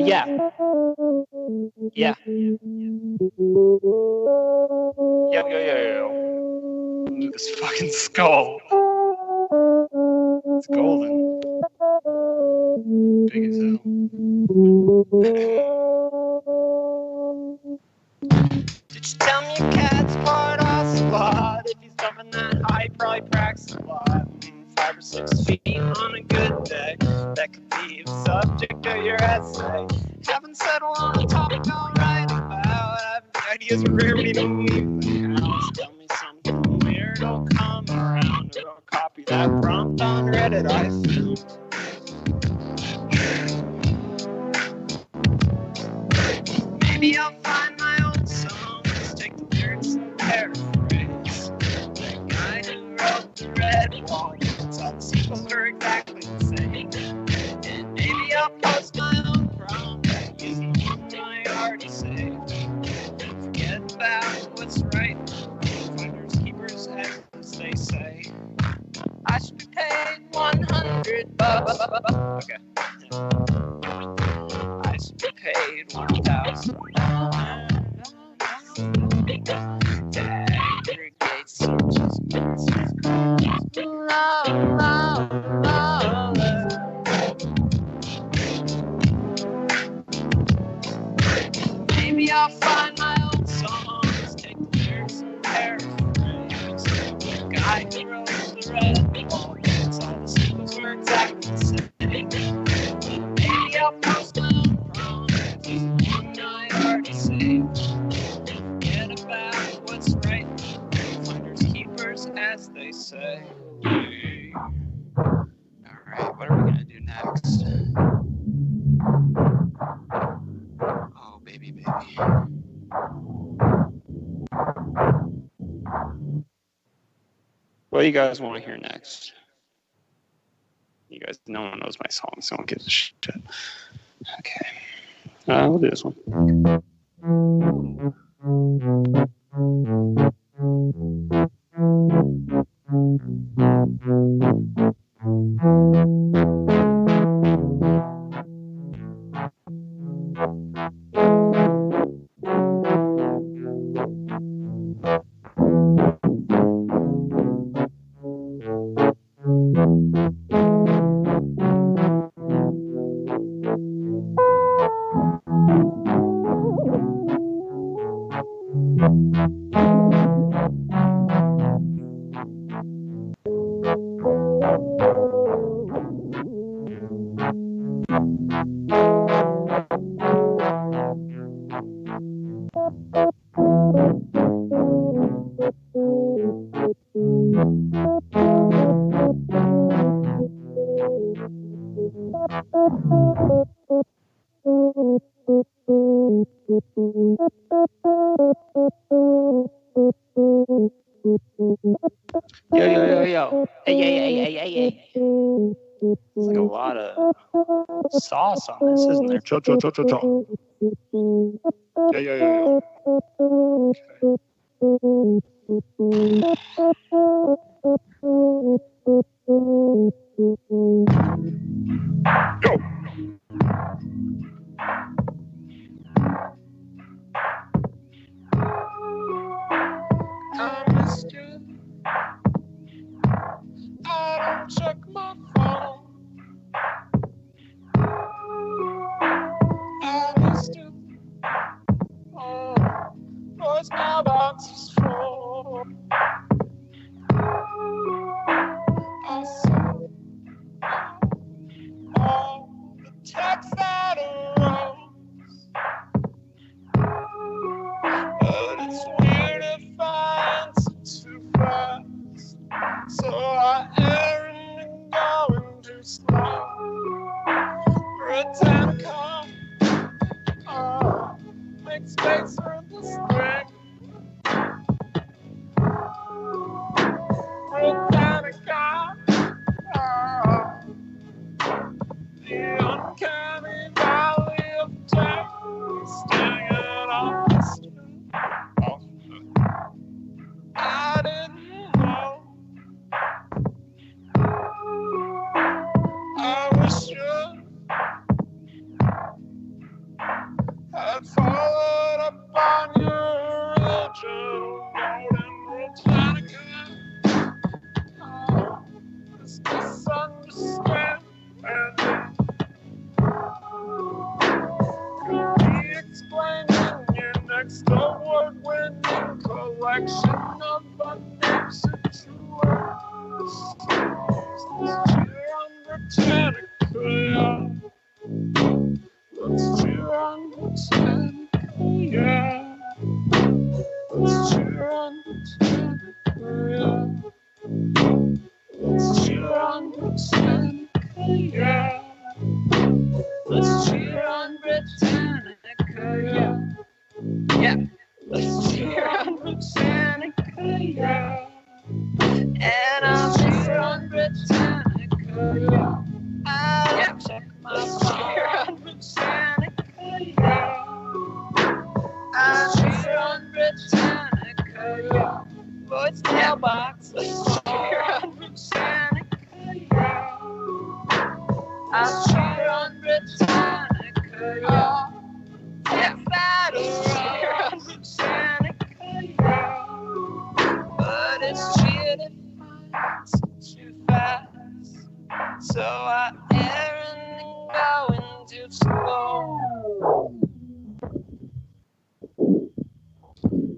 Yeah. Yeah. Yo. Look at this fucking skull. It's golden. Big as hell. Did you tell me your cat's part ocelot? If he's jumping that high, he probably practices a lot. 5 or 6 feet on a good day. That could be the subject of your essay. Haven't settled on a topic I'll write about. I've ideas for where we don't leave the house. Tell me something weird, I'll come around. Or I'll copy that prompt on Reddit I found. Maybe I'll find my old songs, take the lyrics and paraphrase. That guy who wrote the Red Wall, all the sequels were exactly the same. And maybe I'll post my own prompt using one I already saved. Forget about what's right. Finders keepers, as they say. I should be paid $100. Okay. I should be paid $1,000 to aggregate searches. Maybe I'll find my old songs, take the lyrics and paraphrase. The guy who wrote the Red Wall, all the sequels were exactly the same. Maybe I'll post my own prompts, using one I already saved. Forget about what's right, finders keepers, as they say. Alright, what are we gonna do next? Oh, baby. What do you guys want to hear next? You guys, no one knows my song, so don't give a shit. Okay. We'll do this one. Yo. Hey. There's like a lot of sauce on this, isn't there? Cho. Yeah. I missed you. I don't check my phone. I missed you. Oh, voicemail box is full. I saw all the texts that arose, but it's weird if I answer too fast, so I err and going too slow. Britannica, oh, make space for the spring. Britannica, oh, the uncanny valley of death, staring off the street. I didn't know. I wish you had followed up on your original note in Britannica. Oh, this misunderstanding could be explained in your next award-winning collection of unnamed situations. Cheer on Britannica, yeah. Let's cheer on Britannica, yeah. Let's cheer on Britannica, yeah. Let's cheer on Britannica, yeah. Let's cheer on Britannica, yeah. Yeah. Let's cheer on Britannica, yeah. And I'll cheer on Britannica, yeah. I'll check my cheer on Britannica, yeah. I'll cheer on Britannica, yeah. Voicemail box, let's cheer on Britannica, yeah. I'll cheer on Britannica, yeah. Yeah, let's cheer on Britannica, yeah. But it's cheered if I answer too fast, so I err and going too slow.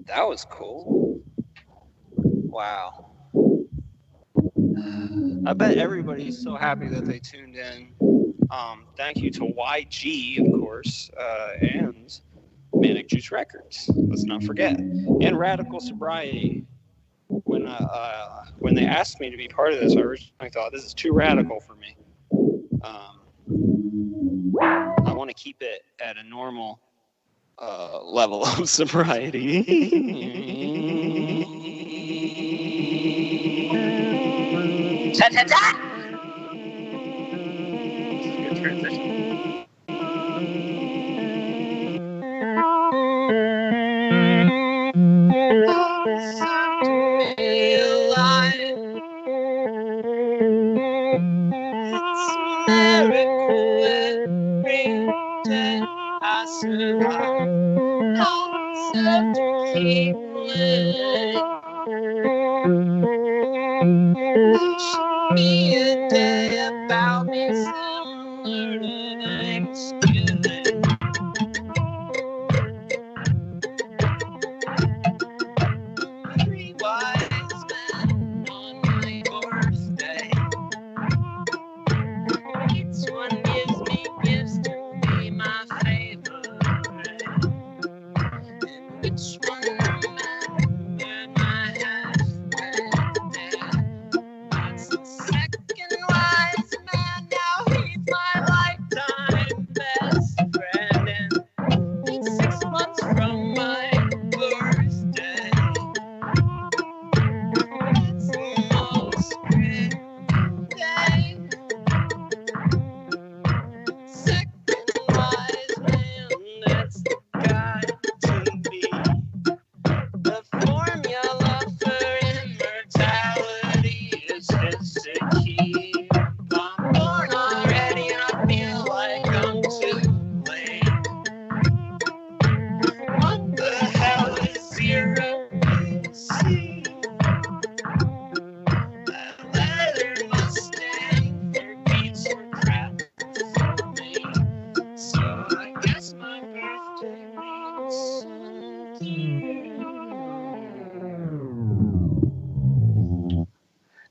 That was cool. Wow. I bet everybody's so happy that they tuned in. Thank you to Wyegee, of course, and Manic Juice Records. Let's not forget, and Radical Sobriety. When they asked me to be part of this, I originally thought this is too radical for me. I want to keep it at a normal level of sobriety. Ta-ta-ta! Good transition. Be a day about me similar to Thanksgiving. Three wise men on my birthday. Each one gives me gifts to be my favorite. And which one remembered my halfway? That's the second wise man. Now he's my lifetime best friend. And he's 6 months from my birthday. It's the most great day. Second wise man, that's the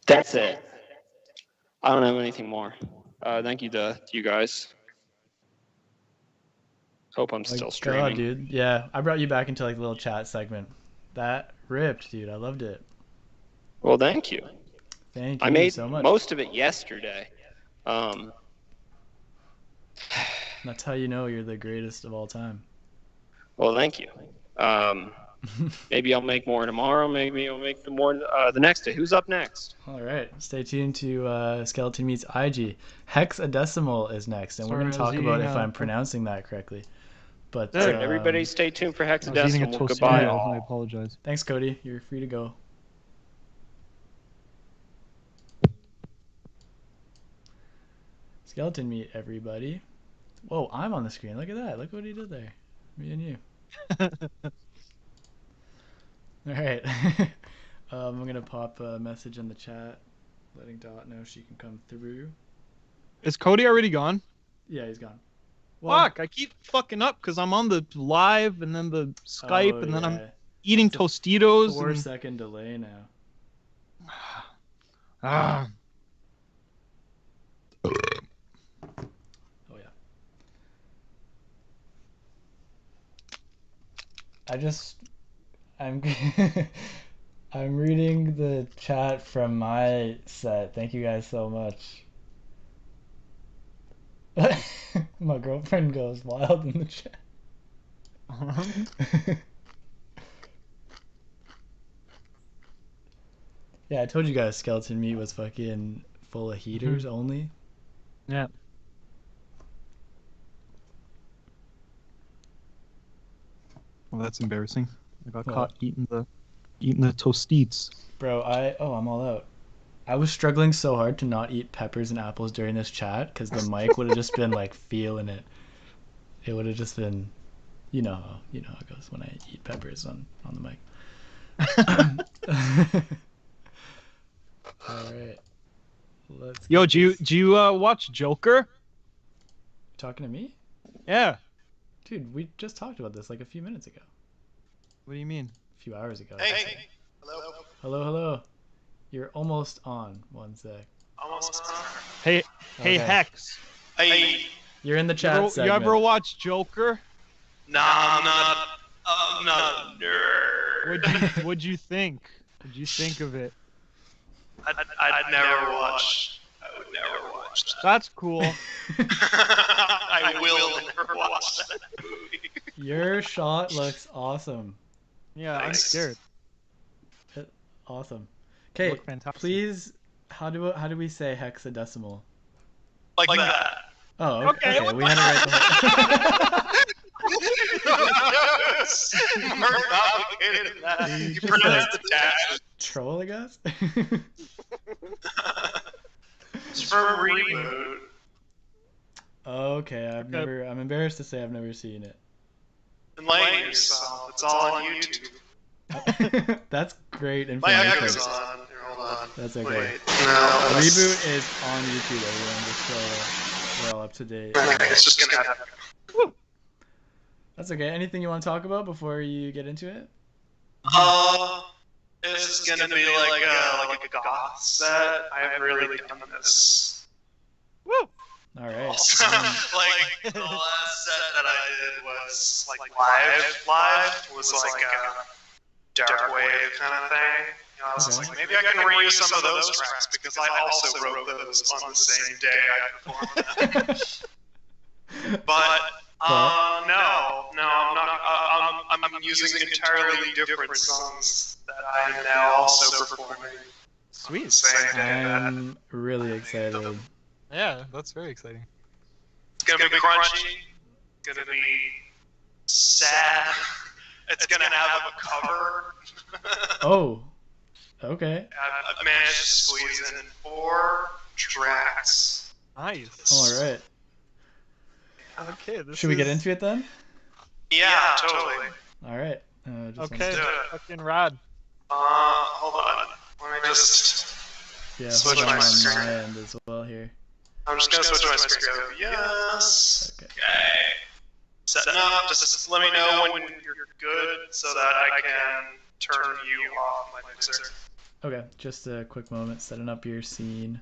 That's it. I don't have anything more. Thank you to you guys. Hope I'm still streaming. God, dude. Yeah, I brought you back into like the little chat segment. That ripped, dude. I loved it. Well, thank you. Thank you I made so much. most of it yesterday. That's how you know you're the greatest of all time. Well, thank you. Maybe I'll make more tomorrow. Maybe I'll make more the next day. Who's up next? All right. Stay tuned to Skeleton Meat's IG. Hex-A-Decimal is next, and we're going to talk about if I'm pronouncing that correctly. But everybody stay tuned for Hex-A-Decimal. Goodbye. Goodbye. I apologize. Thanks, Cody. You're free to go. Skeleton Meat, everybody. Whoa, I'm on the screen. Look at that. Look what he did there. Me and you. All right. I'm going to pop a message in the chat, letting Dot know she can come through. Is Cody already gone? Yeah, he's gone. Fuck, I keep fucking up because I'm on the live and then the Skype and then I'm eating Tostitos. 4-second delay now. Ah. Oh, yeah. I'm I'm reading the chat from my set. Thank you guys so much. My girlfriend goes wild in the chat. Yeah, I told you guys Skeleton Meat was fucking full of heaters only. Yeah. Well, that's embarrassing. I got caught eating the Tostitos. Bro, I'm all out. I was struggling so hard to not eat peppers and apples during this chat because the mic would have just been like feeling it. It would have just been, you know how it goes when I eat peppers on the mic. All right. Yo, do you watch Joker? Talking to me? Yeah. Dude, we just talked about this like a few minutes ago. What do you mean? A few hours ago. Hey. Hello. Hello. You're almost on. 1 sec. Almost on. Hey, Okay. Hex. Hey. You're in the chat You segment. ever watch Joker? Nah, I'm not a nerd. What'd you think? What'd you think of it? I'd never watch. I would never watch that. That's cool. I will never watch that movie. Your shot looks awesome. Yeah, Thanks. I'm scared. Awesome. Okay, Look fantastic. please. How do we say Hex-A-Decimal? Like that. Oh, Okay, okay. We had it right. More complicated than that. You You just pronounce like- the dash. Troll, I guess. It's from Reboot. Okay, I'm embarrassed to say I've never seen it. Enlighten yourself. It's all on YouTube. That's great My information. echo's on. Here, hold on. That's okay. Wait. No. Reboot is on YouTube, everyone. Just so we're all up to date. Okay, it's just gonna happen. That's okay. Anything you want to talk about before you get into it? This is gonna be like a goth set. I haven't really done this. Woo! All right. Like the last set that I did was like live was like a dark wave kind of thing. You know, I was like, maybe I can reuse some of those tracks because I also wrote those on the same day I performed them. But no, I'm not. I'm using entirely different songs that I am now also performing. Sweet. Same day. I'm really excited. Yeah, that's very exciting. It's gonna be crunchy. It's gonna be sad. It's gonna have a cover. Oh, okay. I've managed to squeeze in 4 tracks. Nice. All right. Okay. Should we get into it then? Yeah, totally. All right. Just Okay. do it. Fucking rad. Hold on. Let me just. Yeah, Switch hold on my screen. my end as well here. I'm just gonna switch my screen. Yes. Okay. Setting up. Just let me know when you're good so that I can turn you off my mixer. Okay, just a quick moment setting up your scene.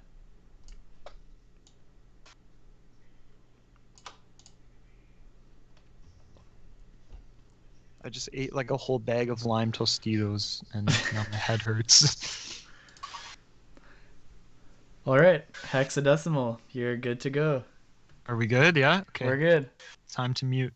I just ate like a whole bag of lime Tostitos and now my head hurts. All right, Hex-A-Decimal, you're good to go. Are we good? Yeah? Okay. We're good. Time to mute.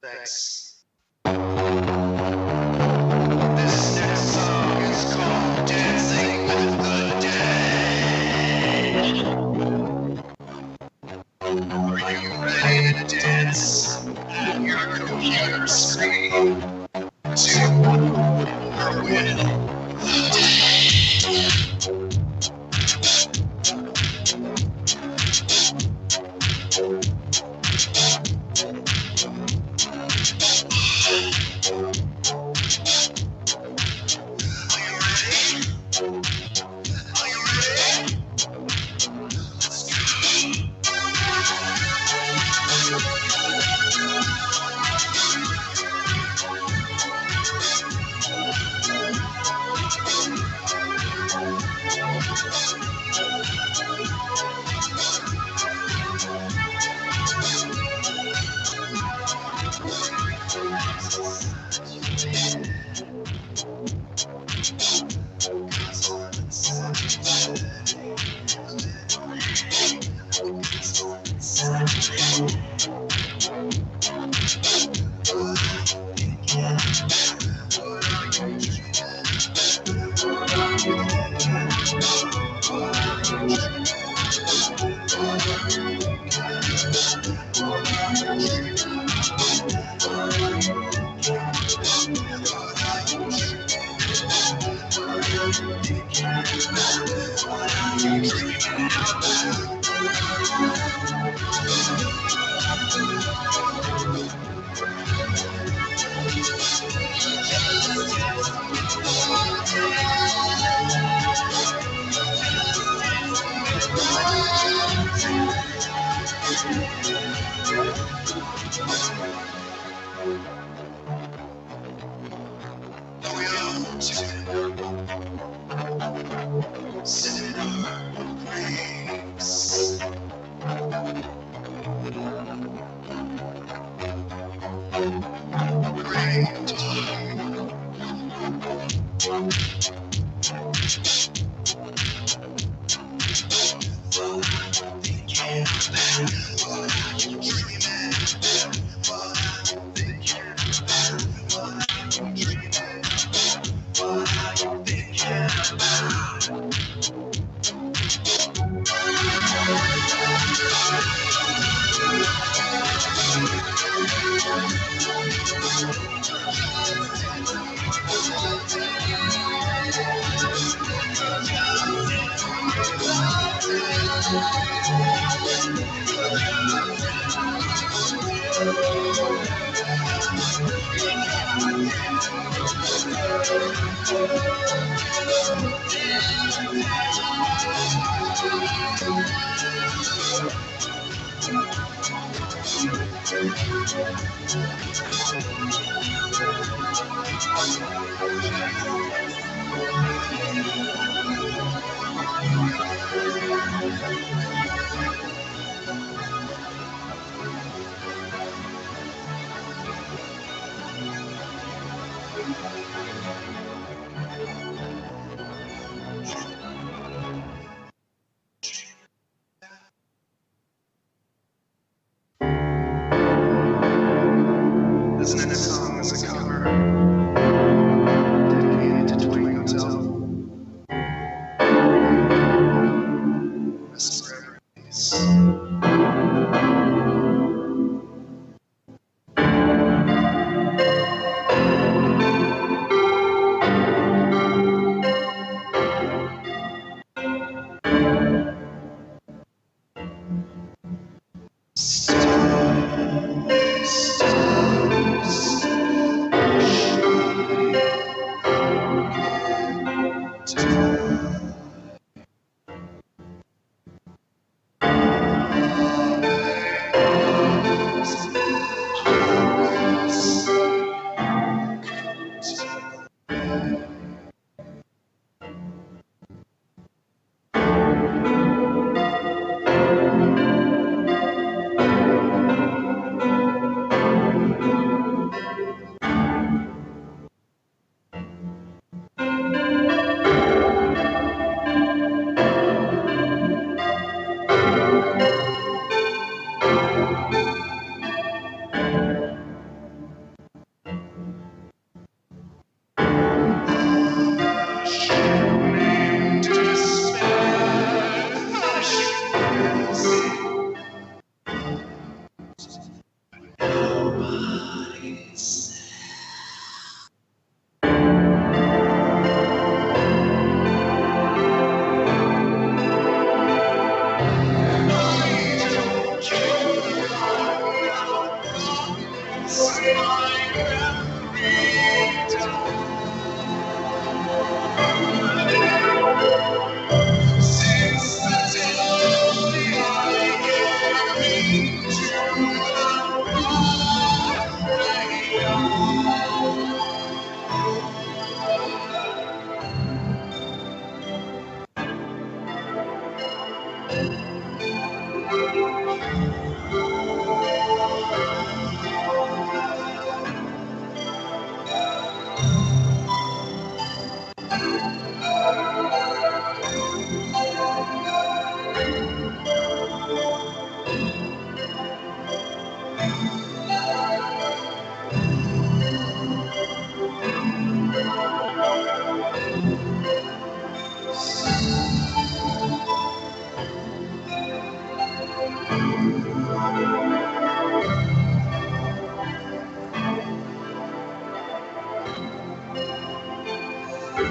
Thanks. This next song is called Dancing with the Dead. Are you ready to dance at your computer screen to or with the dead? This next song is a cover dedicated to Dwayne himself. This is forever. And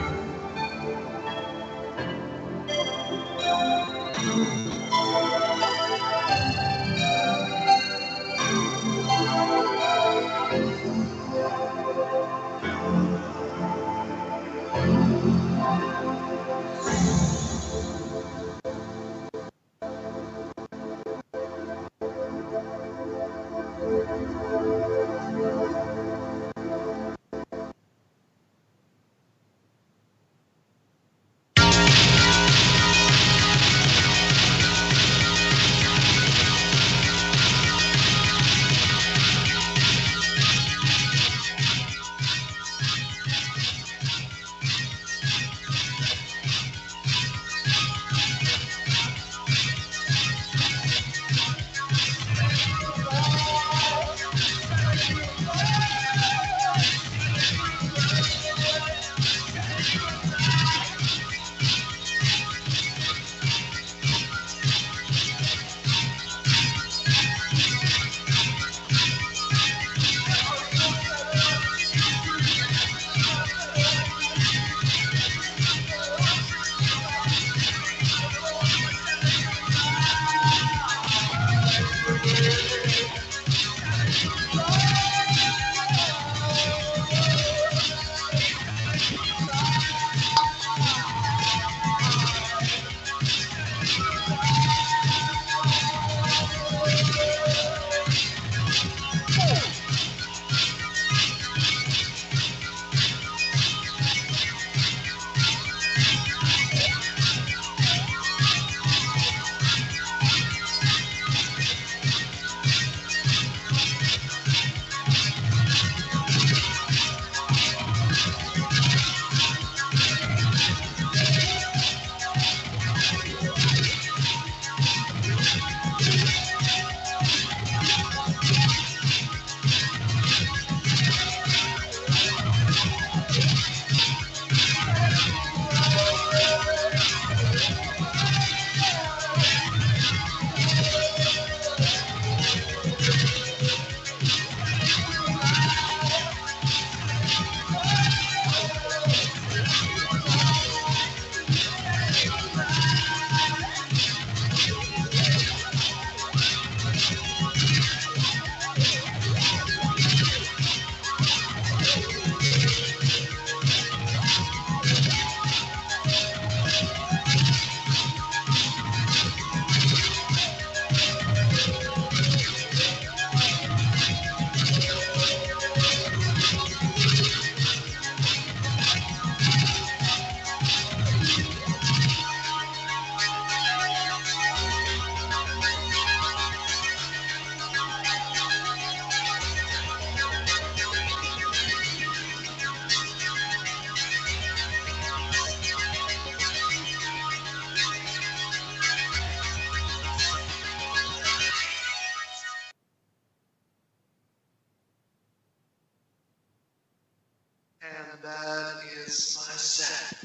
that is my set.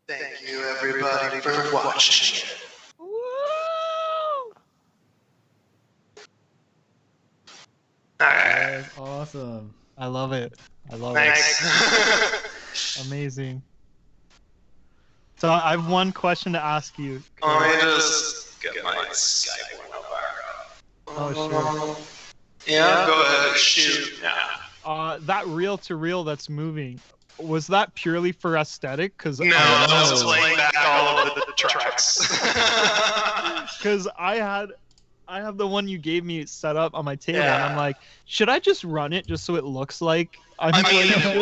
Thank you everybody for watching. That was awesome. I love it. I love Thanks. it. Amazing. So I have one question to ask you. Let me just get my Skype one up. Oh, sure. Yeah, go ahead. Shoot. Yeah. That reel-to-reel that's moving, was that purely for aesthetic? Cause No, that was playing back all of the tracks. Because I have the one you gave me set up on my table, and Yeah. I'm like, should I just run it just so it looks like I'm I mean, playing it it?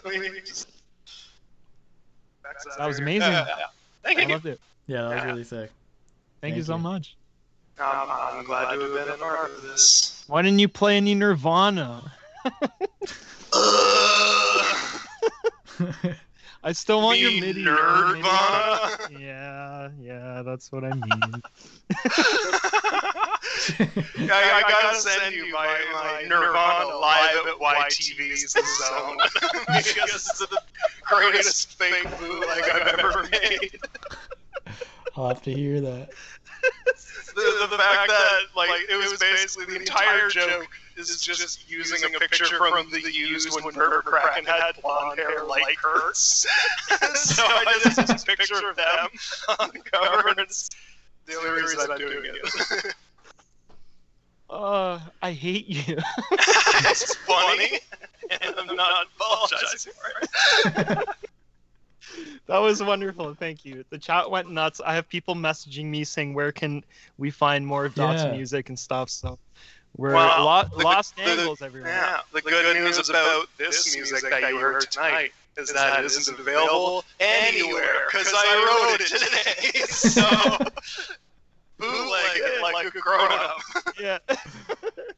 would. I mean, just... That was amazing. Thank I you. loved it. Yeah, that was really sick. Thank you so much. I'm glad to have been a part of this. Why didn't you play any Nirvana? I still want your MIDI. Nirvana? Yeah, that's what I mean. I gotta send you my Nirvana live at YTV's The Zone. Because it's the greatest fake bootleg I've ever made. I'll have to hear that. The fact that, like, it was basically the entire joke is just using a picture from the used when Herbert Kraken had blonde hair like Kurt's. So I just use a picture of them on the cover, and it's the only reason I'm doing it. I hate you. It's funny, and I'm not apologizing for it. That was wonderful. Thank you. The chat went nuts. I have people messaging me saying, where can we find more of Dot's music and stuff? So we're lost angles, everyone. Yeah, the good news about this music that you heard tonight is that it isn't available anywhere, because I wrote it today. So bootleg it like a grown-up. Yeah.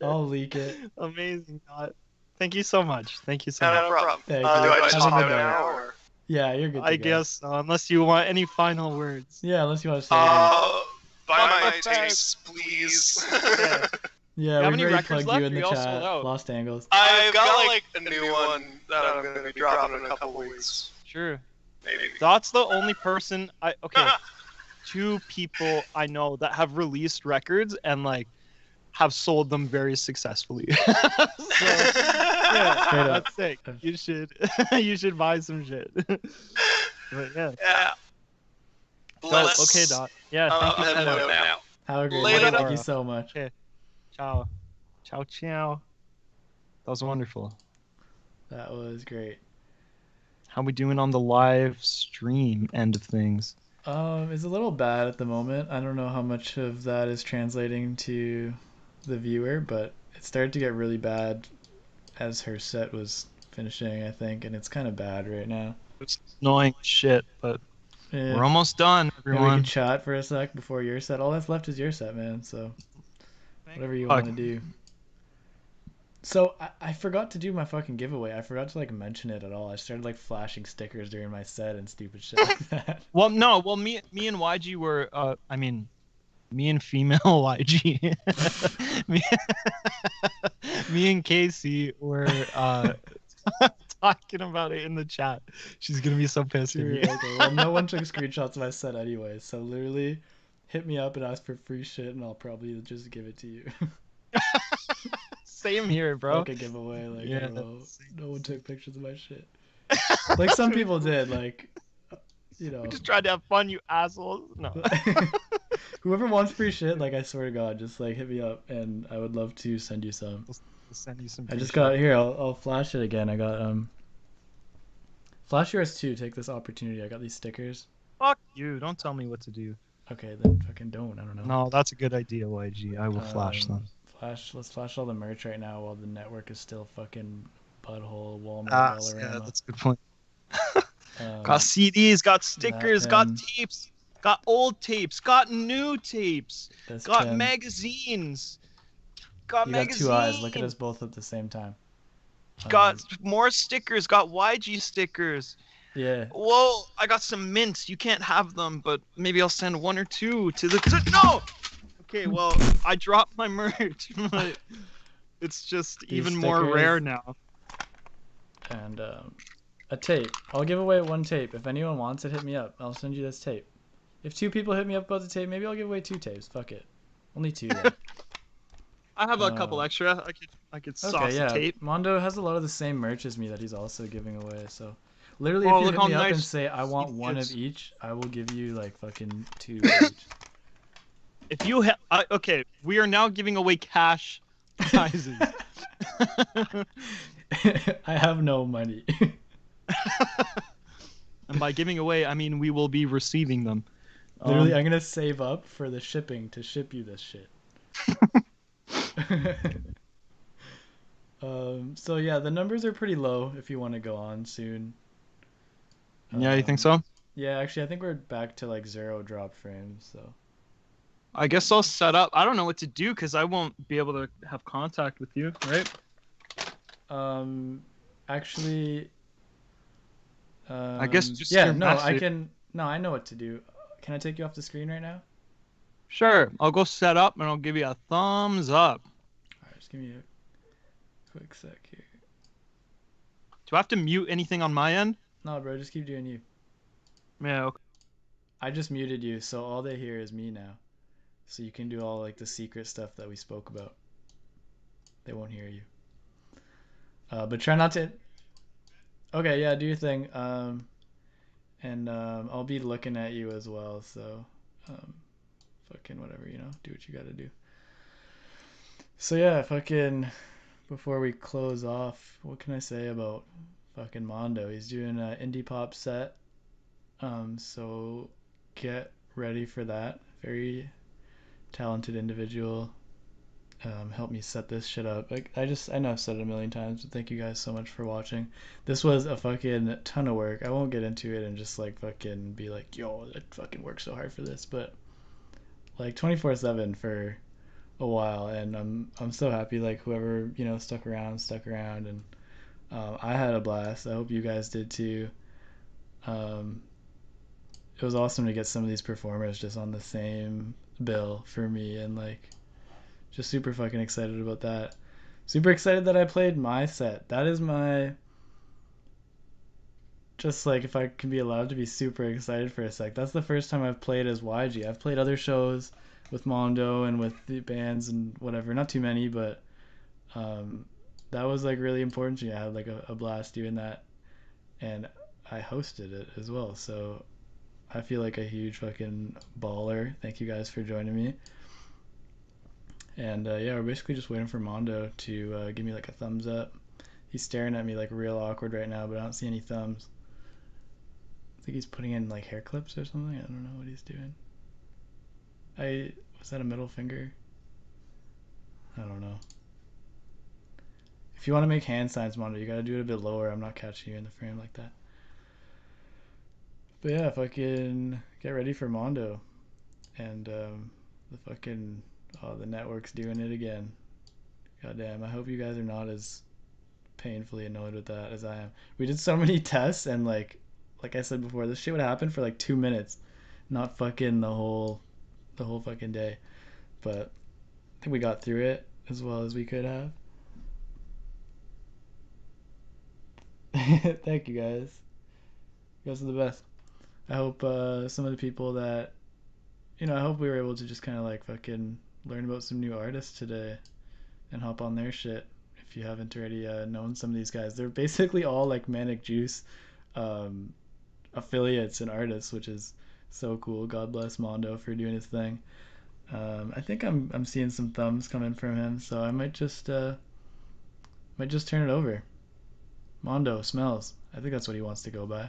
I'll leak it. Amazing, Dot. Thank you so much. Thank you so No much. problem. There you Do go. I just Have a have good an day. hour? Yeah, you're good to I go. guess so, unless you want any final words. Yeah, unless you want to say anything. Buy my tapes, please. Yeah, have we've any already records plugged left, you in or the you all sold chat. out? Lost Angles. I've got like a new one that I'm going to be dropping in a couple weeks. Sure. Maybe. Dot's the only person two people I know that have released records and like have sold them very successfully. So, yeah, Straight up. that's sick. You should buy some shit. But yeah. Yeah. Dope. Okay, Dot. Yeah, thank you so much. now. Have a great Later. night. Thank you so much. Okay. Ciao. Ciao, ciao. That was wonderful. That was great. How we doing on the live stream end of things? It's a little bad at the moment. I don't know how much of that is translating to the viewer, but it started to get really bad as her set was finishing, I think, and it's kind of bad right now. It's annoying shit, but Yeah. we're almost done, Maybe we everyone. can chat for a sec before your set. All that's left is your set, man, so whatever you want to do. So I forgot to do my fucking giveaway. I forgot to like mention it at all. I started like flashing stickers during my set and stupid shit like that. Well, no. Well, me and Wyegee were. Me and female YG. me and Casey were talking about it in the chat. She's gonna be so pissed at me. Okay, well, no one took screenshots of my set anyway, so literally hit me up and ask for free shit, and I'll probably just give it to you. Same here, bro. Like a giveaway, like Yeah, no one took pictures of my shit. Like some people did, like you know. We just tried to have fun, you assholes. No. Whoever wants free shit, like I swear to God, just like hit me up, and I would love to send you some. We'll send you some. I just got here. I'll flash it again. I got flash yours too. Take this opportunity. I got these stickers. Fuck you! Don't tell me what to do. Okay, then fucking don't. I don't know. No, that's a good idea, YG. I will flash them. Let's flash all the merch right now while the network is still fucking butthole Walmart Dollarama. Yeah, that's a good point. Got CDs, got stickers, got tapes, got old tapes, got new tapes, got Ken. magazines, got You magazines. got two eyes. Look at us both at the same time. Got more stickers, got YG stickers. Yeah. Whoa, I got some mints. You can't have them, but maybe I'll send one or two to the. No! Okay, well, I dropped my merch, but it's just These even more stickers. rare now. And a tape. I'll give away one tape. If anyone wants it, hit me up. I'll send you this tape. If two people hit me up about the tape, maybe I'll give away two tapes. Fuck it. Only two. Though. I have a couple extra. I could sauce Okay, yeah. the tape. Mondo has a lot of the same merch as me that he's also giving away. So, literally, Oh, if you look hit how me up and nice say I want he one is. of each, I will give you like fucking two each. If you okay, we are now giving away cash prizes. I have no money. And by giving away, I mean we will be receiving them. Literally, I'm gonna save up for the shipping to ship you this shit. So yeah, the numbers are pretty low if you want to go on soon. Yeah, you think so? Yeah, actually, I think we're back to like 0 drop frames. So I guess I'll set up. I don't know what to do because I won't be able to have contact with you, right? Actually, I guess just yeah. your No, I message. can. No, I know what to do. Can I take you off the screen right now? Sure. I'll go set up and I'll give you a thumbs up. Alright, just give me a quick sec here. Do I have to mute anything on my end? No, bro, just keep doing you. Yeah. Okay. I just muted you, so all they hear is me now. So you can do all like the secret stuff that we spoke about. They won't hear you. But try not to. Okay, yeah, do your thing. And I'll be looking at you as well. So, fucking whatever, you know. Do what you gotta do. So yeah, fucking. Before we close off, what can I say about fucking Mondo? He's doing an indie pop set. So get ready for that. Very talented individual. Help me set this shit up. Like I know I've said it a million times, but thank you guys so much for watching. This was a fucking ton of work. I won't get into it and just like fucking be like, yo, I fucking worked so hard for this, but like 24/7 for a while, and I'm so happy. Like whoever stuck around, and I had a blast. I hope you guys did too. It was awesome to get some of these performers just on the same bill for me, and like just super fucking excited about that. Super excited that I played my set. That is my, just like, if I can be allowed to be super excited for a sec, that's the first time I've played as Wyegee. I've played other shows with Mondo and with the bands and whatever, not too many, but that was like really important to me. I had like a blast doing that, and I hosted it as well, so I feel like a huge fucking baller. Thank you guys for joining me. And yeah, we're basically just waiting for Mondo to give me like a thumbs up. He's staring at me like real awkward right now, but I don't see any thumbs. I think he's putting in like hair clips or something. I don't know what he's doing. Was that a middle finger? I don't know. If you want to make hand signs, Mondo, you gotta do it a bit lower. I'm not catching you in the frame like that. But yeah, fucking get ready for Mondo. And the fucking, the network's doing it again. Goddamn, I hope you guys are not as painfully annoyed with that as I am. We did so many tests, and like I said before, this shit would happen for like 2 minutes, not fucking the whole fucking day. But I think we got through it as well as we could have. Thank you guys. You guys are the best. I hope some of the people that, I hope we were able to just kind of like fucking learn about some new artists today and hop on their shit. If you haven't already known some of these guys, they're basically all like Manic Juice affiliates and artists, which is so cool. God bless Mondo for doing his thing. I think I'm seeing some thumbs coming from him, so I might just turn it over. Mondo smells. I think that's what he wants to go by.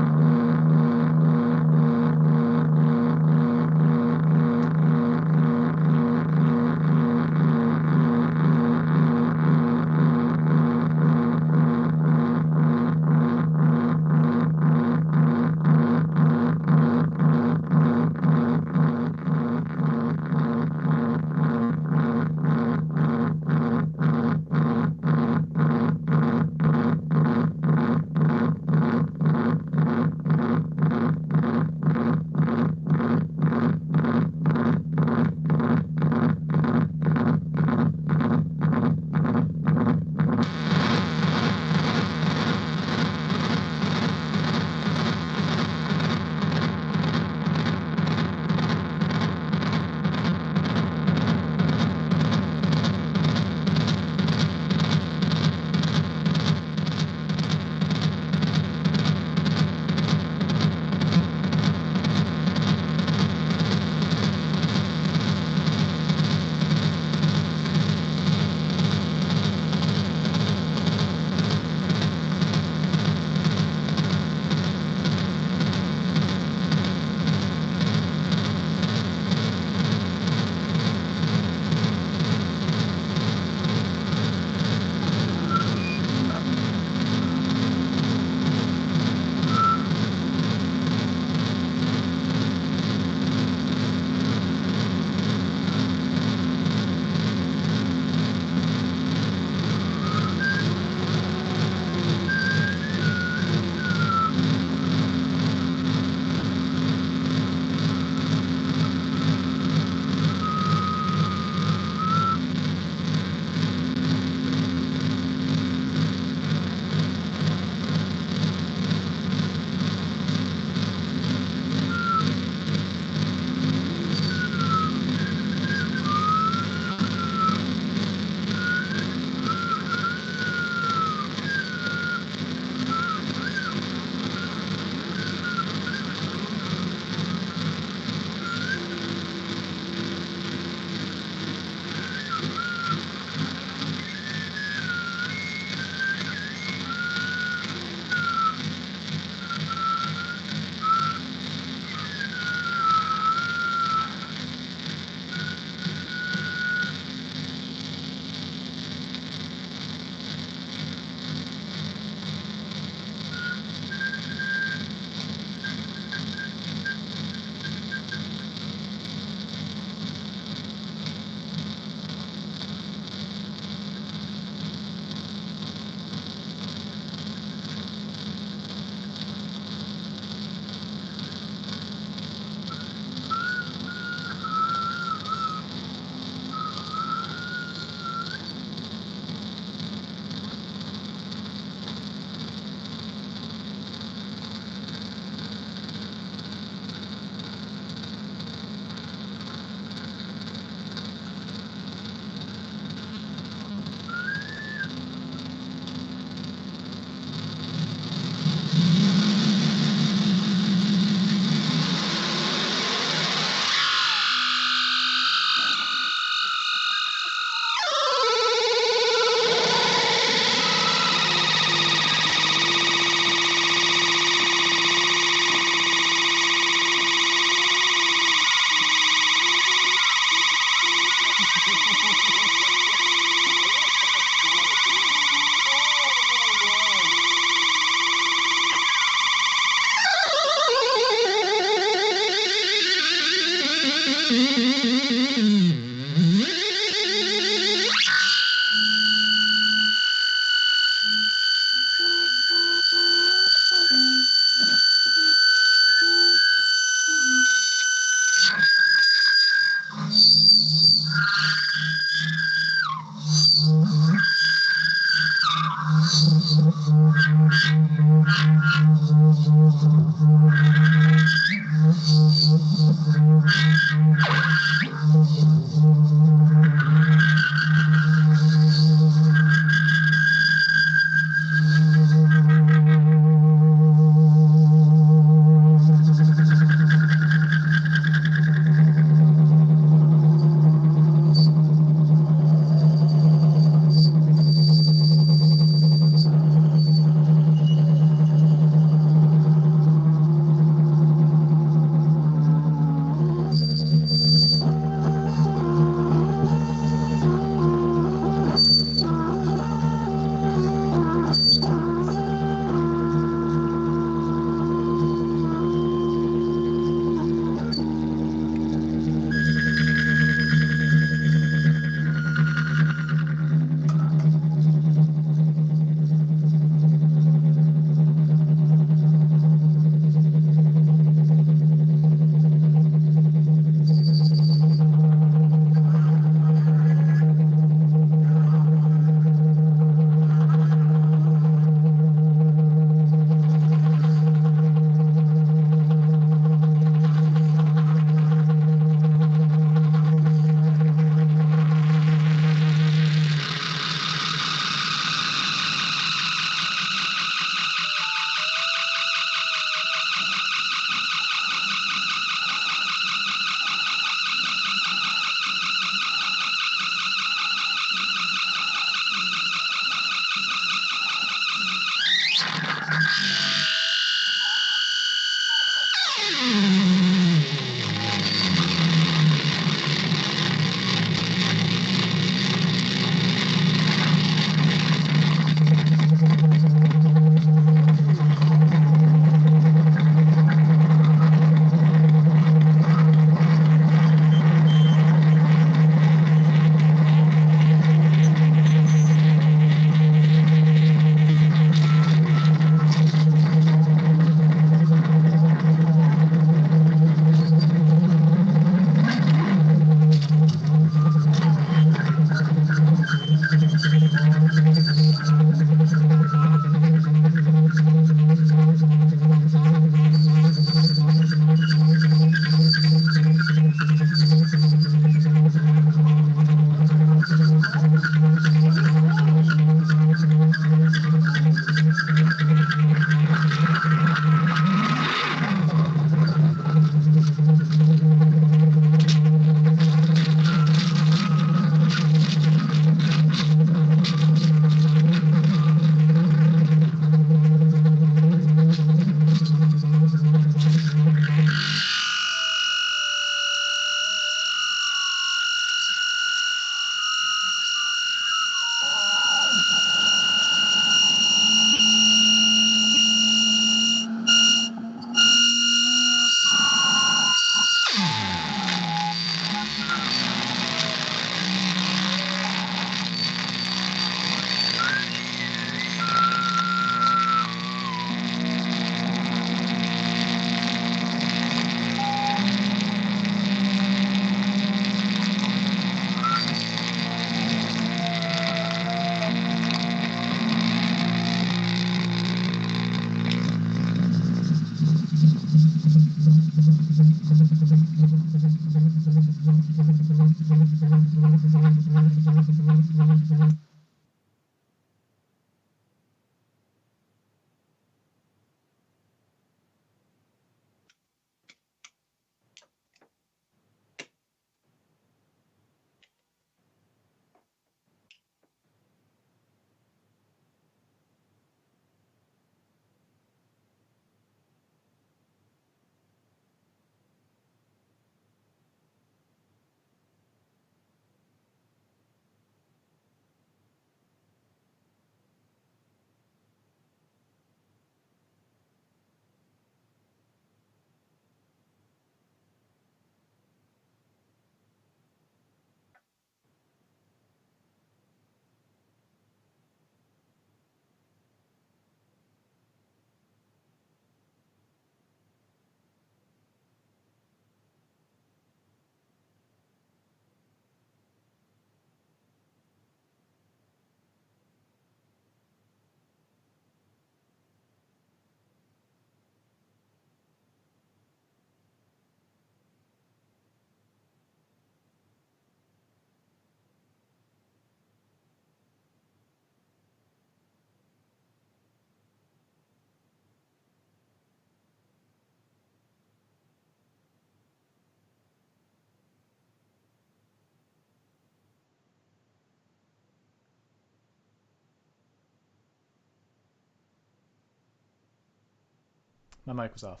My mic was off.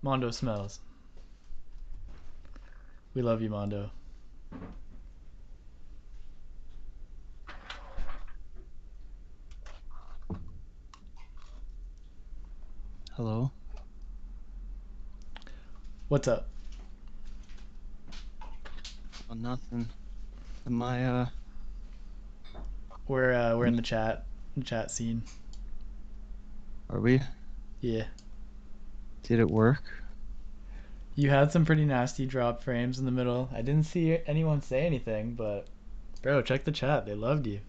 Mondo smells. We love you, Mondo. Hello? What's up? Oh, nothing. Am I, We're in the chat scene. Are we? Yeah. Did it work? You had some pretty nasty drop frames in the middle. I didn't see anyone say anything, but bro, check the chat. They loved you.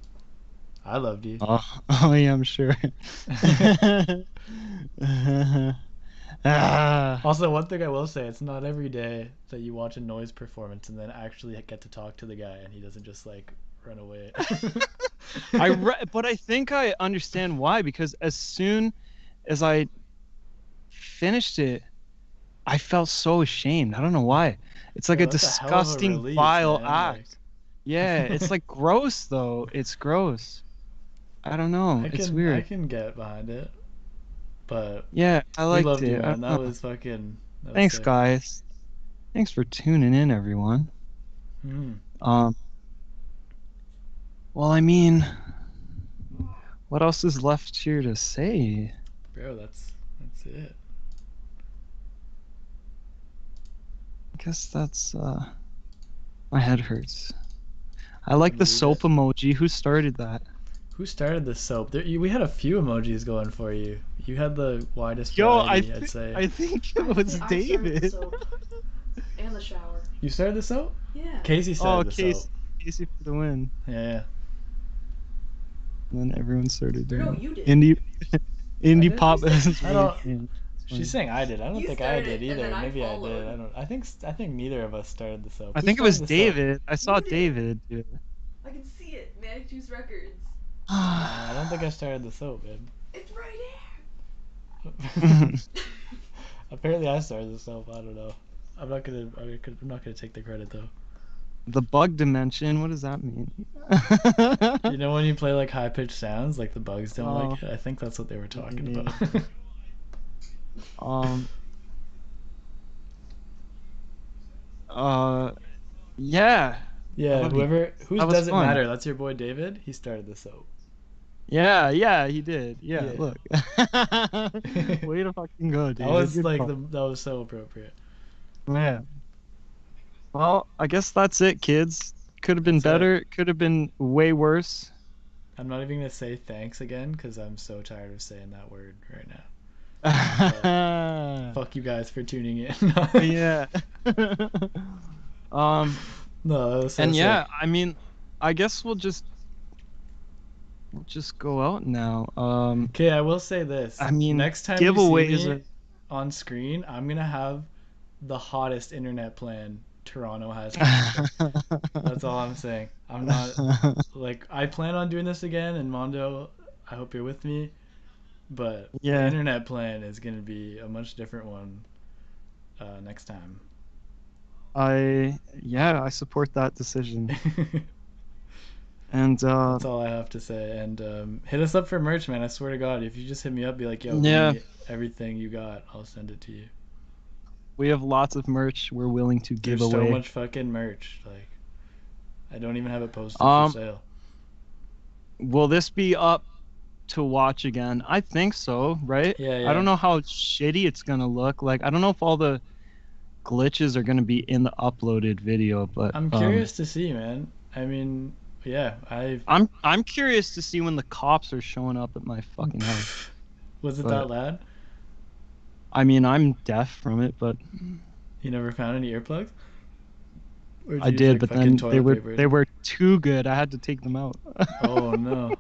I loved you. Oh yeah, I'm sure. Also, one thing I will say, it's not every day that you watch a noise performance and then actually get to talk to the guy and he doesn't just like run away. But I think I understand why, because as soon as I finished it, I felt so ashamed. I don't know why. It's like Bro, a that's a hell of a disgusting, release, vile man, act. like- Yeah, it's like gross though. It's gross. I don't know. It's weird. I can get behind it, but Yeah, I we liked loved it. you, I man. don't That know. was fucking. That was Thanks, sick. guys. Thanks for tuning in, everyone. Mhm. Well, I mean, what else is left here to say? Bro, that's it. I guess that's my head hurts. I like the believe soap emoji. Who started that? Who started this soap? We had a few emojis going for you. You had the widest Yo, variety, I'd say. I think it was I started David. the soap and the shower. You started the soap? Yeah. Casey started the soap. Casey for the win. Yeah. And then everyone started No, doing you did. indie did? pop. I don't. Funny. She's saying I did. I don't You think I started did it, and either. then I Maybe I did. followed. I don't. I think neither of us started the soap. I Who think it was started the soap? David. I saw You did. David do it. I can see it. Manic Juice Records. I don't think I started the soap, man. It's right here. Apparently, I started the soap. I don't know. I'm not gonna take the credit though. The bug dimension. What does that mean? You know when you play like high pitched sounds, like the bugs don't Oh. like it. I think that's what they were talking Yeah. about. Yeah. Yeah, That whose was doesn't fun. matter. That's your boy David. He started the soap. Yeah, he did. Yeah, Yeah. look. Way to fucking go, dude. That was Good like call. that was so appropriate. Yeah. Well, I guess that's it, kids. Could have been That's it. better. Could have been way worse. I'm not even gonna say thanks again because I'm so tired of saying that word right now. Fuck you guys for tuning in. Yeah. No, that was so And yeah, sick. I mean, I guess we'll just go out now. Okay, I will say this. I mean, next time giveaways you see me are- on screen, I'm gonna have the hottest internet plan Toronto has. That's all I'm saying. I'm not like I plan on doing this again, and Mondo, I hope you're with me. But Yeah. the internet plan is gonna be a much different one next time. I support that decision. And That's all I have to say. And hit us up for merch, man. I swear to God, if you just hit me up, be like, yo, Yeah. give me everything you got, I'll send it to you. we have lots of merch we're willing to give There's away. so much fucking merch. Like, I don't even have it posted Um, for sale. Will this be up to watch again? I think so, right? Yeah. I don't know how shitty it's gonna look. Like, I don't know if all the glitches are gonna be in the uploaded video, but I'm curious to see, man. I mean, yeah, I'm curious to see when the cops are showing up at my fucking house. Was it But- that loud? I mean, I'm deaf from it, but You never found any earplugs? Or I you use, did. like, But fucking then toilet paper? they were too good. I had to take them out. Oh no.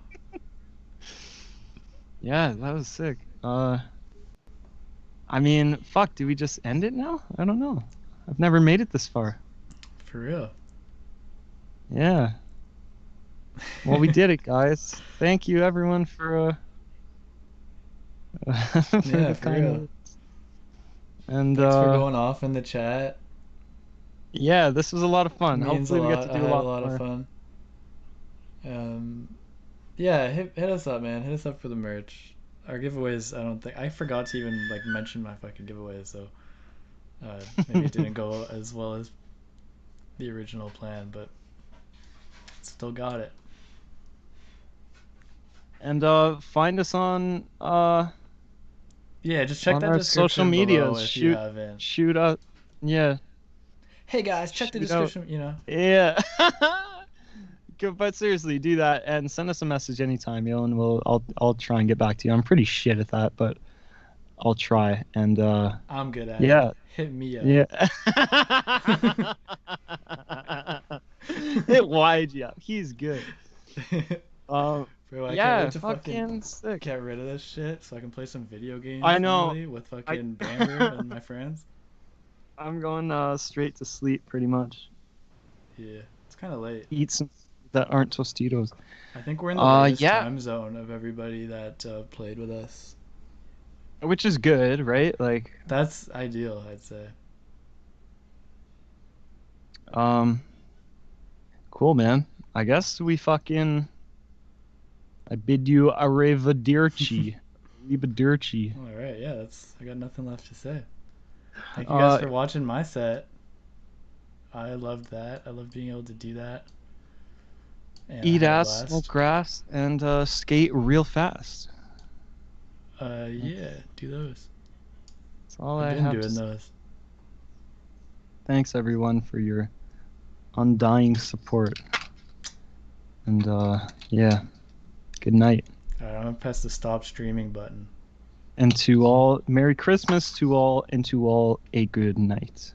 Yeah, that was sick. I mean, fuck. Do we just end it now? I don't know. I've never made it this far. For real. Yeah. Well, we did it, guys. Thank you, everyone, for for Yeah, the for kind real. words. And Thanks for going off in the chat. yeah, this was a lot of fun. Means Hopefully, a we lot. get to I do had a a lot more. of fun. Yeah, hit us up, man. Hit us up for the merch. Our giveaways, I forgot to even like mention my fucking giveaways, so maybe it didn't go as well as the original plan, but still got it. And find us on Yeah, just check on that our description social below medias. if you haven't. Shoot up. Yeah. Hey guys, check the Shoot out. description. You know. Yeah. But seriously, do that and send us a message anytime, yo, and I'll try and get back to you. I'm pretty shit at that, but I'll try. And I'm good at yeah. it. Hit me up. Yeah. Hit Wyegee up. He's good. Bro, I yeah, can't wait to fucking sick. get rid of this shit so I can play some video games. I know. finally with fucking Bamber and my friends. I'm going straight to sleep pretty much. Yeah, it's kind of late. Eat some that aren't Tostitos. I think we're in the latest yeah. time zone of everybody that played with us. Which is good, right? Like, That's ideal, I'd say. cool, man. I guess we fucking. I bid you arrivederci. Arrivederci. All right, yeah, I got nothing left to say. Thank you guys for watching my set. I loved that. I love being able to do that. And I Eat had a ass, blast. smoke grass, and skate real fast. Yeah, do those. That's all I've I been have to doing say. those. Thanks everyone for your undying support. And yeah, good night. All right, I'm gonna press the stop streaming button. And to all, Merry Christmas to all, and to all a good night.